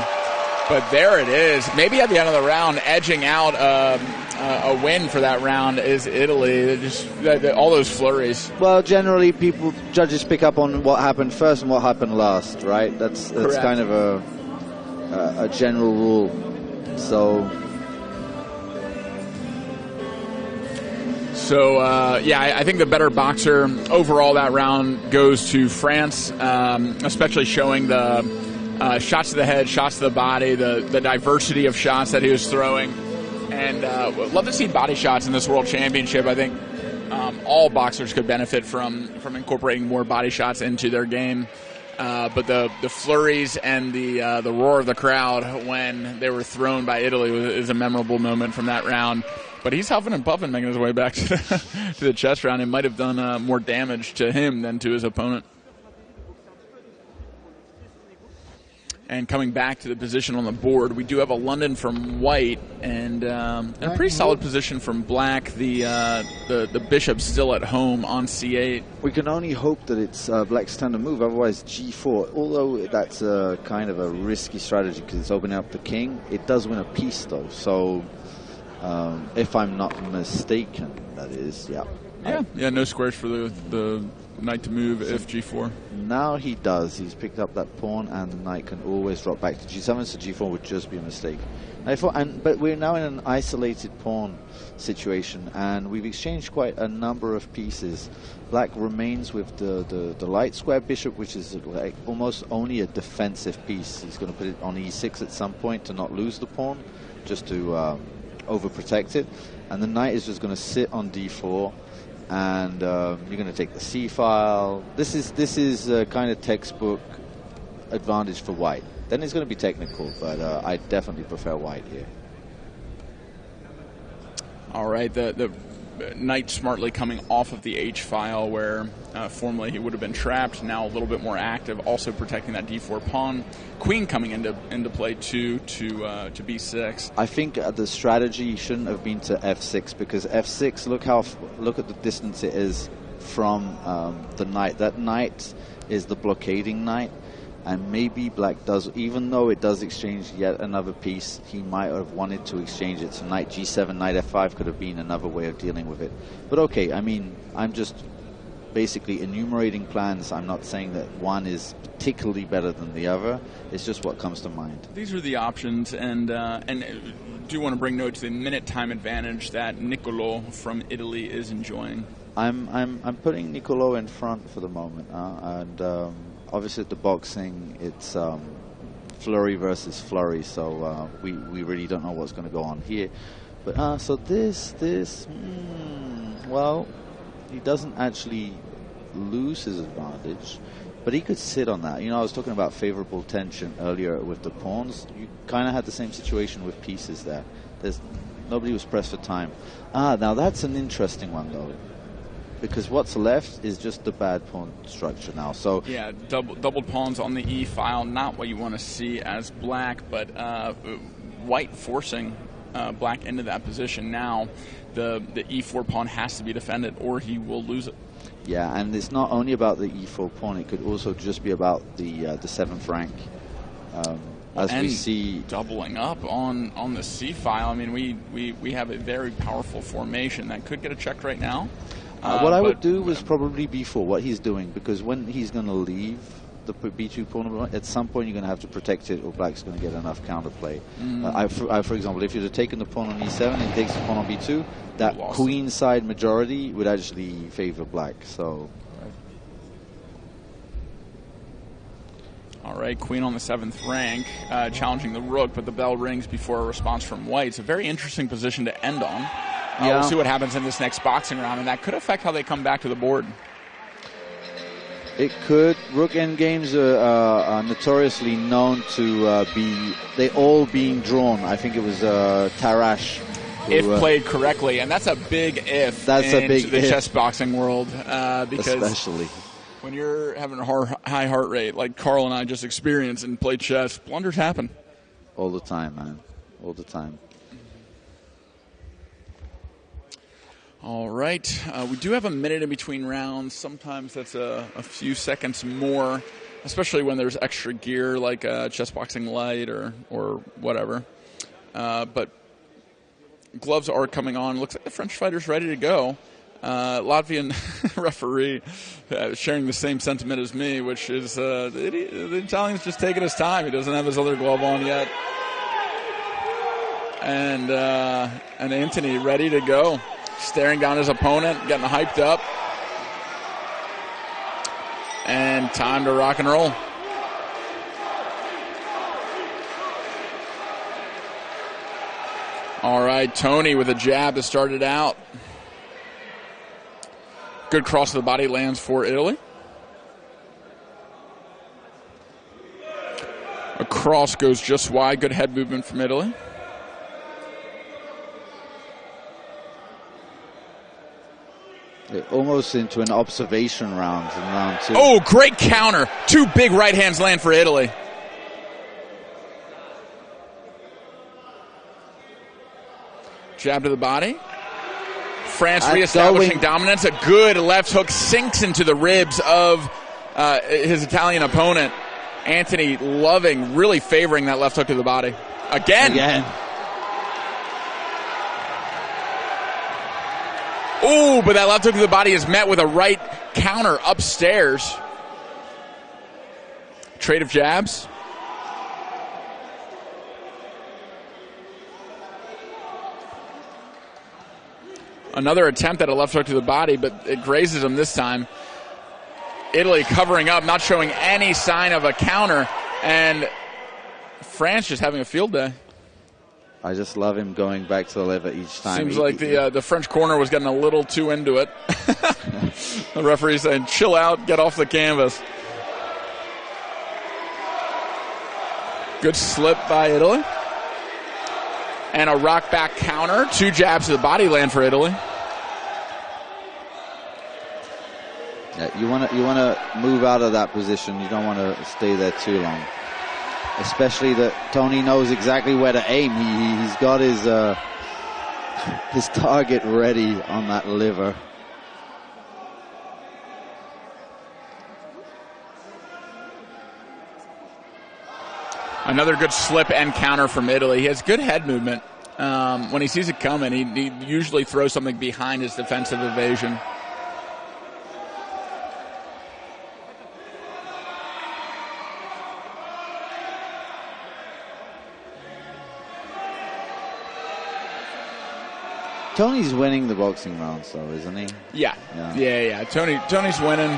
But there it is. Maybe at the end of the round, edging out a win for that round is Italy. All those flurries. Well, generally, judges pick up on what happened first and what happened last, right? That's kind of a general rule. So I think the better boxer overall that round goes to France, especially showing the shots to the head, shots to the body, the diversity of shots that he was throwing. And love to see body shots in this World Championship. I think all boxers could benefit from incorporating more body shots into their game. But the flurries and the roar of the crowd when they were thrown by Italy is a memorable moment from that round. But he's huffing and puffing, making his way back to the chess round. It might have done more damage to him than to his opponent. And coming back to the position on the board, we do have a London from white and a pretty solid position from black. The bishop's still at home on c8. We can only hope that it's black's turn to move, otherwise g4. Although that's kind of a risky strategy because it's opening up the king, it does win a piece though. So if I'm not mistaken, that is, yeah. Yeah, no squares for the knight to move if g4. Now he does. He's picked up that pawn, and the knight can always drop back to g7, so g4 would just be a mistake. But we're now in an isolated pawn situation, and we've exchanged quite a number of pieces. Black remains with the light square bishop, which is like almost only a defensive piece. He's going to put it on e6 at some point to not lose the pawn, just to overprotect it. And the knight is just going to sit on d4. And you're going to take the c file. This is kind of textbook advantage for white. Then it's going to be technical, but I definitely prefer white here. All right, the knight smartly coming off of the h file where formerly he would have been trapped. Now a little bit more active, also protecting that d4 pawn. Queen coming into play too to b6. I think the strategy shouldn't have been to f6 because f6. Look at the distance it is from the knight. That knight is the blockading knight, and maybe black does, even though it does exchange yet another piece, he might have wanted to exchange it. So knight g7, knight f5 could have been another way of dealing with it. But okay, I mean, I'm just basically enumerating plans. I'm not saying that one is particularly better than the other. It's just what comes to mind. These are the options, and do want to bring note to the minute time advantage that Niccolò from Italy is enjoying. I'm putting Niccolò in front for the moment, and obviously at the boxing it's flurry versus flurry, so we really don't know what's going to go on here. But so well, he doesn't actually lose his advantage, but he could sit on that. You know, I was talking about favorable tension earlier with the pawns. You kind of had the same situation with pieces there. Nobody was pressed for time. Now that's an interesting one though, because what's left is just the bad pawn structure now. So yeah, doubled pawns on the e file, not what you want to see as black, but white forcing black into that position. Now the e4 pawn has to be defended or he will lose it. Yeah, and it's not only about the e4 pawn, it could also just be about the 7th rank. As we see doubling up on the c file. I mean, we have a very powerful formation that could get a check right now. What I would do was probably b4, what he's doing, because when he's going to leave the b2 pawn, at some point you're going to have to protect it, or black's going to get enough counterplay. For example, if you'd have taken the pawn on e7 and he takes the pawn on b2, that queen side majority would actually favor black. So. All right, queen on the 7th rank, challenging the rook, but the bell rings before a response from white. It's a very interesting position to end on. We'll see what happens in this next boxing round, and that could affect how they come back to the board. It could. Rook endgames are notoriously known to they all being drawn. I think it was Tarash. If played correctly, and that's a big if in the chess boxing world. Because especially when you're having a high heart rate like Carl and I just experienced and played chess, blunders happen. All the time, man. All the time. All right. We do have a minute in between rounds. Sometimes that's a few seconds more, especially when there's extra gear like Chessboxing Lite or whatever. But gloves are coming on. Looks like the French fighter's ready to go. Latvian referee sharing the same sentiment as me, which is the Italian's just taking his time. He doesn't have his other glove on yet. And Anthony ready to go. Staring down his opponent, getting hyped up. And time to rock and roll. All right, Tony with a jab to start it out. Good cross of the body lands for Italy. Across goes just wide. Good head movement from Italy. Almost into an observation round in round 2. Oh, great counter. 2 big right hands land for Italy. Jab to the body. France reestablishing dominance. A good left hook sinks into the ribs of his Italian opponent. Anthony loving, really favoring that left hook to the body. Again. Oh, but that left hook to the body is met with a right counter upstairs. Trade of jabs. Another attempt at a left hook to the body, but it grazes him this time. Italy covering up, not showing any sign of a counter, and France just having a field day. I just love him going back to the lever each time. Seems like the French corner was getting a little too into it. The referee saying, chill out, get off the canvas. Good slip by Italy. And a rock back counter. 2 jabs to the body land for Italy. Yeah, you want to move out of that position. You don't want to stay there too long. Especially that Tony knows exactly where to aim. He's got his target ready on that liver. Another good slip and counter from Italy. He has good head movement. When he sees it coming, he usually throws something behind his defensive evasion. Tony's winning the boxing rounds, though, isn't he? Yeah. Tony's winning.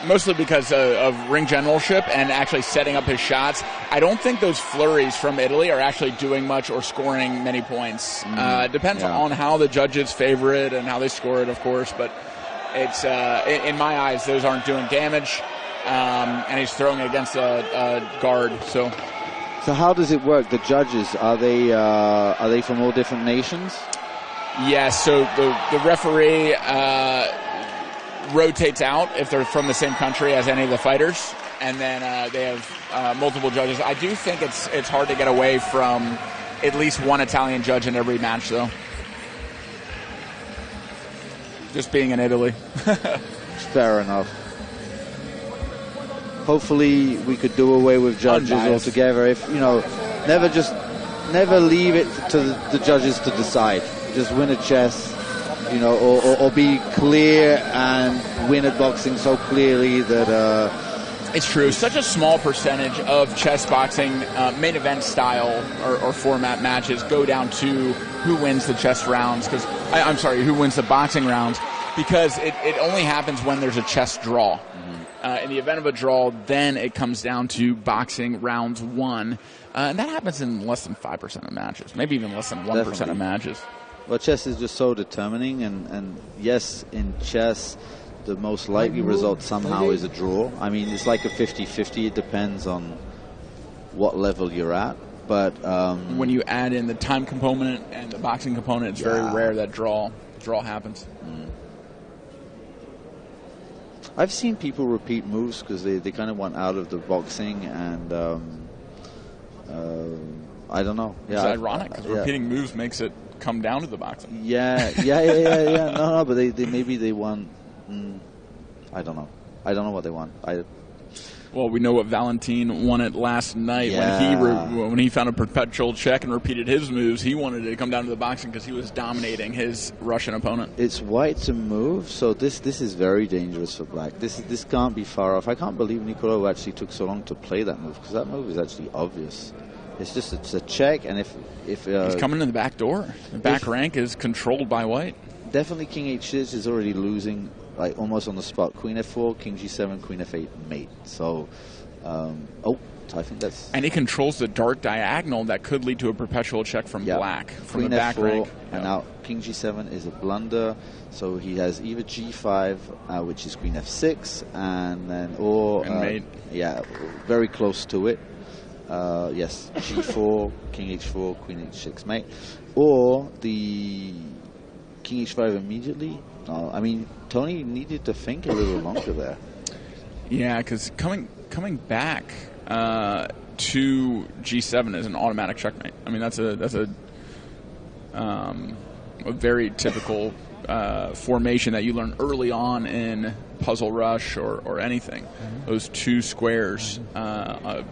Mostly because of ring generalship and actually setting up his shots. I don't think those flurries from Italy are actually doing much or scoring many points. It depends on how the judges favor it and how they score it, of course. But it's in my eyes, those aren't doing damage. And he's throwing against a guard. So how does it work? The judges, are they from all different nations? Yes. So the referee rotates out if they're from the same country as any of the fighters, and then they have multiple judges. I do think it's hard to get away from at least one Italian judge in every match, though. Just being in Italy. Fair enough. Hopefully we could do away with judges altogether. If never leave it to the judges to decide. Just win a chess. Or be clear and win at boxing so clearly that... It's true. Such a small percentage of chess boxing main event style or format matches go down to who wins the chess rounds. Who wins the boxing rounds. Because it only happens when there's a chess draw. In the event of a draw, then it comes down to boxing rounds 1. And that happens in less than 5% of matches. Maybe even less than 1% of matches. Well, chess is just so determining, and yes, in chess, the most likely result somehow is a draw. I mean, it's like a 50-50. It depends on what level you're at. But when you add in the time component and the boxing component, it's very rare that draw happens. I've seen people repeat moves because they kind of want out of the boxing, and I don't know. It's ironic because repeating moves makes it come down to the boxing. Yeah. No, but they want. I don't know. I don't know what they want. Well, we know what Valentin wanted last night when he found a perpetual check and repeated his moves. He wanted it to come down to the boxing because he was dominating his Russian opponent. It's white to move, so this is very dangerous for black. This can't be far off. I can't believe Nicolo actually took so long to play that move because that move is actually obvious. It's a check, and if he's coming in the back door, the back rank is controlled by white. Definitely King H6 is already losing, like almost on the spot. Queen F4, King G7, Queen F8, mate. So I think that's... And he controls the dark diagonal that could lead to a perpetual check from black, from Queen the back F4, rank. and now King G7 is a blunder, so he has either G5, which is Queen F6, and then, or... mate. Yeah, very close to it. Yes, G4, King H4, Queen H6 mate. Or the King H5 immediately. No, I mean, Tony needed to think a little longer there. Yeah, because coming back to G7 is an automatic checkmate. I mean, that's a very typical formation that you learn early on in Puzzle Rush or anything. Those two squares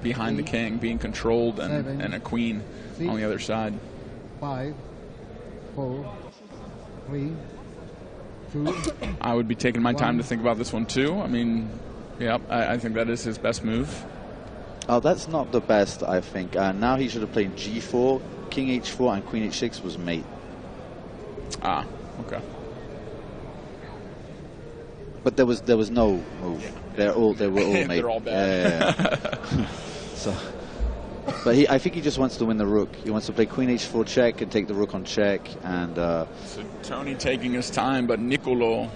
behind the king being controlled and a queen on the other side. 5, 4, 3, 2. I would be taking my time to think about this one too. I mean, yeah, I think that is his best move. Oh, that's not the best, I think. Now he should have played G4, King H4, and Queen H6 was mate. Ah, okay. But there was no move. They were all mate. They're all bad. Yeah. So, but I think he just wants to win the rook. He wants to play Queen H4 check and take the rook on check. And so Tony taking his time, but Nicolo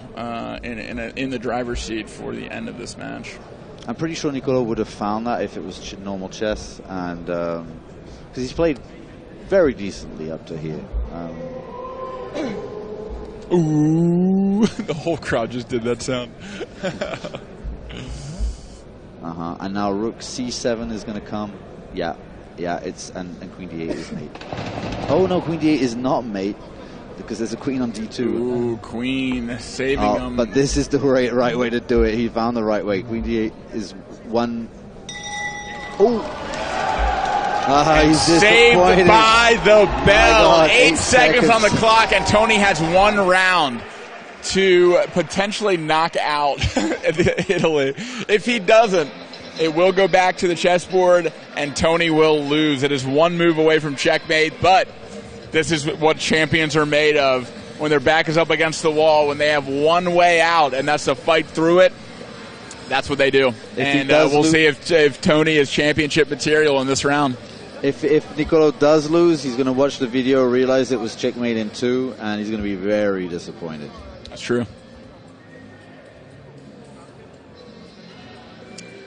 in the driver's seat for the end of this match. I'm pretty sure Nicolo would have found that if it was normal chess, and because he's played very decently up to here. Ooh, the whole crowd just did that sound. And now rook C7 is going to come. Yeah, it's and Queen D8 is mate. Oh no, Queen D8 is not mate because there's a queen on D2. Ooh, queen saving him. But this is the right way to do it. He found the right way. Queen D8 is one. Oh. He's saved by the bell. God, 8 seconds on the clock, and Tony has 1 round to potentially knock out Italy. If he doesn't, it will go back to the chessboard, and Tony will lose. It is 1 move away from checkmate, but this is what champions are made of. When their back is up against the wall, when they have one way out, and that's to fight through it, that's what they do. And we'll see if Tony is championship material in this round. If Nicolo does lose, he's going to watch the video, realize it was checkmate in 2, and he's going to be very disappointed. That's true.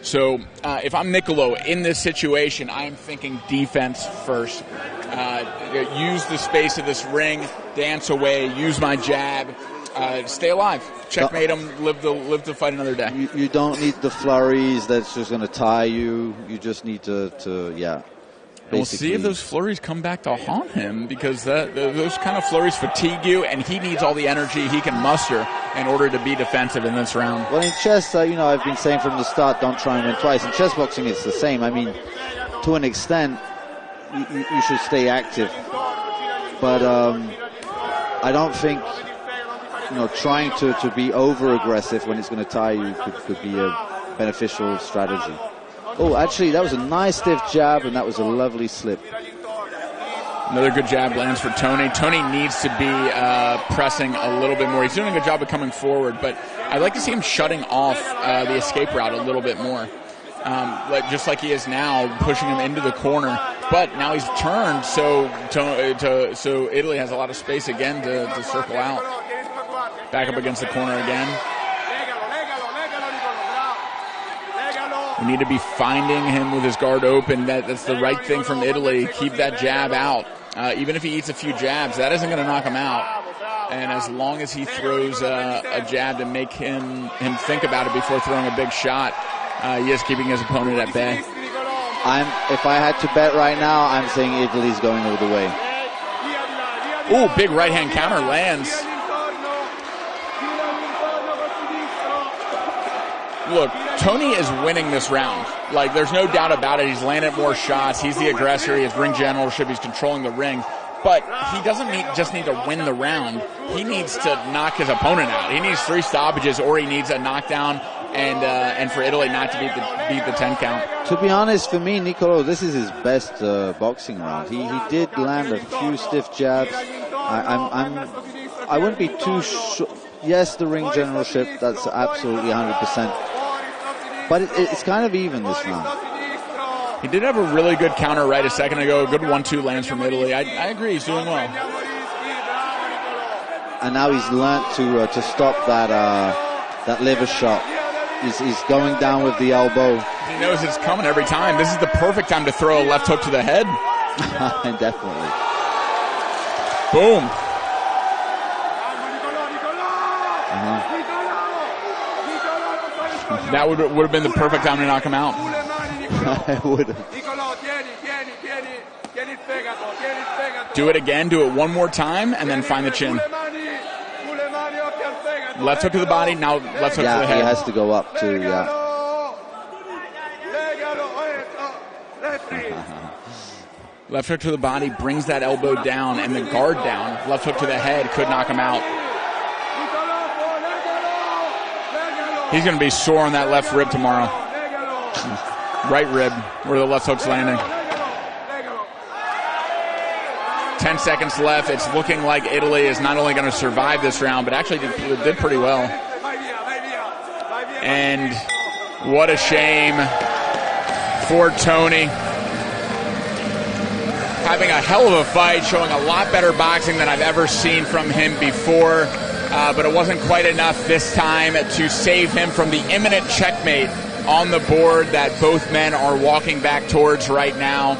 So if I'm Nicolo in this situation, I'm thinking defense first. Use the space of this ring, dance away, use my jab, stay alive. Checkmate him, live to fight another day. You don't need the flurries that's just going to tie you. You just need to yeah. And we'll see if those flurries come back to haunt him, because those kind of flurries fatigue you, and he needs all the energy he can muster in order to be defensive in this round. Well, in chess, I've been saying from the start, don't try and win twice. In chess boxing, it's the same. I mean, to an extent, you should stay active. But I don't think trying to be over-aggressive when it's going to tie you could be a beneficial strategy. Oh, actually, that was a nice stiff jab, and that was a lovely slip. Another good jab lands for Tony. Tony needs to be pressing a little bit more. He's doing a good job of coming forward, but I'd like to see him shutting off the escape route a little bit more. Just like he is now, pushing him into the corner. But now he's turned, so Italy has a lot of space again to circle out. Back up against the corner again. We need to be finding him with his guard open. That's the right thing from Italy. Keep that jab out. Even if he eats a few jabs, that isn't going to knock him out. And as long as he throws a jab to make him think about it before throwing a big shot, he is keeping his opponent at bay. If I had to bet right now, I'm saying Italy's going all the way. Ooh, big right-hand counter lands. Look, Tony is winning this round. Like, there's no doubt about it. He's landed more shots. He's the aggressor. He has ring generalship. He's controlling the ring. But he doesn't just need to win the round. He needs to knock his opponent out. He needs 3 stoppages, or he needs a knockdown, and for Italy not to beat the 10 count. To be honest, for me, Nicolo, this is his best boxing round. He did land a few stiff jabs. I wouldn't be too sure. Yes, the ring generalship, that's absolutely 100%. But it's kind of even this round. He did have a really good counter right a second ago. Good 1-2 lands from Italy. I agree. He's doing well. And now he's learnt to stop that liver shot. He's going down with the elbow. He knows it's coming every time. This is the perfect time to throw a left hook to the head. Definitely. Boom. That would have been the perfect time to knock him out. It would have. Do it again, do it one more time, and then find the chin. Left hook to the body, now left hook to the head. He has to go up too, yeah. Left hook to the body, brings that elbow down and the guard down. Left hook to the head, could knock him out. He's going to be sore on that left rib tomorrow. Right rib, where the left hook's landing. 10 seconds left. It's looking like Italy is not only going to survive this round, but actually did pretty well. And what a shame for Tony. Having a hell of a fight, showing a lot better boxing than I've ever seen from him before. But it wasn't quite enough this time to save him from the imminent checkmate on the board that both men are walking back towards right now.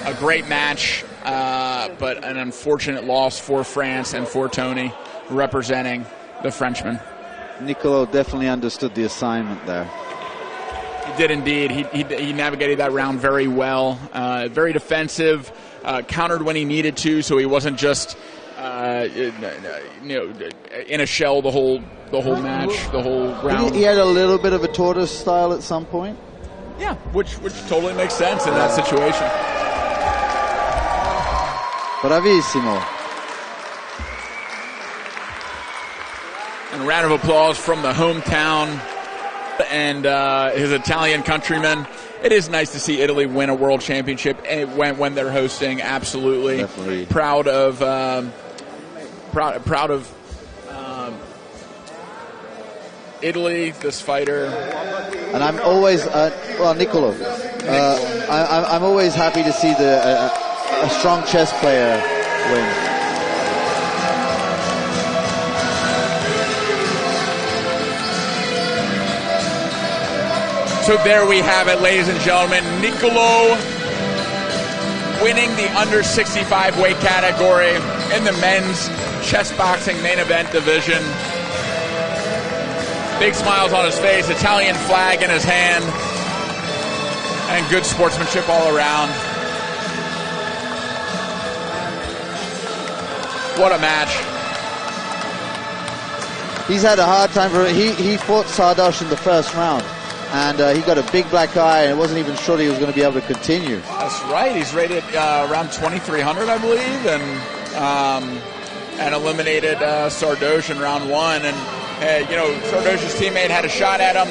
A great match, but an unfortunate loss for France and for Tony, representing the Frenchman. Nicolo definitely understood the assignment there. He did indeed. He navigated that round very well. Very defensive, countered when he needed to, so he wasn't just in a shell the whole match, the whole round. He had a little bit of a tortoise style at some point. Yeah, which totally makes sense in that situation. Bravissimo. And a round of applause from the hometown and his Italian countrymen. It is nice to see Italy win a world championship when they're hosting. Absolutely. Definitely. Proud of Italy, this fighter. And I'm always, Nicolo, I'm always happy to see a strong chess player win. So there we have it, ladies and gentlemen. Nicolo winning the under 65 weight category in the men's chess boxing main event division. Big smiles on his face, Italian flag in his hand, and good sportsmanship all around. What a match. He's had a hard time. He fought Sardosh in the first round, and he got a big black eye, and wasn't even sure he was going to be able to continue. That's right. He's rated around 2,300, I believe, and eliminated Sardosh in round one. And Sardosh's teammate had a shot at him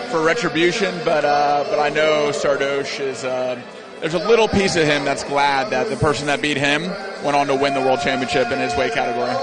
for retribution, but I know Sardosh is. There's a little piece of him that's glad that the person that beat him went on to win the world championship in his weight category.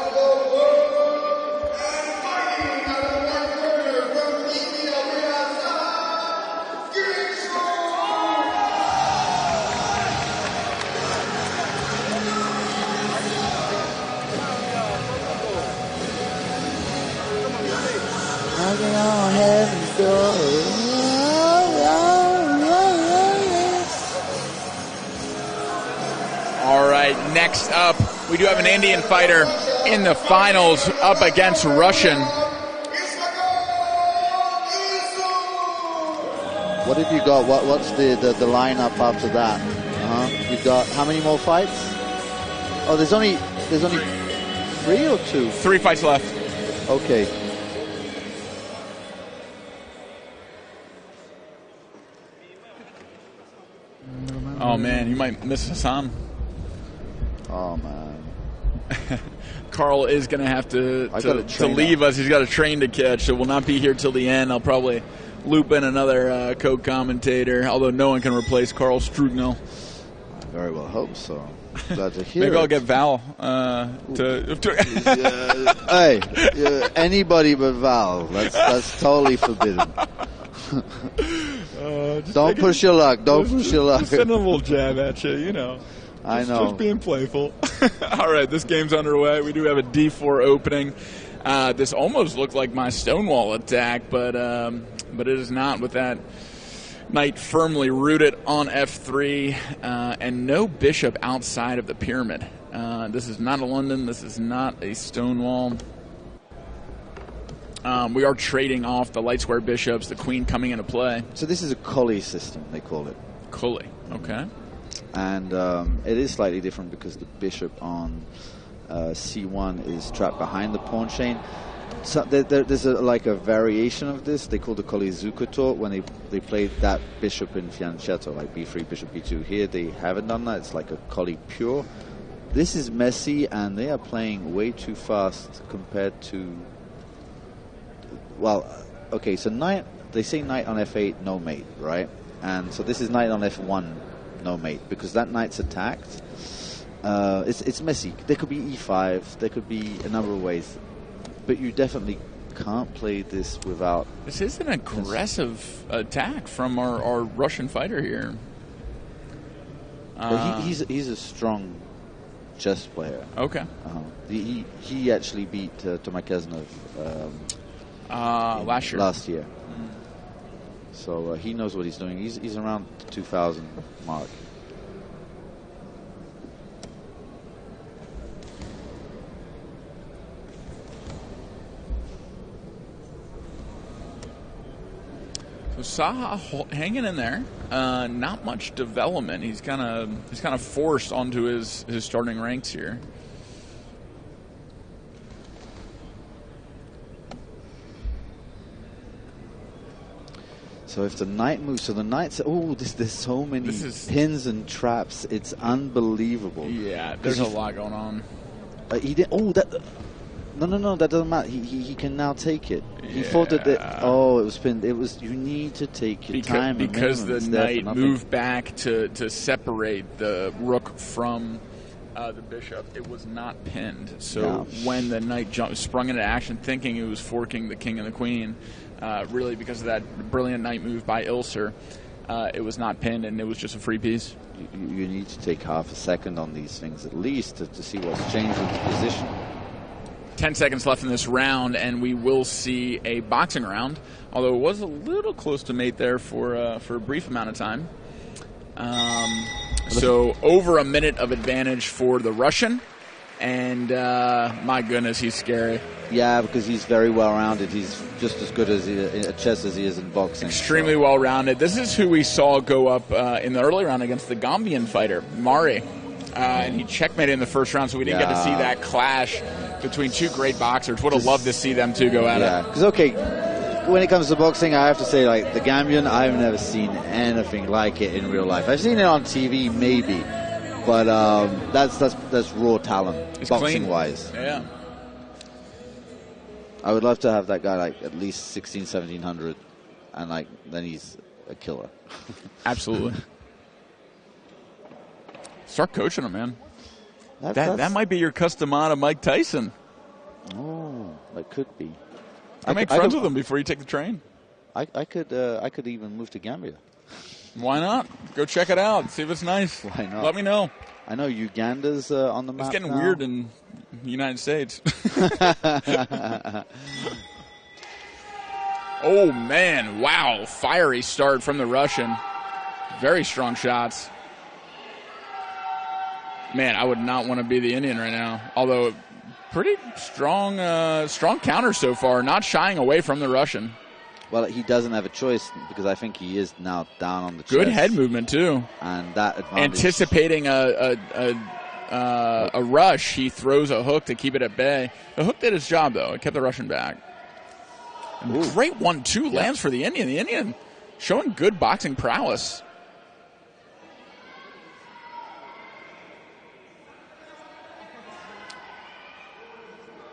All right, next up, we do have an Indian fighter in the finals up against Russian. What have you got? What's the lineup after that? You've got how many more fights? Oh, there's only 3 or 2? 3 fights left. Okay. Oh man, you might miss Hassan. Oh man. Carl is going to have to leave us. He's got a train to catch, so will not be here till the end. I'll probably loop in another co-commentator, although no one can replace Carl Strugnell. I very well hope so. Glad to hear. Maybe I'll get Val Hey, anybody but Val. That's totally forbidden. Don't push your luck. Don't push your luck. Just send a little jab at you, you know. I know. Just being playful. All right, this game's underway. We do have a D4 opening. This almost looked like my Stonewall attack, but it is not, with that knight firmly rooted on F3 and no bishop outside of the pyramid. This is not a London. This is not a Stonewall. We are trading off the light square bishops, the queen coming into play. So this is a Collie system, they call it. Collie, okay. And it is slightly different because the bishop on C1 is trapped behind the pawn chain. So there's like a variation of this. They call the Collie Zucator when they played that bishop in fianchetto, like b3, bishop b2. Here they haven't done that. It's like a Collie pure. This is messy, and they are playing way too fast compared to... Well, okay, so they say knight on f8, no mate, right? And so this is knight on f1, no mate, because that knight's attacked. It's messy. There could be e5, there could be a number of ways, but you definitely can't play this without... This is an aggressive attack from our Russian fighter here. He's a strong chess player. Okay. He actually beat Tomai Kesnov last year. So he knows what he's doing. He's around the 2,000 mark. So Saha hanging in there, not much development. He's kind of forced onto his starting ranks here. So if the knight moves, so the knight's... Oh, there's so many pins and traps. It's unbelievable. Yeah, there's a lot going on. He did. Oh, that... No, that doesn't matter. He can now take it. He thought that... it was pinned. It was... You need to take your time. Because the knight moved back to separate the rook from the bishop. It was not pinned. So when the knight sprung into action thinking it was forking the king and the queen... really, because of that brilliant knight move by Ilser, it was not pinned, and it was just a free piece. You need to take half a second on these things at least to see what's changed in the position. 10 seconds left in this round, and we will see a boxing round, although it was a little close to mate there for a brief amount of time. So over a minute of advantage for the Russian, and my goodness, he's scary. Yeah, because he's very well-rounded. He's just as good at chess as he is in boxing. Extremely well-rounded. This is who we saw go up in the early round against the Gambian fighter, Mari. And he checkmated in the first round, so we didn't get to see that clash between two great boxers. Would have loved to see them two go at it. Because, when it comes to boxing, I have to say, like, the Gambian, I've never seen anything like it in real life. I've seen it on TV, maybe. But that's raw talent, boxing-wise. Yeah. I would love to have that guy like at least 1,1700, and like then he's a killer. Absolutely. Start coaching him, man. That might be your customata Mike Tyson. Oh, that could be. Make friends with him before you take the train. I could even move to Gambia. Why not? Go check it out. See if it's nice. Why not? Let me know. I know Uganda's on the map. It's getting now. weird in the United States. Oh, man. Wow. Fiery start from the Russian. Very strong shots. Man, I would not want to be the Indian right now. Although, pretty strong counter so far. Not shying away from the Russian. Well, he doesn't have a choice because I think he is now down on the chest. Good head movement, too. And that advantage. Anticipating a rush, he throws a hook to keep it at bay. The hook did its job, though. It kept the Russian back. Great 1-2 lands for the Indian. The Indian showing good boxing prowess.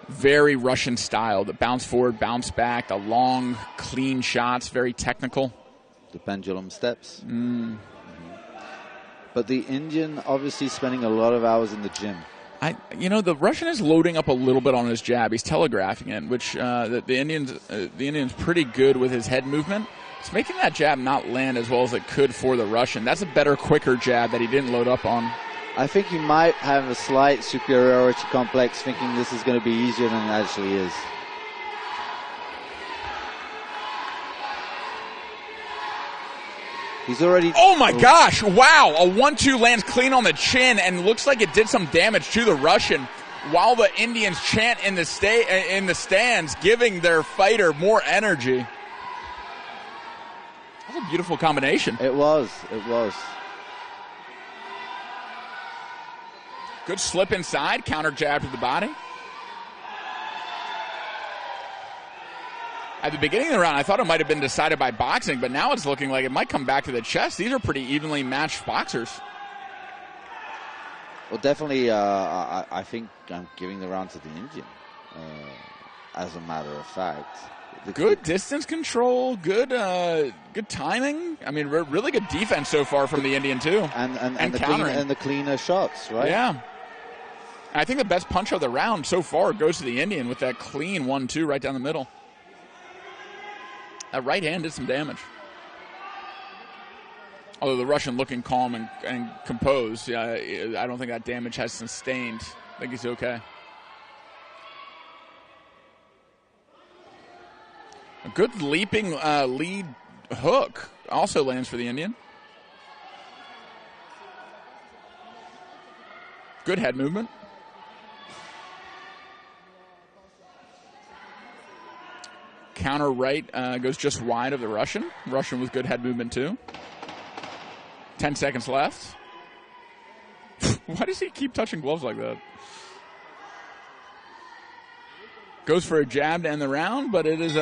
Very Russian style. The bounce forward, bounce back, the long, clean shots, very technical. The pendulum steps. Mm-hmm. But the Indian obviously spending a lot of hours in the gym. The Russian is loading up a little bit on his jab. He's telegraphing it, which the Indian's pretty good with his head movement. It's making that jab not land as well as it could for the Russian. That's a better, quicker jab that he didn't load up on. I think he might have a slight superiority complex, thinking this is going to be easier than it actually is. He's already... Oh my gosh, wow. A 1-2 lands clean on the chin and looks like it did some damage to the Russian while the Indians chant in the stands, giving their fighter more energy. That's a beautiful combination. It was. Good slip inside, counter jab to the body. At the beginning of the round, I thought it might have been decided by boxing, but now it's looking like it might come back to the chest. These are pretty evenly matched boxers. Well, definitely, I think I'm giving the round to the Indian, as a matter of fact. Good distance control, good timing. I mean, really good defense so far from the Indian, too. And countering. the cleaner shots, right? Yeah. I think the best punch of the round so far goes to the Indian with that clean 1-2 right down the middle. That right hand did some damage. Although the Russian looking calm and composed, I don't think that damage has sustained. I think he's okay. A good leaping lead hook also lands for the Indian. Good head movement. Counter right goes just wide of the Russian. Russian with good head movement too. 10 seconds left. Why does he keep touching gloves like that? Goes for a jab to end the round, but it is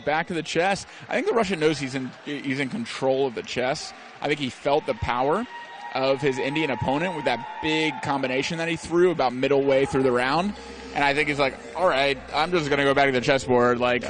back to the chest. I think the Russian knows he's in control of the chest. I think he felt the power of his Indian opponent with that big combination that he threw about middle way through the round. And I think he's like, all right, I'm just going to go back to the chessboard. Like,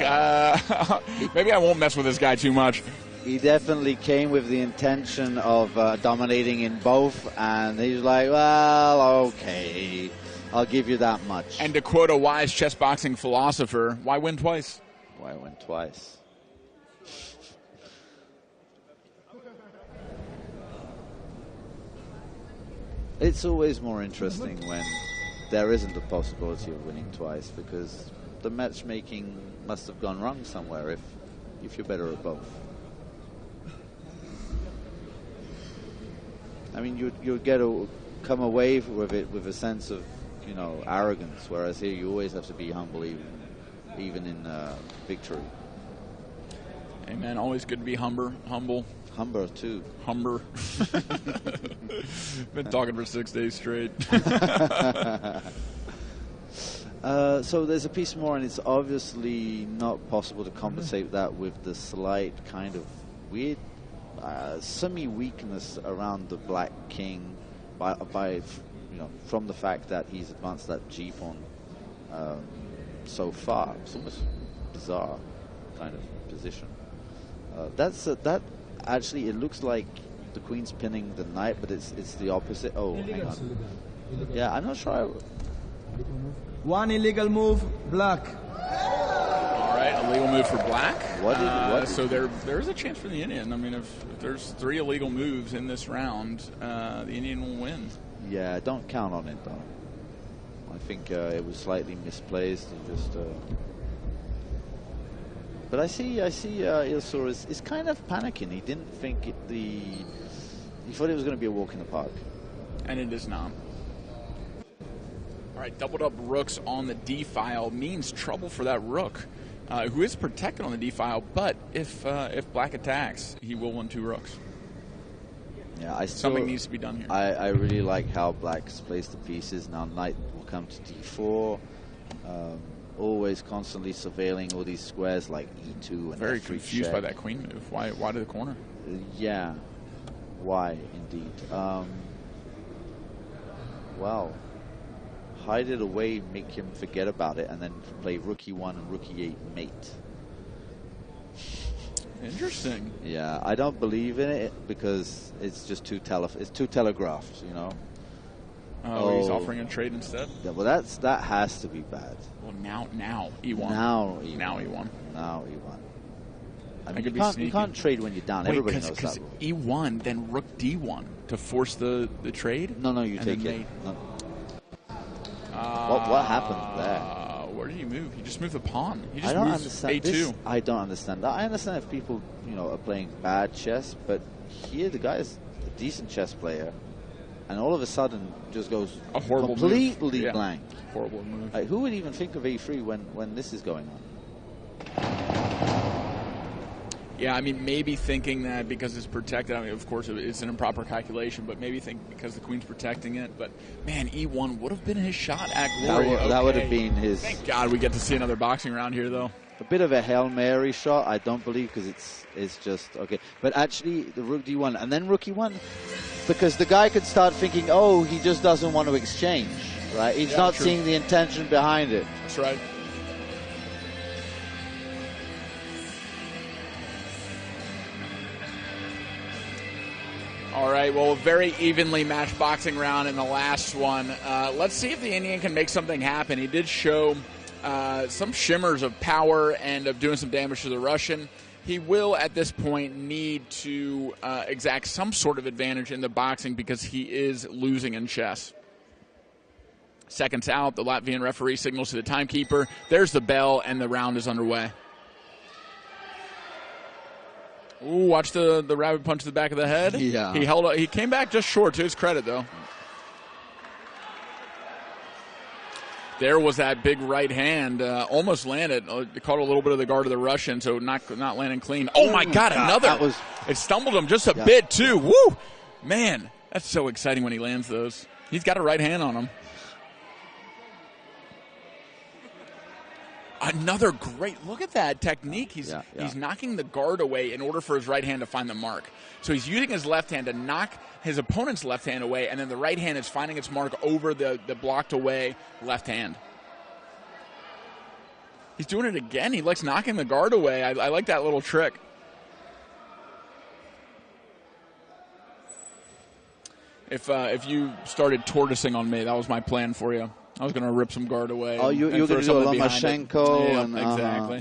maybe I won't mess with this guy too much. He definitely came with the intention of dominating in both, and he's like, well, okay, I'll give you that much. And to quote a wise chess boxing philosopher, why win twice? Why win twice? It's always more interesting when there isn't a possibility of winning twice, because the matchmaking must have gone wrong somewhere if you're better at both. I mean, you'd come away with it with a sense of, arrogance, whereas here you always have to be humble, even in victory. Amen. Always good to be humble. Humber, too. Humber. Been talking for 6 days straight. So there's a piece more, and it's obviously not possible to compensate that with the slight kind of weird semi-weakness around the Black King from the fact that he's advanced that G pawn so far. It's almost bizarre kind of position. That actually, it looks like the queen's pinning the knight, but it's the opposite. Oh, hang on. Yeah, I'm not sure. One illegal move, black. All right, illegal move for black. So there is a chance for the Indian. I mean, if there's 3 illegal moves in this round, the Indian will win. Yeah, don't count on it, though. I think it was slightly misplaced. And just, but I see Ilsur is kind of panicking. He didn't think he thought it was going to be a walk in the park. And it is not. All right, doubled up rooks on the D-file means trouble for that rook, who is protected on the D-file, but if black attacks, he will win 2 rooks. Yeah, something needs to be done here. I really like how black's placed the pieces. Now knight will come to D4. Always constantly surveilling all these squares like E2 and very F3 confused check. by that queen move. Why to the corner? Yeah, why indeed? Well, hide it away, make him forget about it, and then play rook E1 and rook E8 mate. Interesting. Yeah, I don't believe in it because it's just too telegraphed, Oh, he's offering a trade instead? Yeah, well, that has to be bad. Well, now E1. Now E1. I mean, you can't trade when you're down. Everybody knows that rule. E1, then rook D1 to force the trade? No, you take it. No. What happened there? Where did he move? He just moved the pawn. He just I don't moved understand A2. this. I don't understand that. I understand if people, are playing bad chess, but here the guy is a decent chess player, and all of a sudden just goes a horrible completely move. blank. Horrible move. Like, who would even think of A3 when this is going on? Yeah, I mean, maybe thinking that because it's protected. I mean, of course, it's an improper calculation, but maybe think because the queen's protecting it. But, man, E1 would have been his shot at glory. That would have been his... Thank God we get to see another boxing round here, though. A bit of a Hail Mary shot, I don't believe, because it's just... Okay, but actually, the rook D1, and then rook E1, because the guy could start thinking, oh, he just doesn't want to exchange, right? He's not seeing the intention behind it. That's right. All right, well, very evenly matched boxing round in the last one. Let's see if the Indian can make something happen. He did show some shimmers of power and of doing some damage to the Russian. He will, at this point, need to exact some sort of advantage in the boxing because he is losing in chess. Seconds out, the Latvian referee signals to the timekeeper. There's the bell, and the round is underway. Ooh, watch the rabbit punch to the back of the head. Yeah. He came back just short, to his credit, though. There was that big right hand. Almost landed. Caught a little bit of the guard of the Russian, so not landing clean. Oh, my God, another. It stumbled him just a bit, too. Woo! Man, that's so exciting when he lands those. He's got a right hand on him. Another great look at that technique. He's knocking the guard away in order for his right hand to find the mark. So he's using his left hand to knock his opponent's left hand away, and then the right hand is finding its mark over the blocked away left hand. He's doing it again. He likes knocking the guard away. I like that little trick. If you started tortoising on me, that was my plan for you. I was going to rip some guard away. Oh, you were going to do a Lomachenko. Yeah, exactly.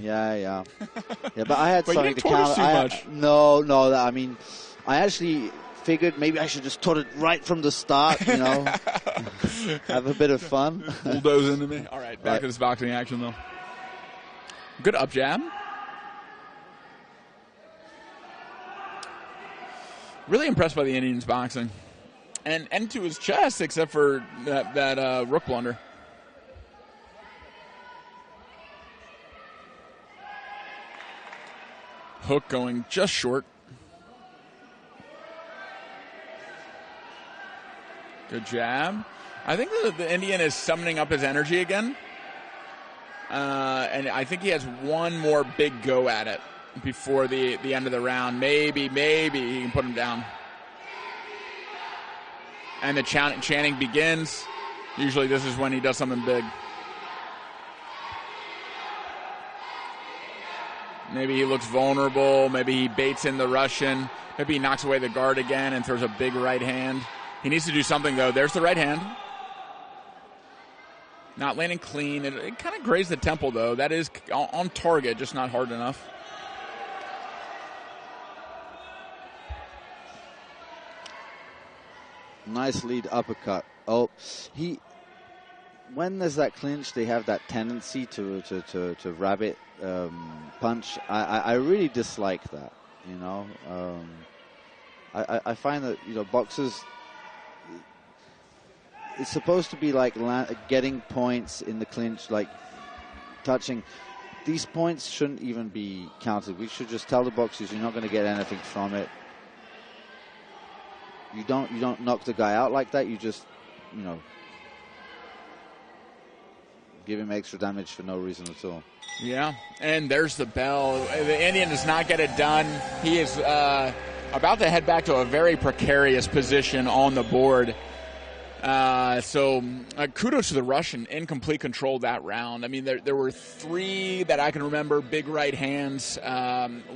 Yeah, but I had but something you to didn't counter. too much. No. I mean, I actually figured maybe I should just taught it right from the start, have a bit of fun. Bulldoze into me. All right, back to this boxing action, though. Good up jab. Really impressed by the Indian's boxing. And to his chest, except for that rook blunder. Hook going just short. Good jab. I think the Indian is summoning up his energy again. And I think he has one more big go at it before the end of the round. Maybe he can put him down. And the chanting begins. Usually this is when he does something big. Maybe he looks vulnerable. Maybe he baits in the Russian. Maybe he knocks away the guard again and throws a big right hand. He needs to do something, though. There's the right hand. Not landing clean. It kind of grazed the temple, though. That is on target, just not hard enough. Nice lead uppercut. Oh, when there's that clinch, they have that tendency to rabbit punch. I really dislike that. I find that boxers, it's supposed to be like getting points in the clinch, like touching. These points shouldn't even be counted. We should just tell the boxers you're not going to get anything from it. You don't knock the guy out like that. You just, give him extra damage for no reason at all. Yeah, and there's the bell. The Indian does not get it done. He is about to head back to a very precarious position on the board. So kudos to the Russian in complete control that round. I mean, there were three that I can remember, big right hands.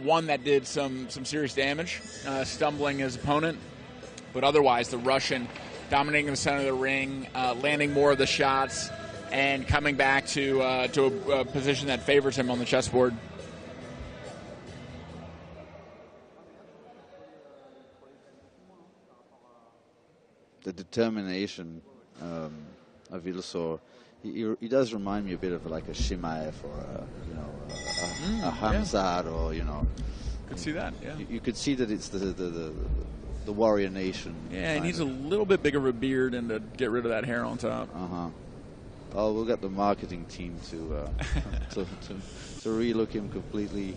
One that did some serious damage, stumbling his opponent. But otherwise, the Russian dominating the center of the ring, landing more of the shots, and coming back to a position that favors him on the chessboard. the determination of Ilsor. He does remind me a bit of like a Shimaev or a Hamzat, or Could see that. Yeah. You could see that it's the warrior nation. Yeah, he needs a little bit bigger of a beard and to get rid of that hair on top. Oh, we'll get the marketing team to relook him completely.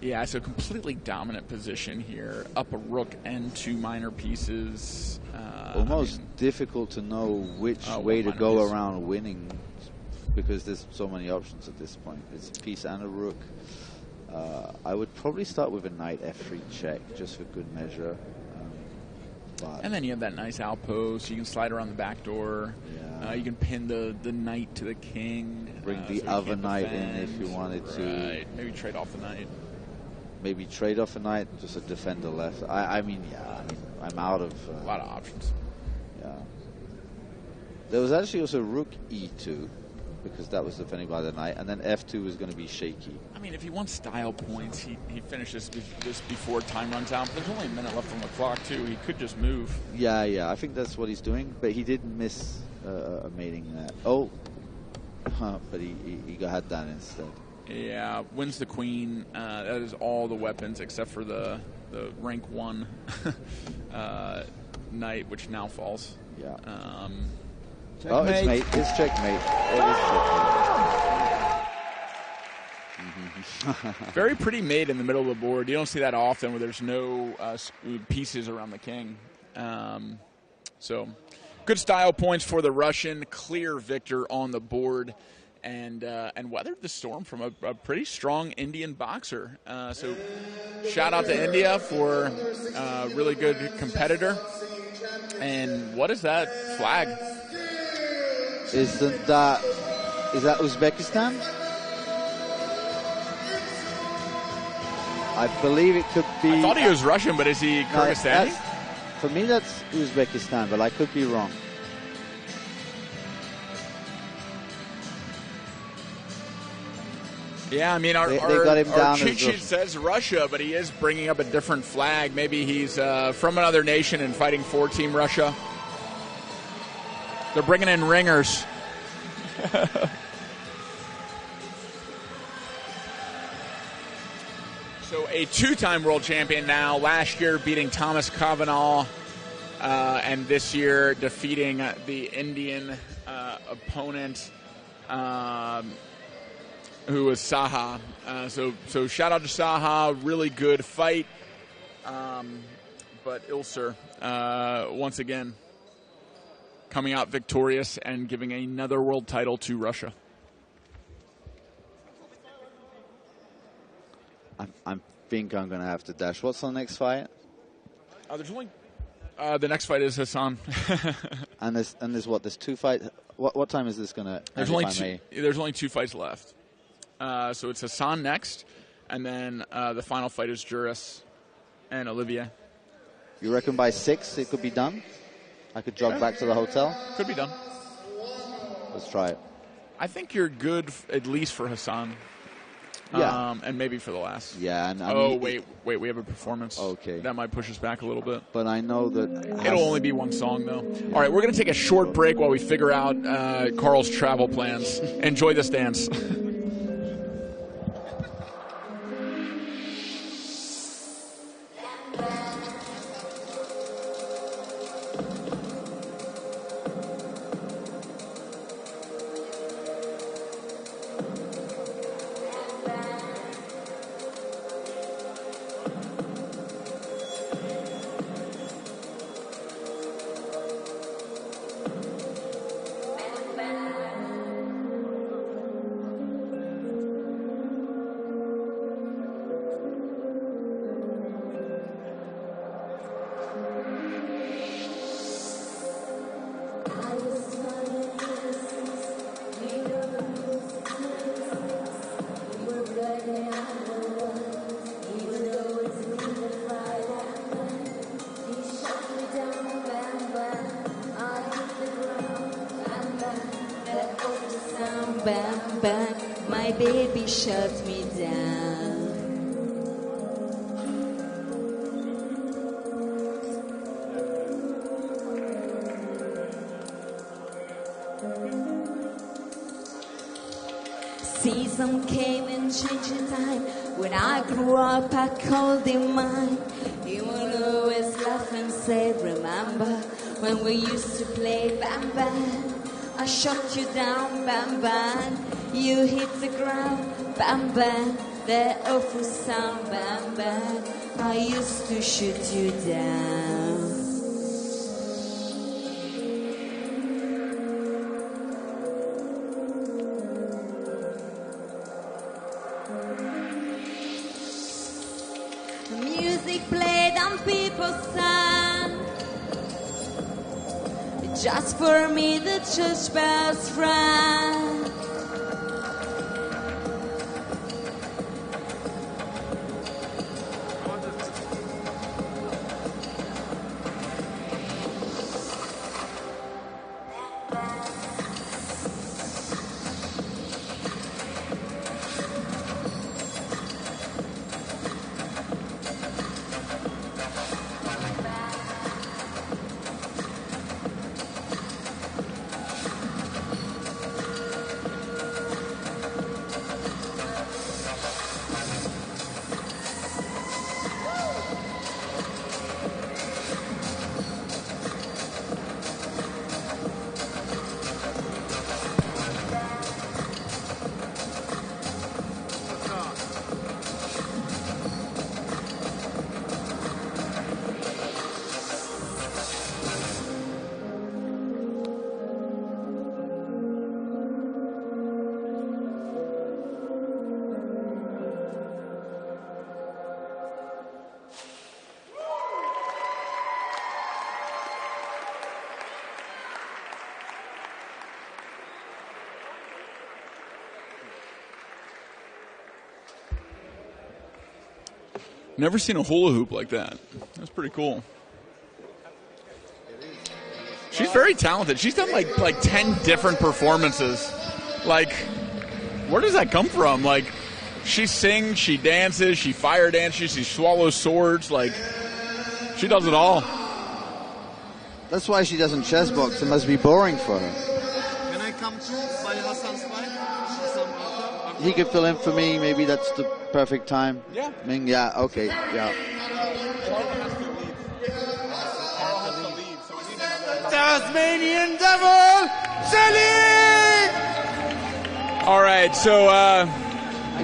Yeah, so completely dominant position here. Up a rook and 2 minor pieces. Almost difficult to know which way to go around winning, because there's so many options at this point. It's a piece and a rook. I would probably start with a knight f3 check, just for good measure. And then you have that nice outpost. You can slide around the back door. Yeah. You can pin the knight to the king. Bring the other knight in if you wanted to. Right. Maybe trade off the knight. Maybe trade off a knight, just a defender left. I'm out of... a lot of options. Yeah. There was actually also rook e2, because that was defending by the knight, and then f2 was going to be shaky. I mean, if he wants style points, he finishes this before time runs out. But there's only a minute left on the clock, too. He could just move. Yeah, I think that's what he's doing, but he did miss a mating that. Oh, but he had that instead. Yeah, wins the queen. That is all the weapons except for the rank 1 knight, which now falls. Yeah. Checkmate. It's mate. It's checkmate. It is checkmate. Very pretty mate in the middle of the board. You don't see that often where there's no pieces around the king. So good style points for the Russian. Clear victor on the board. And weathered the storm from a pretty strong Indian boxer. So shout out to India for a really good competitor. And what is that flag? Is that Uzbekistan? I believe it could be. I thought he was Russian, but is he Kyrgyzstani? For me, that's Uzbekistan, but I could be wrong. Yeah, I mean, our cheat sheet says Russia, but he is bringing up a different flag. Maybe he's from another nation and fighting for Team Russia. They're bringing in ringers. So a 2-time world champion now. Last year beating Thomas Kavanagh, and this year defeating the Indian opponent, who was Saha. So shout out to Saha. Really good fight. But Ilser, once again, coming out victorious and giving another world title to Russia. I think I'm going to have to dash. What's the next fight? There's only the next fight is Hassan. and there's what? There's 2 fights. What time is this going to? There's only 2 fights left. So it's Hassan next, and then the final fight is Juris and Olivier. You reckon by 6 it could be done? I could jog back to the hotel? Could be done. Let's try it. I think you're good at least for Hassan. Yeah. And maybe for the last. Yeah. And wait, we have a performance. Okay. That might push us back a little bit. But I know that... It'll only be 1 song, though. All right, we're going to take a short break while we figure out Carl's travel plans. Enjoy this dance. Bam, bam, my baby shut me down. Season came and changed the time. When I grew up, I called him mine. He would always laugh and say, remember when we used to play bam bam? I shot you down, bam bam. You hit the ground, bam bam. That awful sound, bam bam. I used to shoot you down. Music played on people's sound. Just for me, the church bells rang. Never seen a hula hoop like that. That's pretty cool. She's very talented. She's done like 10 different performances. Like, where does that come from? Like, she sings, she dances, she fire dances, she swallows swords. Like, she does it all. That's why she doesn't chess box. It must be boring for her. Can I come too by Hassan's fight? He could fill in for me. Maybe that's the perfect time. Yeah. Ming, yeah, okay, yeah. Tasmanian Devil, Shelly! All right, so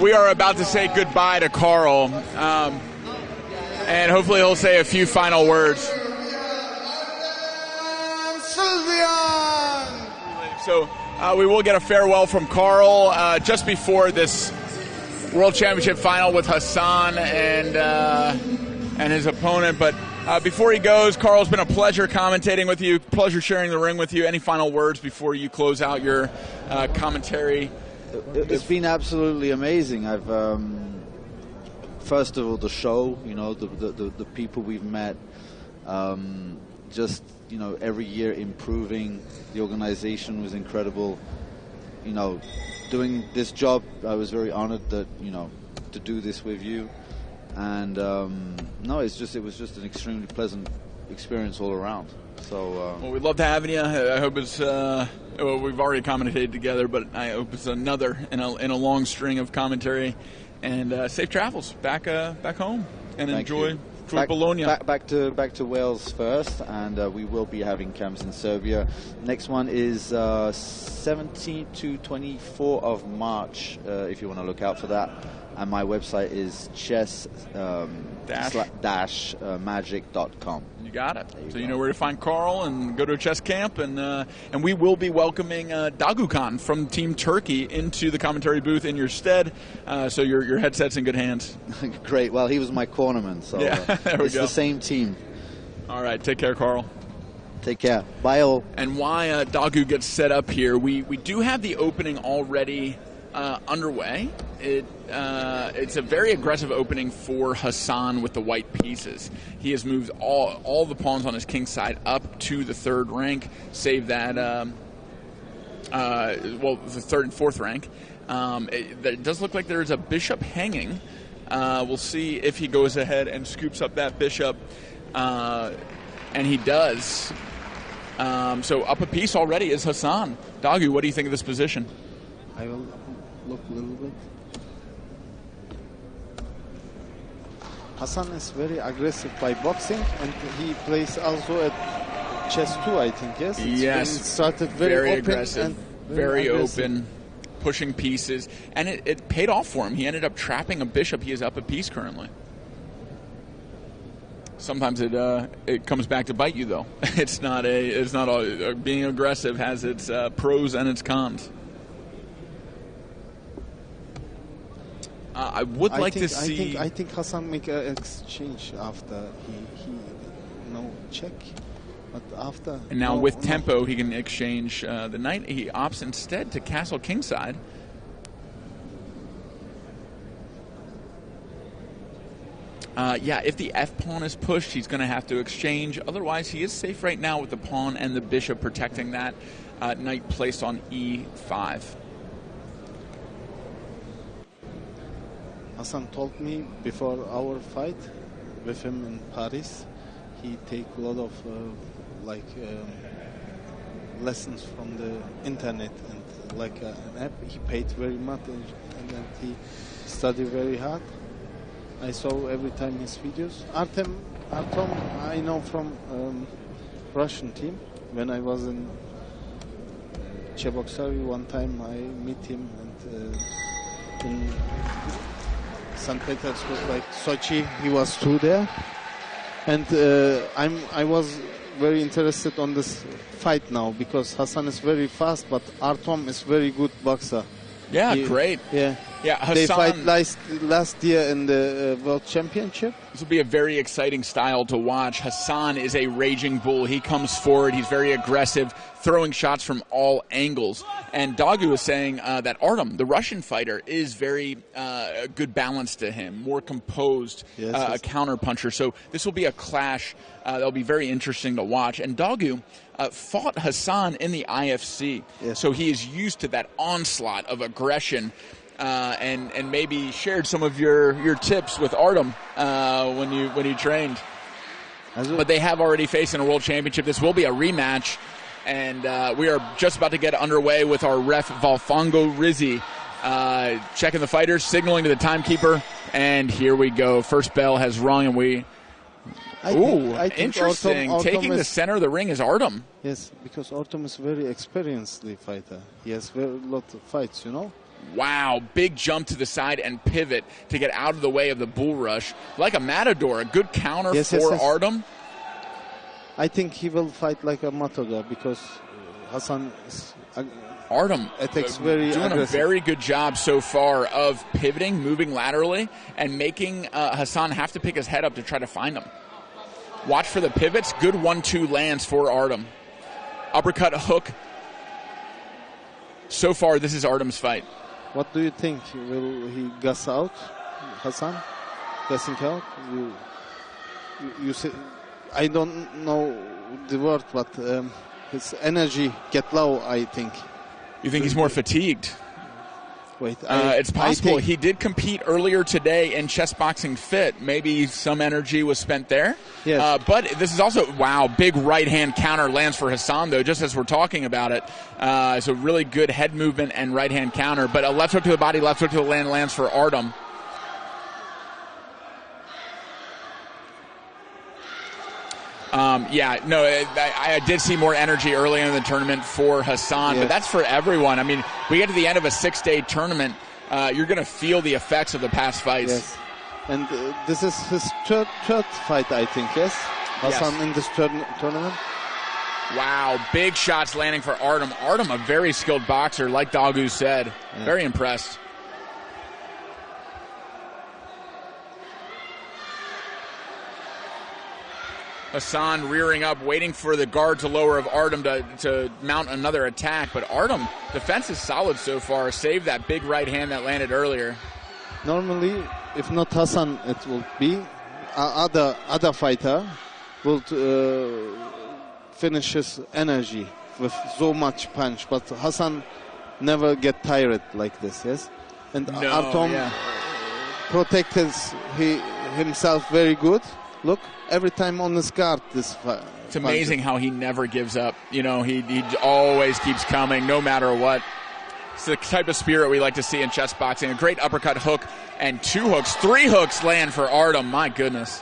we are about to say goodbye to Carl. And hopefully he'll say a few final words. Sylvian! So we will get a farewell from Carl just before this World Championship final with Hassan and his opponent. But before he goes, Carl, it's been a pleasure commentating with you, pleasure sharing the ring with you. Any final words before you close out your commentary? It's been absolutely amazing. I've first of all, the show, you know, the people we've met, just, you know, every year improving. The organization was incredible. You know, doing this job, I was very honored that, you know, to do this with you. And no, it was just an extremely pleasant experience all around. So well, we'd love to have you. I hope it's well, we've already commentated together, but I hope it's another in a long string of commentary. And safe travels back home, and enjoy Bologna. Back to Wales first, and we will be having camps in Serbia. Next one is 17th to 24th of March, if you want to look out for that. And my website is chess-magic.com. You got it. So you know where to find Carl, and go to a chess camp, and we will be welcoming Dagukan from Team Turkey into the commentary booth in your stead. So your headset's in good hands. Great. Well, he was my cornerman, so yeah, there we it's go. the same team. All right. Take care, Carl. Take care. Bye, all. And why Dagu gets set up here, we do have the opening already underway. It's a very aggressive opening for Hassan with the white pieces. He has moved all the pawns on his king side up to the third rank, save that, the third and fourth rank. It does look like there's a bishop hanging. We'll see if he goes ahead and scoops up that bishop, and he does. So up a piece already is Hassan. Dagu, what do you think of this position? look a little bit. Hassan is very aggressive by boxing, and he plays also at chess too, I think, yes? Yes. It started very open aggressive, and very aggressive. open, pushing pieces, and it paid off for him. He ended up trapping a bishop. He is up a piece currently. Sometimes it comes back to bite you, though. It's not all, being aggressive has its pros and its cons. I would like to see. I think Hassan make an exchange after he check, but after. And now with tempo, he can exchange the knight. He opts instead to castle kingside. Yeah, if the f pawn is pushed, he's going to have to exchange. Otherwise, he is safe right now with the pawn and the bishop protecting that knight placed on e5. Hassan told me before our fight with him in Paris, he take a lot of lessons from the internet and like an app. He paid very much and then he studied very hard. I saw every time his videos. Artem, I know from Russian team. When I was in Chessboxing, one time I meet him and in St. Petersburg, like Sochi, he was too there, and I was very interested on this fight now because Hassan is very fast, but Artem is very good boxer. Yeah, great. Yeah, Hassan, they fight last year in the World Championship. This will be a very exciting style to watch. Hassan is a raging bull. He comes forward. He's very aggressive, throwing shots from all angles. And Dagu is saying that Artem, the Russian fighter, is very good balance to him, more composed, a counter-puncher. So this will be a clash that'll be very interesting to watch. And Dagu fought Hassan in the IFC. So he is used to that onslaught of aggression. And maybe shared some of your tips with Artem when you trained. But they have already faced in a world championship. This will be a rematch, and we are just about to get underway with our ref Valfongo Rizzi checking the fighters, signaling to the timekeeper, and here we go. First bell has rung, and I think interesting. Artem Taking the center of the ring is Artem. Yes, because Artem is a very experienced fighter. He has a lot of fights, you know. Wow, big jump to the side and pivot to get out of the way of the bull rush. Like a matador, a good counter for Artem. I think he will fight like a matador because Hassan is Artem attacks very doing aggressive. A very good job so far of pivoting, moving laterally, and making Hassan have to pick his head up to try to find him. Watch for the pivots. Good 1-2 lands for Artem. Uppercut, hook. So far, this is Artem's fight. What do you think? Will he gas out, Hassan? Gassing out? You say, I don't know the word, but his energy get low, I think. You think he's more fatigued? Wait, it's possible. He did compete earlier today in Chessboxing Fit. Maybe some energy was spent there. Yes. But this is also, wow, big right-hand counter lands for Hassan, though, just as we're talking about it. So really good head movement and right-hand counter. But a left hook to the body, left hook to the land lands for Artem. I did see more energy early in the tournament for Hassan, but that's for everyone. I mean, we get to the end of a 6-day tournament, you're going to feel the effects of the past fights. Yes. And this is his third fight, I think, yes? Hassan in this tournament. Wow, big shots landing for Artem. Artem, a very skilled boxer, like Dagu said. Yeah. Very impressed. Hassan rearing up, waiting for the guard to lower of Artem to mount another attack. But Artem, defense is solid so far. Saved that big right hand that landed earlier. Normally, if not Hassan, it will be other fighter will finish his energy with so much punch. But Hassan never get tired like this, yes? And Artem protected himself very good. Look, every time on his guard, this fight. It's amazing how he never gives up. You know, he always keeps coming, no matter what. It's the type of spirit we like to see in chess boxing. A great uppercut hook and 2 hooks. 3 hooks land for Artem. My goodness.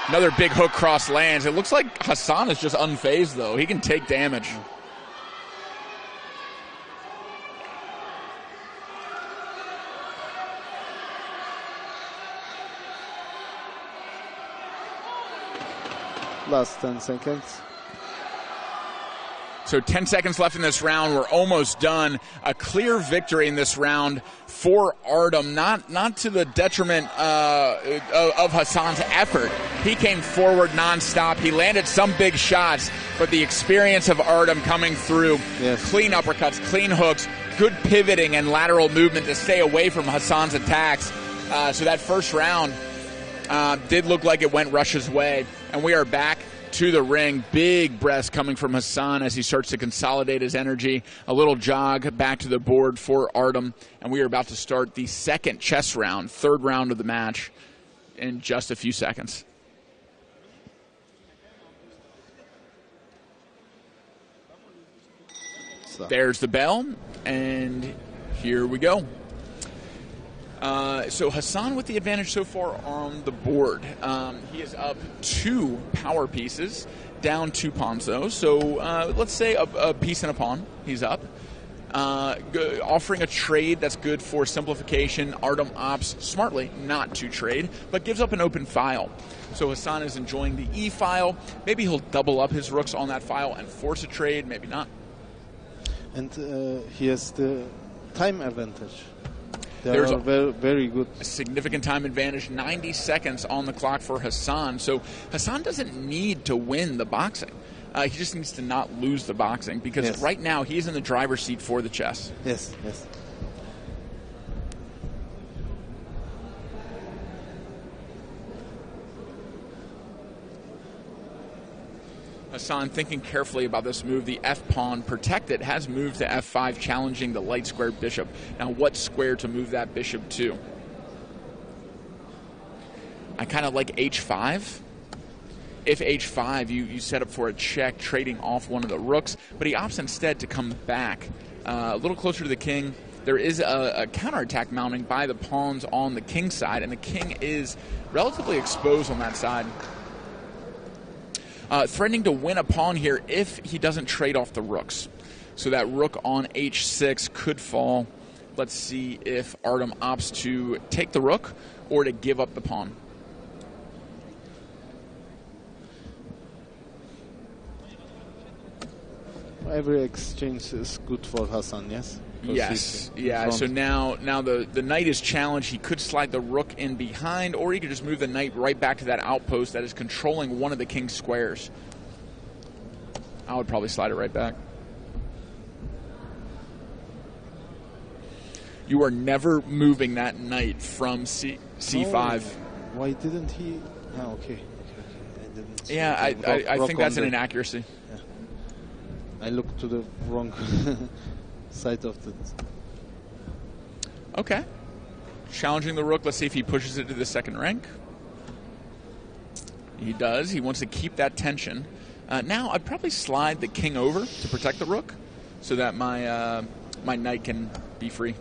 Another big hook cross lands. It looks like Hassan is just unfazed, though. He can take damage. Last 10 seconds. So 10 seconds left in this round. We're almost done. A clear victory in this round for Artem, not to the detriment of Hassan's effort. He came forward nonstop. He landed some big shots, but the experience of Artem coming through, clean uppercuts, clean hooks, good pivoting and lateral movement to stay away from Hassan's attacks. So that first round did look like it went Russia's way. And we are back to the ring. Big breaths coming from Hassan as he starts to consolidate his energy. A little jog back to the board for Artem. And we are about to start the second chess round, third round of the match, in just a few seconds. There's the bell, and here we go. So Hassan with the advantage so far on the board. He is up 2 power pieces, down 2 pawns though. So let's say a piece and a pawn. He's up. Offering a trade that's good for simplification. Artem opts smartly not to trade, but gives up an open file. So Hassan is enjoying the E file. Maybe he'll double up his rooks on that file and force a trade, maybe not. And he has the time advantage. There's a very good. A significant time advantage, 90 seconds on the clock for Hassan. So Hassan doesn't need to win the boxing. He just needs to not lose the boxing because right now he's in the driver's seat for the chess. Yes, yes. Hassan thinking carefully about this move. The F-pawn protected has moved to F5, challenging the light square bishop. Now, what square to move that bishop to? I kind of like H5. If H5, you set up for a check, trading off one of the rooks, but he opts instead to come back a little closer to the king. There is a counterattack mounting by the pawns on the king side, and the king is relatively exposed on that side. Threatening to win a pawn here if he doesn't trade off the rooks. So that rook on H6 could fall. Let's see if Artem opts to take the rook or to give up the pawn. Every exchange is good for Hassan, yes? Yes, yeah. So now the knight is challenged. He could slide the rook in behind, or he could just move the knight right back to that outpost that is controlling one of the king's squares. I would probably slide it right back. You are never moving that knight from C5. Oh, why didn't he? Oh, okay. Yeah, I think that's an inaccuracy. Yeah. I looked to the wrong side of the... Okay. Challenging the rook. Let's see if he pushes it to the second rank. He does. He wants to keep that tension. Now, I'd probably slide the king over to protect the rook so that my my knight can be free.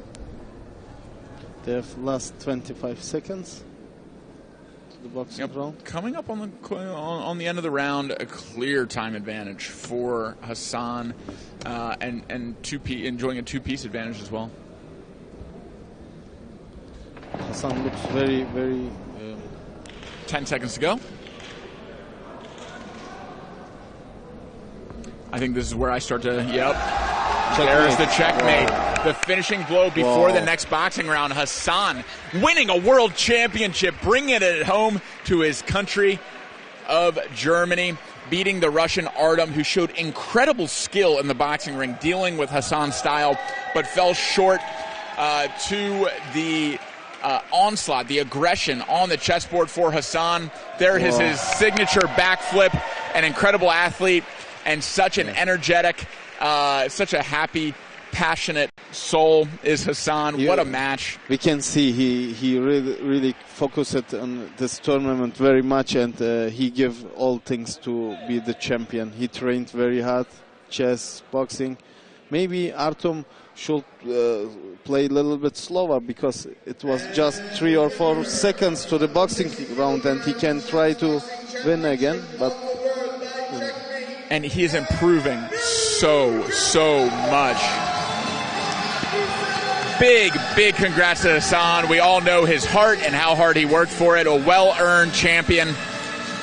They have last 25 seconds to the boxing round. Coming up on the end of the round, a clear time advantage for Hassan, and enjoying a 2-piece advantage as well. Hassan looks very, very... 10 seconds to go. I think this is where I start to, There's the checkmate. Whoa. The finishing blow before the next boxing round. Hassan winning a world championship, bringing it home to his country of Germany, beating the Russian Artem, who showed incredible skill in the boxing ring, dealing with Hassan's style, but fell short to the onslaught, the aggression on the chessboard for Hassan. There is his signature backflip, an incredible athlete, and such an energetic, such a happy, passionate soul is Hassan. What a match. We can see he really focused on this tournament very much, and he gave all things to be the champion. He trained very hard, chess, boxing, maybe Artem should play a little bit slower, because it was just 3 or 4 seconds to the boxing round, and he can try to win again. But and he is improving so much. Big congrats to Hassan. We all know his heart and how hard he worked for it. A well-earned champion,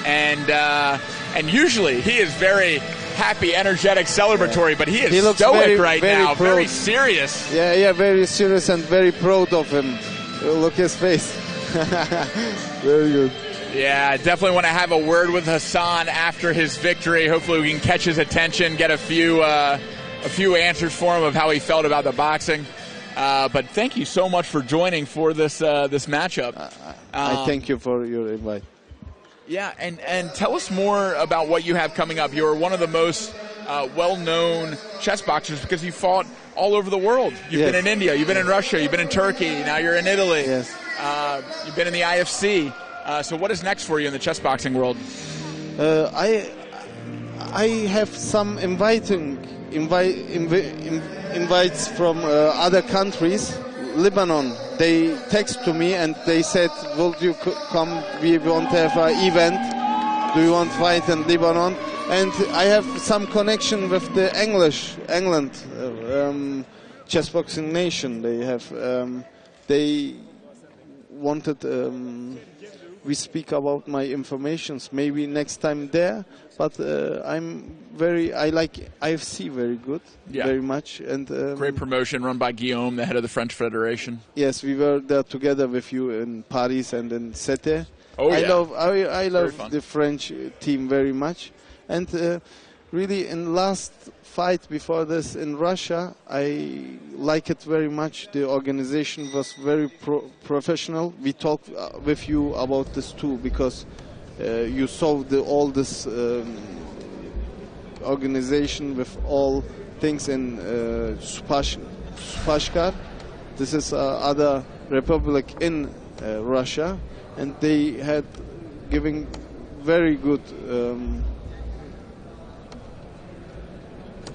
and usually he is very happy, energetic, celebratory, but he looks stoic right now, very serious. Yeah, very serious and very proud of him. Look his face. Very good. Yeah, definitely want to have a word with Hassan after his victory. Hopefully we can catch his attention, get a few answers for him of how he felt about the boxing. But thank you so much for joining for this matchup. I thank you for your invite. Yeah, and tell us more about what you have coming up. You're one of the most well-known chess boxers because you fought all over the world. You've been in India, you've been in Russia, you've been in Turkey, now you're in Italy. Yes. You've been in the IFC. So what is next for you in the chess boxing world? I have some invites from other countries. Lebanon, they text to me and they said, will you come, we want to have an event, do you want to fight in Lebanon? And I have some connection with the England Chessboxing Nation. They have, they wanted, we speak about my informations, maybe next time there, but I like IFC very good, very much. And great promotion run by Guillaume, the head of the French Federation. Yes, we were there together with you in Paris and in Sète. Oh, I yeah. love the French team very much. And really, in last fight before this in Russia, I like it very much. The organization was very professional. We talked with you about this too, because you saw all this organization with all things in Spashkar. This is other republic in Russia, and they had giving very good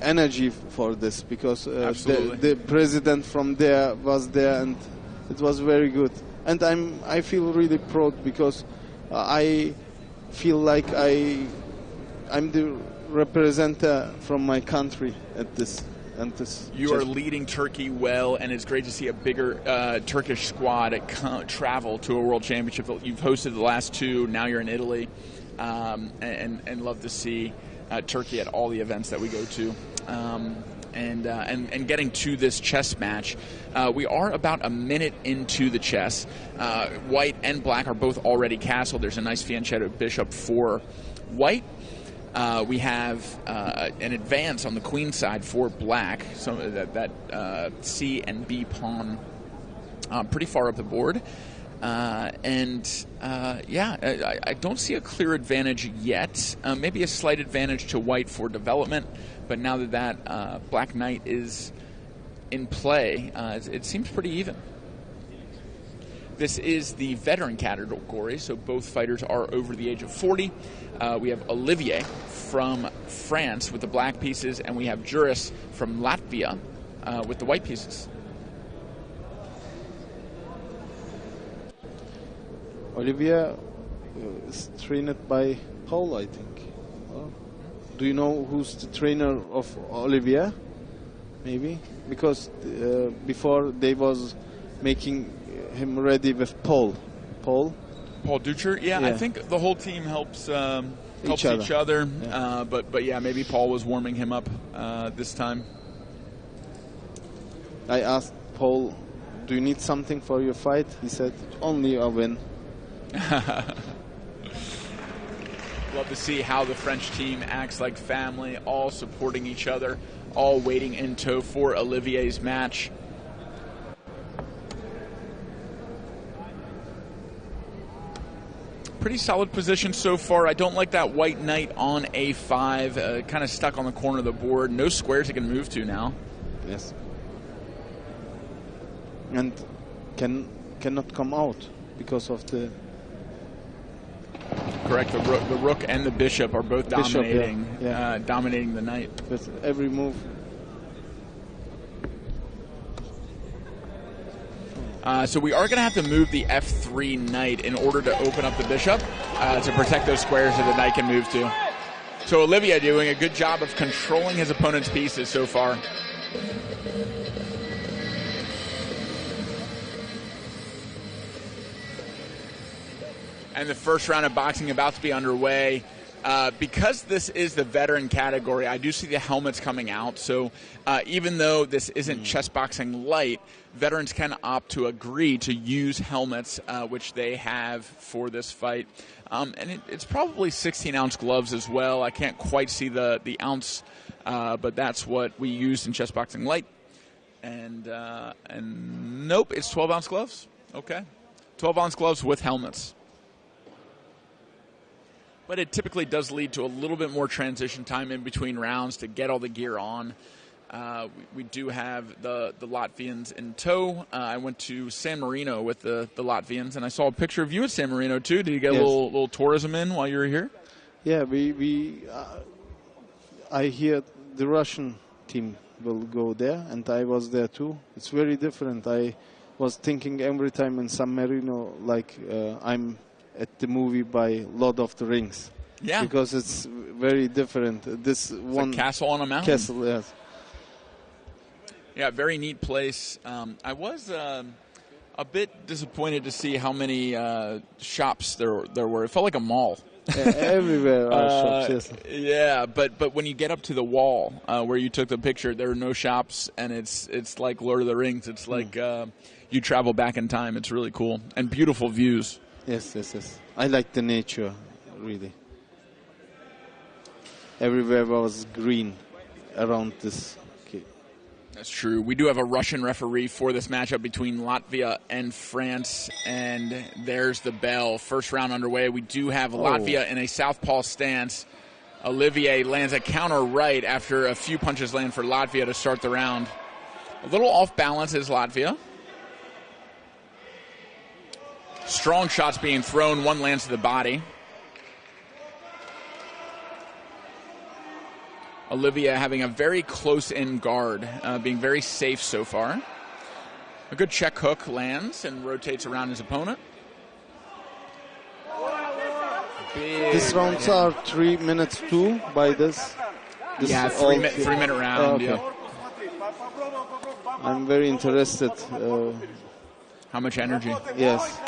energy for this, because the president from there was there, and it was very good. And I feel really proud, because I feel like I'm the representative from my country at this. You are leading Turkey well, and it's great to see a bigger Turkish squad travel to a world championship. You've hosted the last 2, now you're in Italy, and love to see Turkey at all the events that we go to. And getting to this chess match, we are about a minute into the chess. White and black are both already castled. There's a nice fianchetto bishop for white. We have an advance on the queen side for black, so that C and B pawn pretty far up the board. I don't see a clear advantage yet. Maybe a slight advantage to white for development, but now that black knight is in play, it seems pretty even. This is the veteran category, so both fighters are over the age of 40. We have Olivier from France with the black pieces, and we have Juris from Latvia with the white pieces. Olivier is trained by Paul, I think. Do you know who's the trainer of Olivier? Maybe? Because before they was making him ready with Paul. Paul Ducher? Yeah, I think the whole team helps each other. Yeah. But yeah, maybe Paul was warming him up this time. I asked Paul, do you need something for your fight? He said, only a win. Love to see how the French team acts like family, all supporting each other, all waiting in tow for Olivier's match. Pretty solid position so far. I don't like that white knight on A5, kind of stuck on the corner of the board. No squares it can move to now. Yes. And cannot come out because of the... Correct. The rook and the bishop are both dominating, dominating the knight. With every move. So we are going to have to move the f3 knight in order to open up the bishop to protect those squares that the knight can move to. So Olivier doing a good job of controlling his opponent's pieces so far. And the first round of boxing about to be underway. Because this is the veteran category, I do see the helmets coming out. So even though this isn't chess boxing light, veterans can opt to agree to use helmets, which they have for this fight. And it's probably 16-ounce gloves as well. I can't quite see the ounce, but that's what we use in chess boxing light. And nope, it's 12-ounce gloves. Okay, 12-ounce gloves with helmets. But it typically does lead to a little bit more transition time in between rounds to get all the gear on. We do have the Latvians in tow. I went to San Marino with the Latvians, and I saw a picture of you at San Marino too. Did you get a little tourism in while you were here? Yeah, I hear the Russian team will go there, and I was there too. It's very different. I was thinking every time in San Marino, like I'm at the movie by Lord of the Rings. Yeah. Because it's very different. This it's one a castle on a mountain. Castle, yes. Yeah, very neat place. I was a bit disappointed to see how many shops there were. It felt like a mall. Yeah, everywhere are shops, yes. Yeah, but when you get up to the wall where you took the picture, there are no shops, and it's like Lord of the Rings. It's like you travel back in time. It's really cool and beautiful views. Yes. I like the nature, really. Everywhere was green around this. Okay. That's true. We do have a Russian referee for this matchup between Latvia and France, and there's the bell. First round underway. We do have Latvia in a southpaw stance. Olivier lands a counter right after a few punches land for Latvia to start the round. A little off balance is Latvia. Strong shots being thrown. One lands to the body. Olivier having a very close-in guard, being very safe so far. A good check hook lands and rotates around his opponent. These rounds are 3 minutes too by this. Yeah, three-minute round. Okay. Yeah. I'm very interested. How much energy? Yes.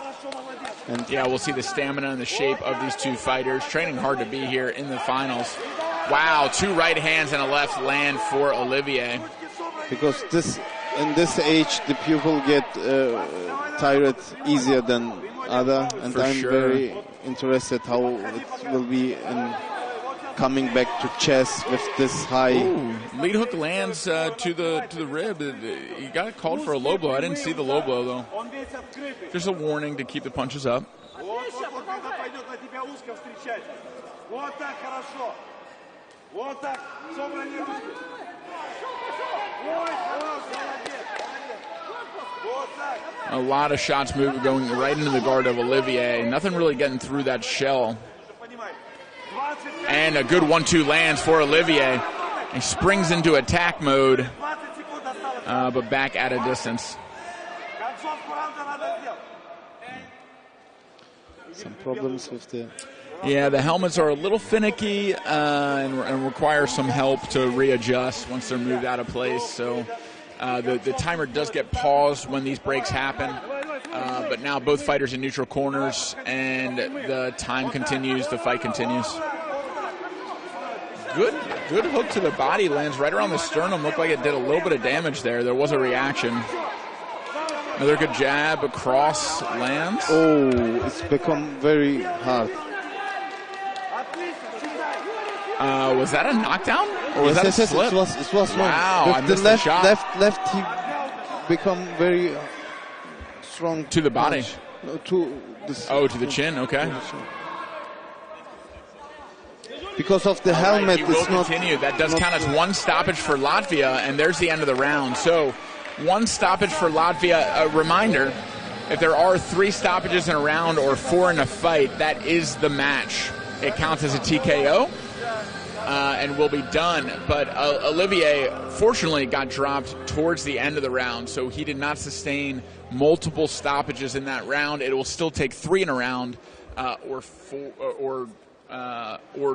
And yeah, we'll see the stamina and the shape of these two fighters. Training hard to be here in the finals. Wow, two right hands and a left land for Olivier. Because in this age, the people get tired easier than other, and For I'm sure. very interested how it will be in coming back to chess with this high. Ooh, lead hook lands to the rib. He got called for a low blow. I didn't see the low blow though. There's a warning to keep the punches up. A lot of shots going right into the guard of Olivier. Nothing really getting through that shell. And a good 1-2 lands for Olivier. He springs into attack mode, but back at a distance. Some problems with the... Yeah, the helmets are a little finicky and require some help to readjust once they're moved out of place. So the timer does get paused when these breaks happen. But now both fighters in neutral corners, and the time continues, the fight continues. Good hook to the body, lands right around the sternum. Looked like it did a little bit of damage there. There was a reaction. Another good jab across lands. Oh, it's become very hard. Was that a knockdown? Or was Yes, that a slip? it was wow, one. I With missed the the shot. left, he become very strong. To the body? No, to this, to the chin, okay. Because of the helmet, He will it's not... continue. That does count as one stoppage for Latvia, and there's the end of the round. So, one stoppage for Latvia. A reminder, if there are 3 stoppages in a round or 4 in a fight, that is the match. It counts as a TKO. and will be done. But Olivier, fortunately, got dropped towards the end of the round, so he did not sustain multiple stoppages in that round. It will still take 3 in a round, or 4, or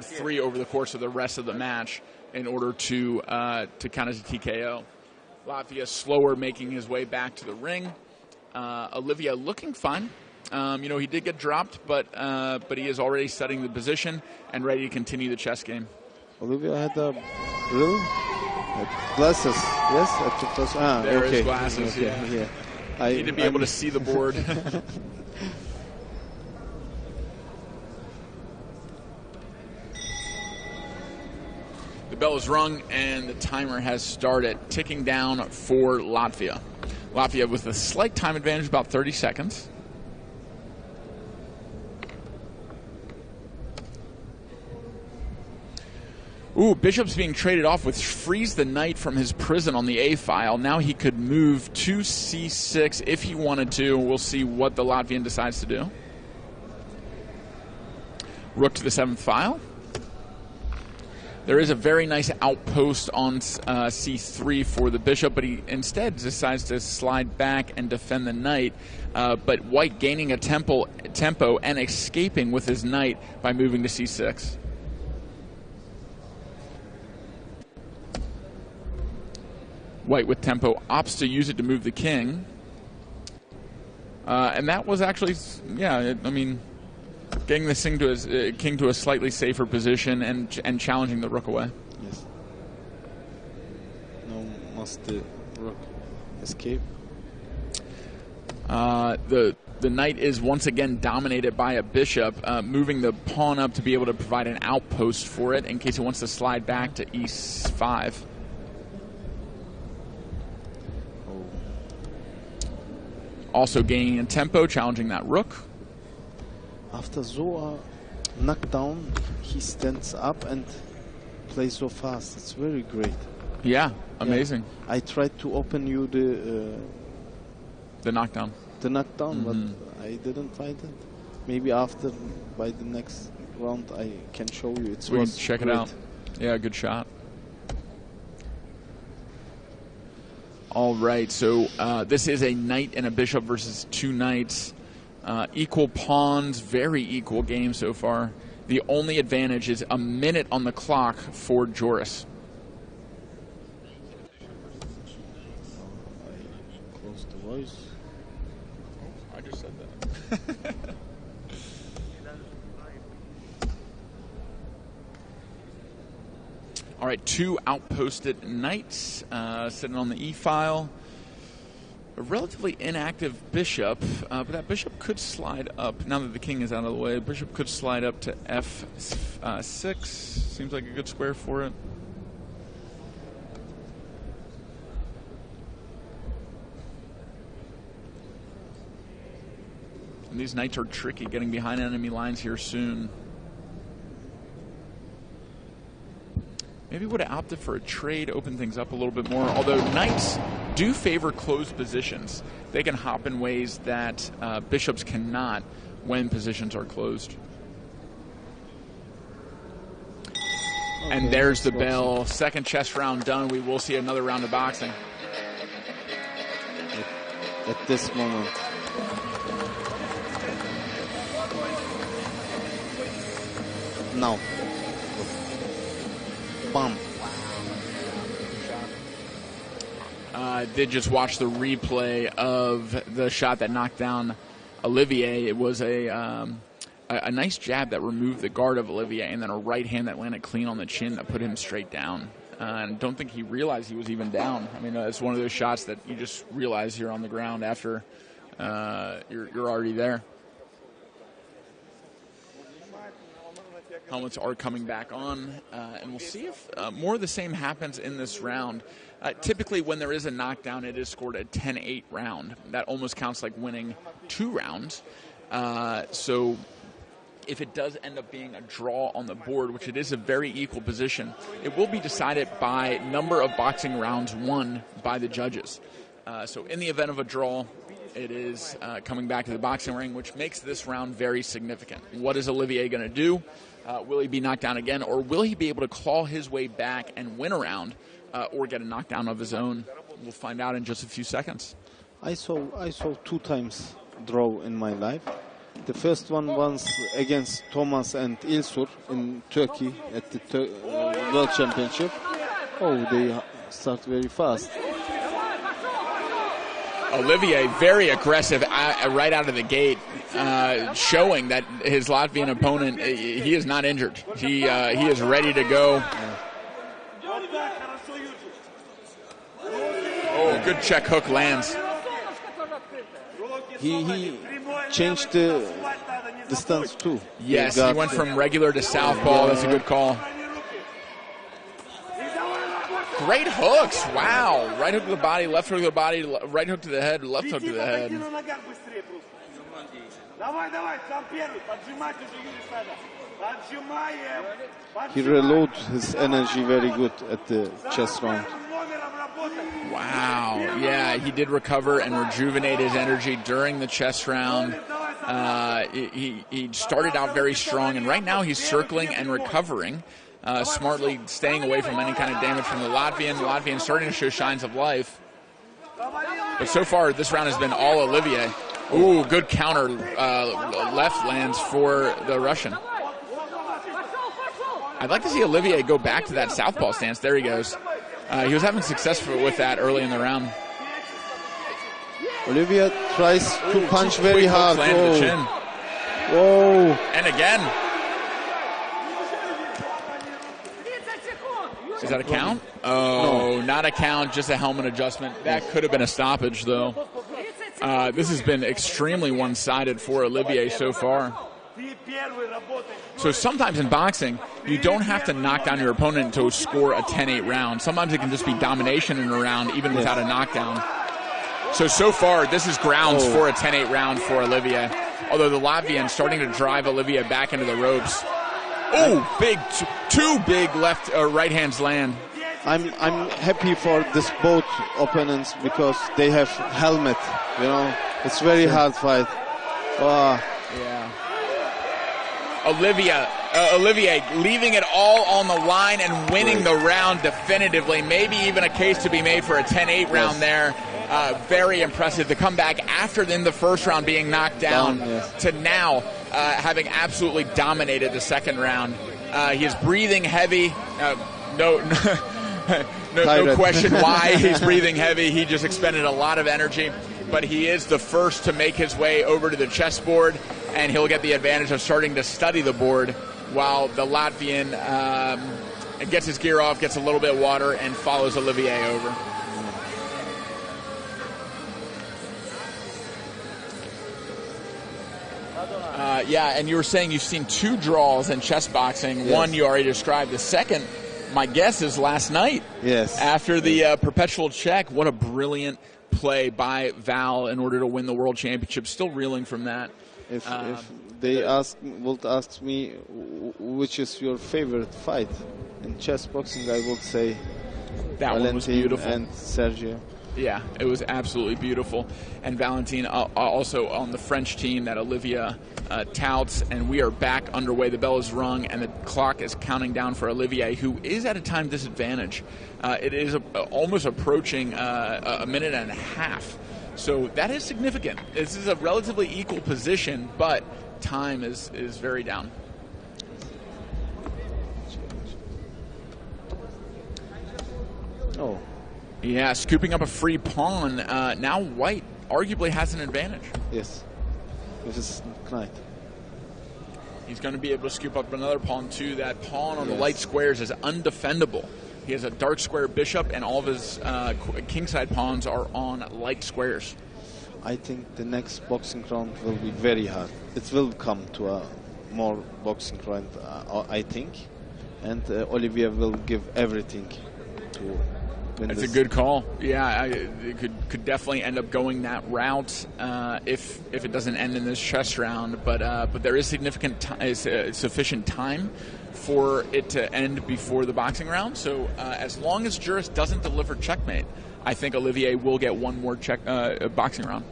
3 over the course of the rest of the match in order to count as a TKO. Latvia slower, making his way back to the ring. Olivier looking fine. He did get dropped, but he is already studying the position and ready to continue the chess game. Olivia had a really glasses, yes, at the first. There okay. is glasses. Okay, Yeah. I need to be able to see the board. The bell is rung and the timer has started, ticking down for Latvia. Latvia with a slight time advantage, about 30 seconds. Ooh, Bishop's being traded off with frees the knight from his prison on the A file. Now he could move to C6 if he wanted to. We'll see what the Latvian decides to do. Rook to the 7th file. There is a very nice outpost on C3 for the bishop, but he instead decides to slide back and defend the knight. But White gaining a tempo and escaping with his knight by moving to C6. White with tempo opts to use it to move the king. And that was actually, getting this king to a slightly safer position and challenging the rook away. Yes. Now must the rook escape? The knight is once again dominated by a bishop, moving the pawn up to be able to provide an outpost for it in case it wants to slide back to E5. Also gaining in tempo, challenging that rook. After Zoa knockdown, he stands up and plays so fast. It's very great. Yeah, amazing. Yeah. I tried to open you the knockdown. The knockdown, but I didn't find it. Maybe after, by the next round, I can show you. We can check it out. Yeah, good shot. All right, so this is a knight and a bishop versus 2 knights. Equal pawns, very equal game so far. The only advantage is a minute on the clock for Joris. Close the voice. I just said that. All right, 2 outposted knights sitting on the E file. A relatively inactive bishop, but that bishop could slide up. Now that the king is out of the way, bishop could slide up to F6. Seems like a good square for it. And these knights are tricky, getting behind enemy lines here soon. Maybe would have opted for a trade, open things up a little bit more. Although knights do favor closed positions. They can hop in ways that bishops cannot when positions are closed. Okay, and there's the bell. Second chess round done. We will see another round of boxing. At this moment. Now. Bam. Did just watch the replay of the shot that knocked down Olivier. It was a nice jab that removed the guard of Olivier, and then a right hand that landed clean on the chin that put him straight down. And don't think he realized he was even down. I mean, it's one of those shots that you just realize you're on the ground after you're already there. Helmets are coming back on, and we'll see if more of the same happens in this round. Typically, when there is a knockdown, it is scored a 10-8 round. That almost counts like winning 2 rounds. So if it does end up being a draw on the board, which it is a very equal position, it will be decided by number of boxing rounds won by the judges. So in the event of a draw, it is coming back to the boxing ring, which makes this round very significant. What is Olivier going to do? Will he be knocked down again, or will he be able to claw his way back and win a round, or get a knockdown of his own? We'll find out in just a few seconds. I saw 2 times draw in my life. The first one was against Thomas and İlsur in Turkey at the World Championship. Oh, they start very fast. Olivier, very aggressive right out of the gate, showing that his Latvian opponent, he is not injured. He is ready to go. Oh, good check hook lands. He changed the stance too. Yes, he went from regular to southpaw. That's a good call. Great hooks. Wow. Right hook to the body, left hook to the body, right hook to the head, left hook to the head. He reloads his energy very good at the chess round. Wow. Yeah, he did recover and rejuvenate his energy during the chess round. He started out very strong, and right now he's circling and recovering, smartly staying away from any kind of damage from the Latvian. The Latvian starting to show signs of life. But so far, this round has been all Olivier. Ooh, good counter left lands for the Russian. I'd like to see Olivier go back to that southpaw stance. There he goes. He was having success with that early in the round. Olivier tries to punch very hard. To the chin. Whoa. And again. Is that a count? Oh, no. Not a count, just a helmet adjustment. That could have been a stoppage, though. This has been extremely one-sided for Olivier so far. So sometimes in boxing, you don't have to knock down your opponent to score a 10-8 round. Sometimes it can just be domination in a round, even without a knockdown. So far, this is grounds for a 10-8 round for Olivier. Although the Latvian starting to drive Olivier back into the ropes. Oh, big, two big left right hands land. I'm happy for this both opponents because they have helmet. You know, it's very hard fight. Oh. Yeah. Olivier leaving it all on the line and winning the round definitively. Maybe even a case to be made for a 10-8 round there. Very impressive. The comeback after in the first round being knocked down to now having absolutely dominated the second round. He is breathing heavy. No question why he's breathing heavy. He just expended a lot of energy. But he is the first to make his way over to the chessboard, and he'll get the advantage of starting to study the board while the Latvian gets his gear off, gets a little bit of water, and follows Olivier over. Yeah, and you were saying you've seen 2 draws in chess boxing. Yes. One you already described. The second, my guess, is last night. Yes. After the perpetual check. What a brilliant play by Val in order to win the world championship. Still reeling from that. If they would ask me which is your favorite fight in chess boxing, I would say that Valentin one was beautiful. And Sergio. Yeah, it was absolutely beautiful. And Valentin also on the French team that Olivia touts, and we are back underway. The bell is rung, and the clock is counting down for Olivier, who is at a time disadvantage. It is almost approaching a minute and a half. So that is significant. This is a relatively equal position, but time is very down. Oh. Yeah, scooping up a free pawn. Now white arguably has an advantage. Yes. This is knight. He's going to be able to scoop up another pawn too. That pawn on the light squares is undefendable. He has a dark square bishop, and all of his kingside pawns are on light squares. I think the next boxing round will be very hard. It will come to a more boxing round, I think. And Olivier will give everything to win That's this. a good call. Yeah, it could definitely end up going that route if it doesn't end in this chess round. But there is sufficient time for it to end before the boxing round. So as long as Juris doesn't deliver checkmate, I think Olivier will get one more boxing round.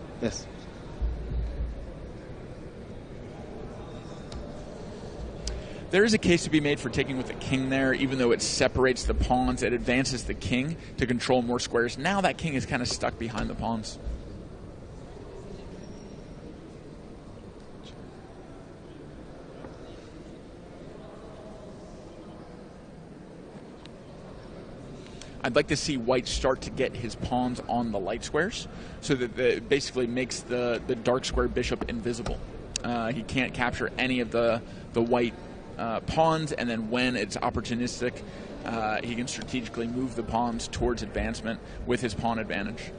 There is a case to be made for taking with the king there, even though it separates the pawns. It advances the king to control more squares. Now that king is kind of stuck behind the pawns. I'd like to see white start to get his pawns on the light squares, so that it basically makes the dark square bishop invisible. He can't capture any of the white pawns, and then when it's opportunistic, he can strategically move the pawns towards advancement with his pawn advantage.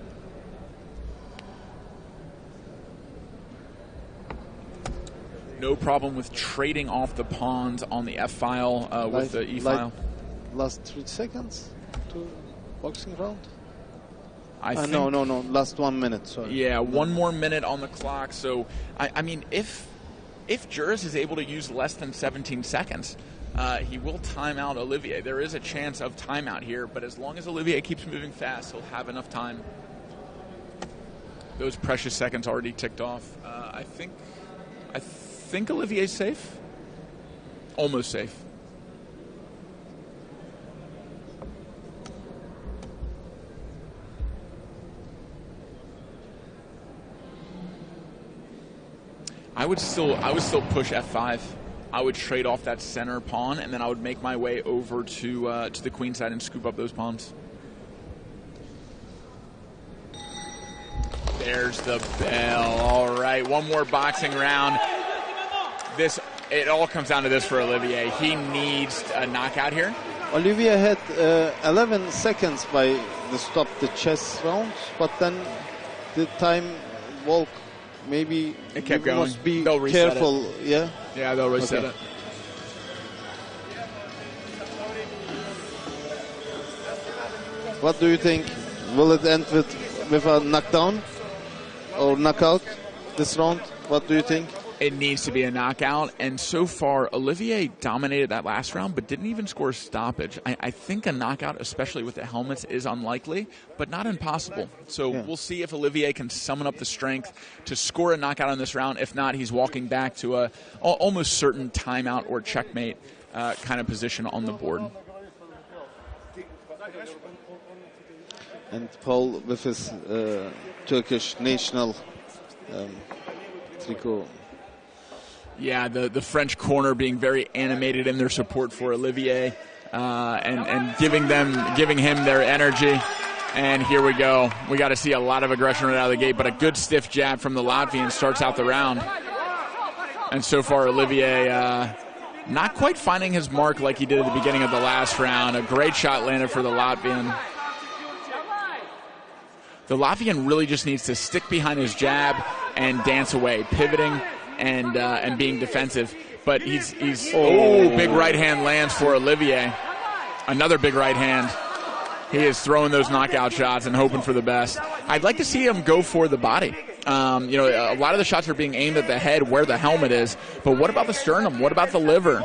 No problem with trading off the pawns on the F file with the E file. Last 3 seconds to boxing round? No. Last 1 minute, sorry. Yeah, 1 more minute on the clock. So, I mean, if Juris is able to use less than 17 seconds, he will time out Olivier. There is a chance of timeout here, but as long as Olivier keeps moving fast, he'll have enough time. Those precious seconds already ticked off. I think Olivier's safe. Almost safe. I would still push F5. I would trade off that center pawn, and then I would make my way over to the queen side and scoop up those pawns. There's the bell. All right, 1 more boxing round. It all comes down to this for Olivier. He needs a knockout here. Olivier had 11 seconds by the stop the chess round, but then the time walk. Maybe it kept you going. Must be they'll reset careful. It. Yeah. Yeah, they'll reset it. What do you think? Will it end with a knockdown or knockout this round? What do you think? It needs to be a knockout, and so far Olivier dominated that last round but didn't even score a stoppage. I think a knockout, especially with the helmets, is unlikely, but not impossible. So we'll see if Olivier can summon up the strength to score a knockout on this round. If not, he's walking back to a almost certain timeout or checkmate kind of position on the board. And Paul with his Turkish national tricot. Yeah, the French corner being very animated in their support for Olivier and giving him their energy. And here we go. We got to see a lot of aggression right out of the gate, but a good stiff jab from the Latvian starts out the round. And so far, Olivier not quite finding his mark like he did at the beginning of the last round. A great shot landed for the Latvian. The Latvian really just needs to stick behind his jab and dance away, pivoting and being defensive. But he's big right hand lands for Olivier. Another big right hand. He is throwing those knockout shots and hoping for the best. I'd like to see him go for the body. A lot of the shots are being aimed at the head where the helmet is, but what about the sternum? What about the liver?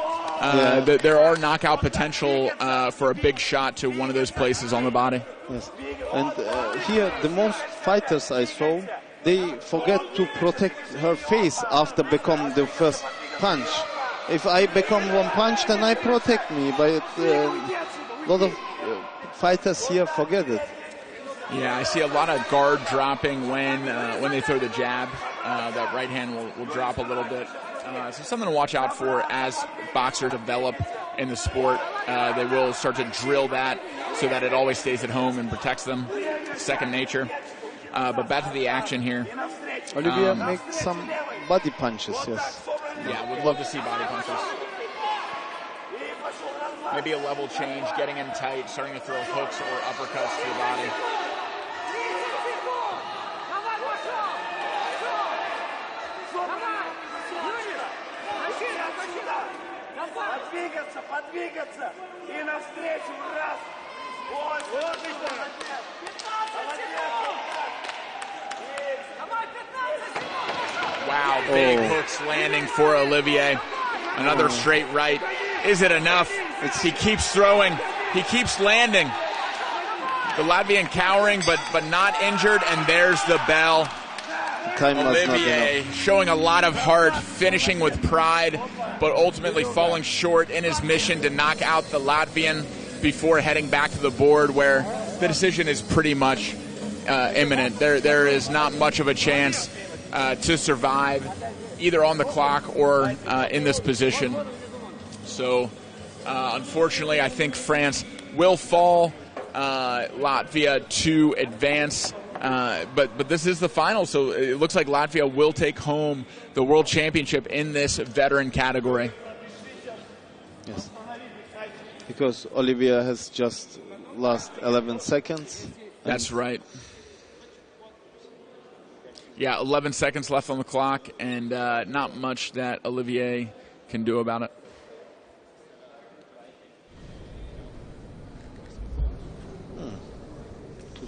There are knockout potential for a big shot to one of those places on the body. Yes, and here the most fighters I saw, they forget to protect her face after become the first punch. If I become one punch, then I protect me, but a lot of fighters here forget it. Yeah, I see a lot of guard dropping when they throw the jab. That right hand will drop a little bit. So something to watch out for as boxers develop in the sport. They will start to drill that so that it always stays at home and protects them. It's second nature. But back to the action here. Olivier makes some body punches, yes. Yeah, would love to see body punches. Maybe a level change, getting in tight, starting to throw hooks or uppercuts to the body. Подвигаться и навстречу раз. Вот Wow, big hooks landing for Olivier. Another straight right. Is it enough? He keeps throwing. He keeps landing. The Latvian cowering, but not injured, and there's the bell. time was not Olivier enough. showing a lot of heart, finishing with pride, but ultimately falling short in his mission to knock out the Latvian before heading back to the board, where the decision is pretty much imminent. There is not much of a chance to survive, either on the clock or in this position. So, unfortunately, I think France will fall. Latvia to advance. But this is the final, so it looks like Latvia will take home the World Championship in this veteran category. Yes. Because Olivia has just lost 11 seconds. That's right. Yeah, 11 seconds left on the clock, and not much that Olivier can do about it.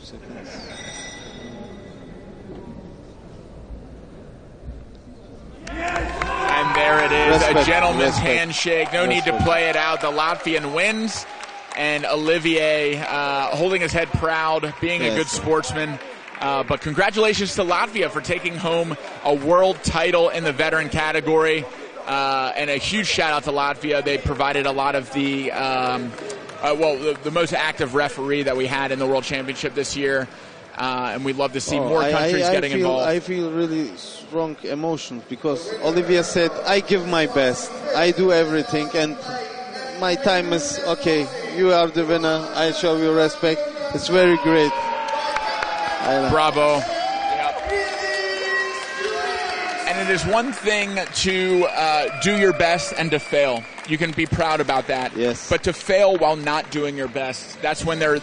Seconds. And there it is, Respect, a gentleman's respect. handshake. No need to play it out. The Latvian wins, and Olivier holding his head proud, being a good sportsman. But congratulations to Latvia for taking home a world title in the veteran category. And a huge shout out to Latvia. They provided a lot of the the most active referee that we had in the World Championship this year, and we'd love to see more countries getting involved. I feel really strong emotions because Olivia said, I give my best, I do everything, and my time is okay. You are the winner, I show you respect. It's very great. Bravo. And it is one thing to do your best and to fail. You can be proud about that. Yes. But to fail while not doing your best, that's when there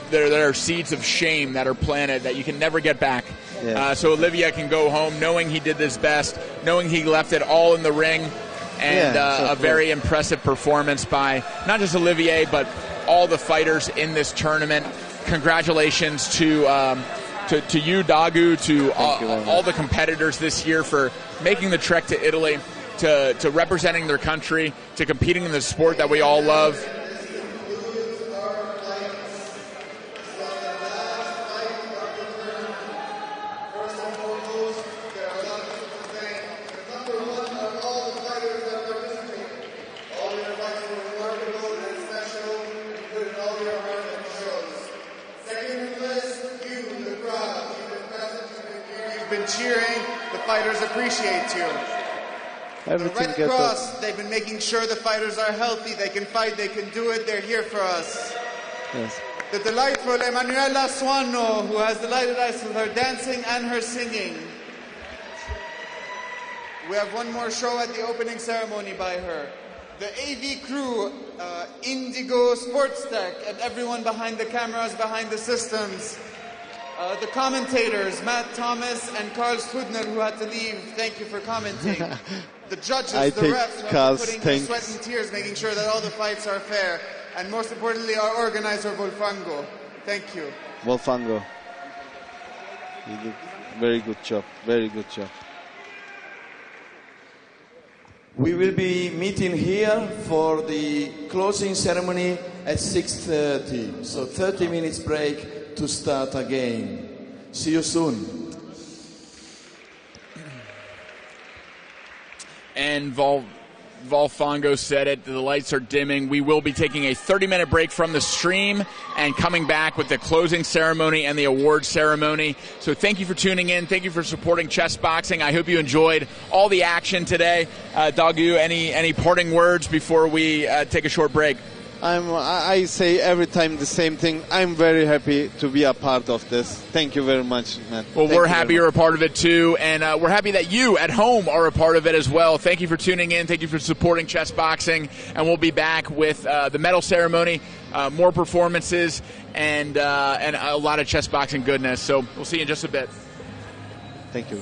are seeds of shame that are planted that you can never get back. Yes. So Olivia can go home knowing he did his best, knowing he left it all in the ring, and a very impressive performance by not just Olivier, but all the fighters in this tournament. Congratulations to you, Dagu, to all the competitors this year for making the trek to Italy, to representing their country, to competing in the sport that we all love. Cheering, the fighters appreciate you. The Red Cross, they've been making sure the fighters are healthy, they can fight, they can do it, they're here for us. Yes. The delightful Emanuela Suano, who has delighted us with her dancing and her singing. We have one more show at the opening ceremony by her. The AV crew, Indigo Sports Tech, and everyone behind the cameras, behind the systems. The commentators, Matt Thomas and Carl Studner, who had to leave, thank you for commenting. The judges, the refs, who are putting their sweat and tears, making sure that all the fights are fair. And most importantly, our organizer, Wolfango. Thank you. Wolfango. You did very good job, very good job. We will be meeting here for the closing ceremony at 6:30. So 30 minutes break to start again. See you soon. And Wolfango said it, the lights are dimming. We will be taking a 30-minute break from the stream and coming back with the closing ceremony and the award ceremony. So thank you for tuning in. Thank you for supporting Chessboxing. I hope you enjoyed all the action today. Dagu, any parting words before we take a short break? I say every time the same thing. I'm very happy to be a part of this. Thank you very much, man. Well, we're happy you're a part of it too, and we're happy that you at home are a part of it as well. Thank you for tuning in. Thank you for supporting Chessboxing, and we'll be back with the medal ceremony, more performances, and a lot of Chessboxing goodness. So we'll see you in just a bit. Thank you.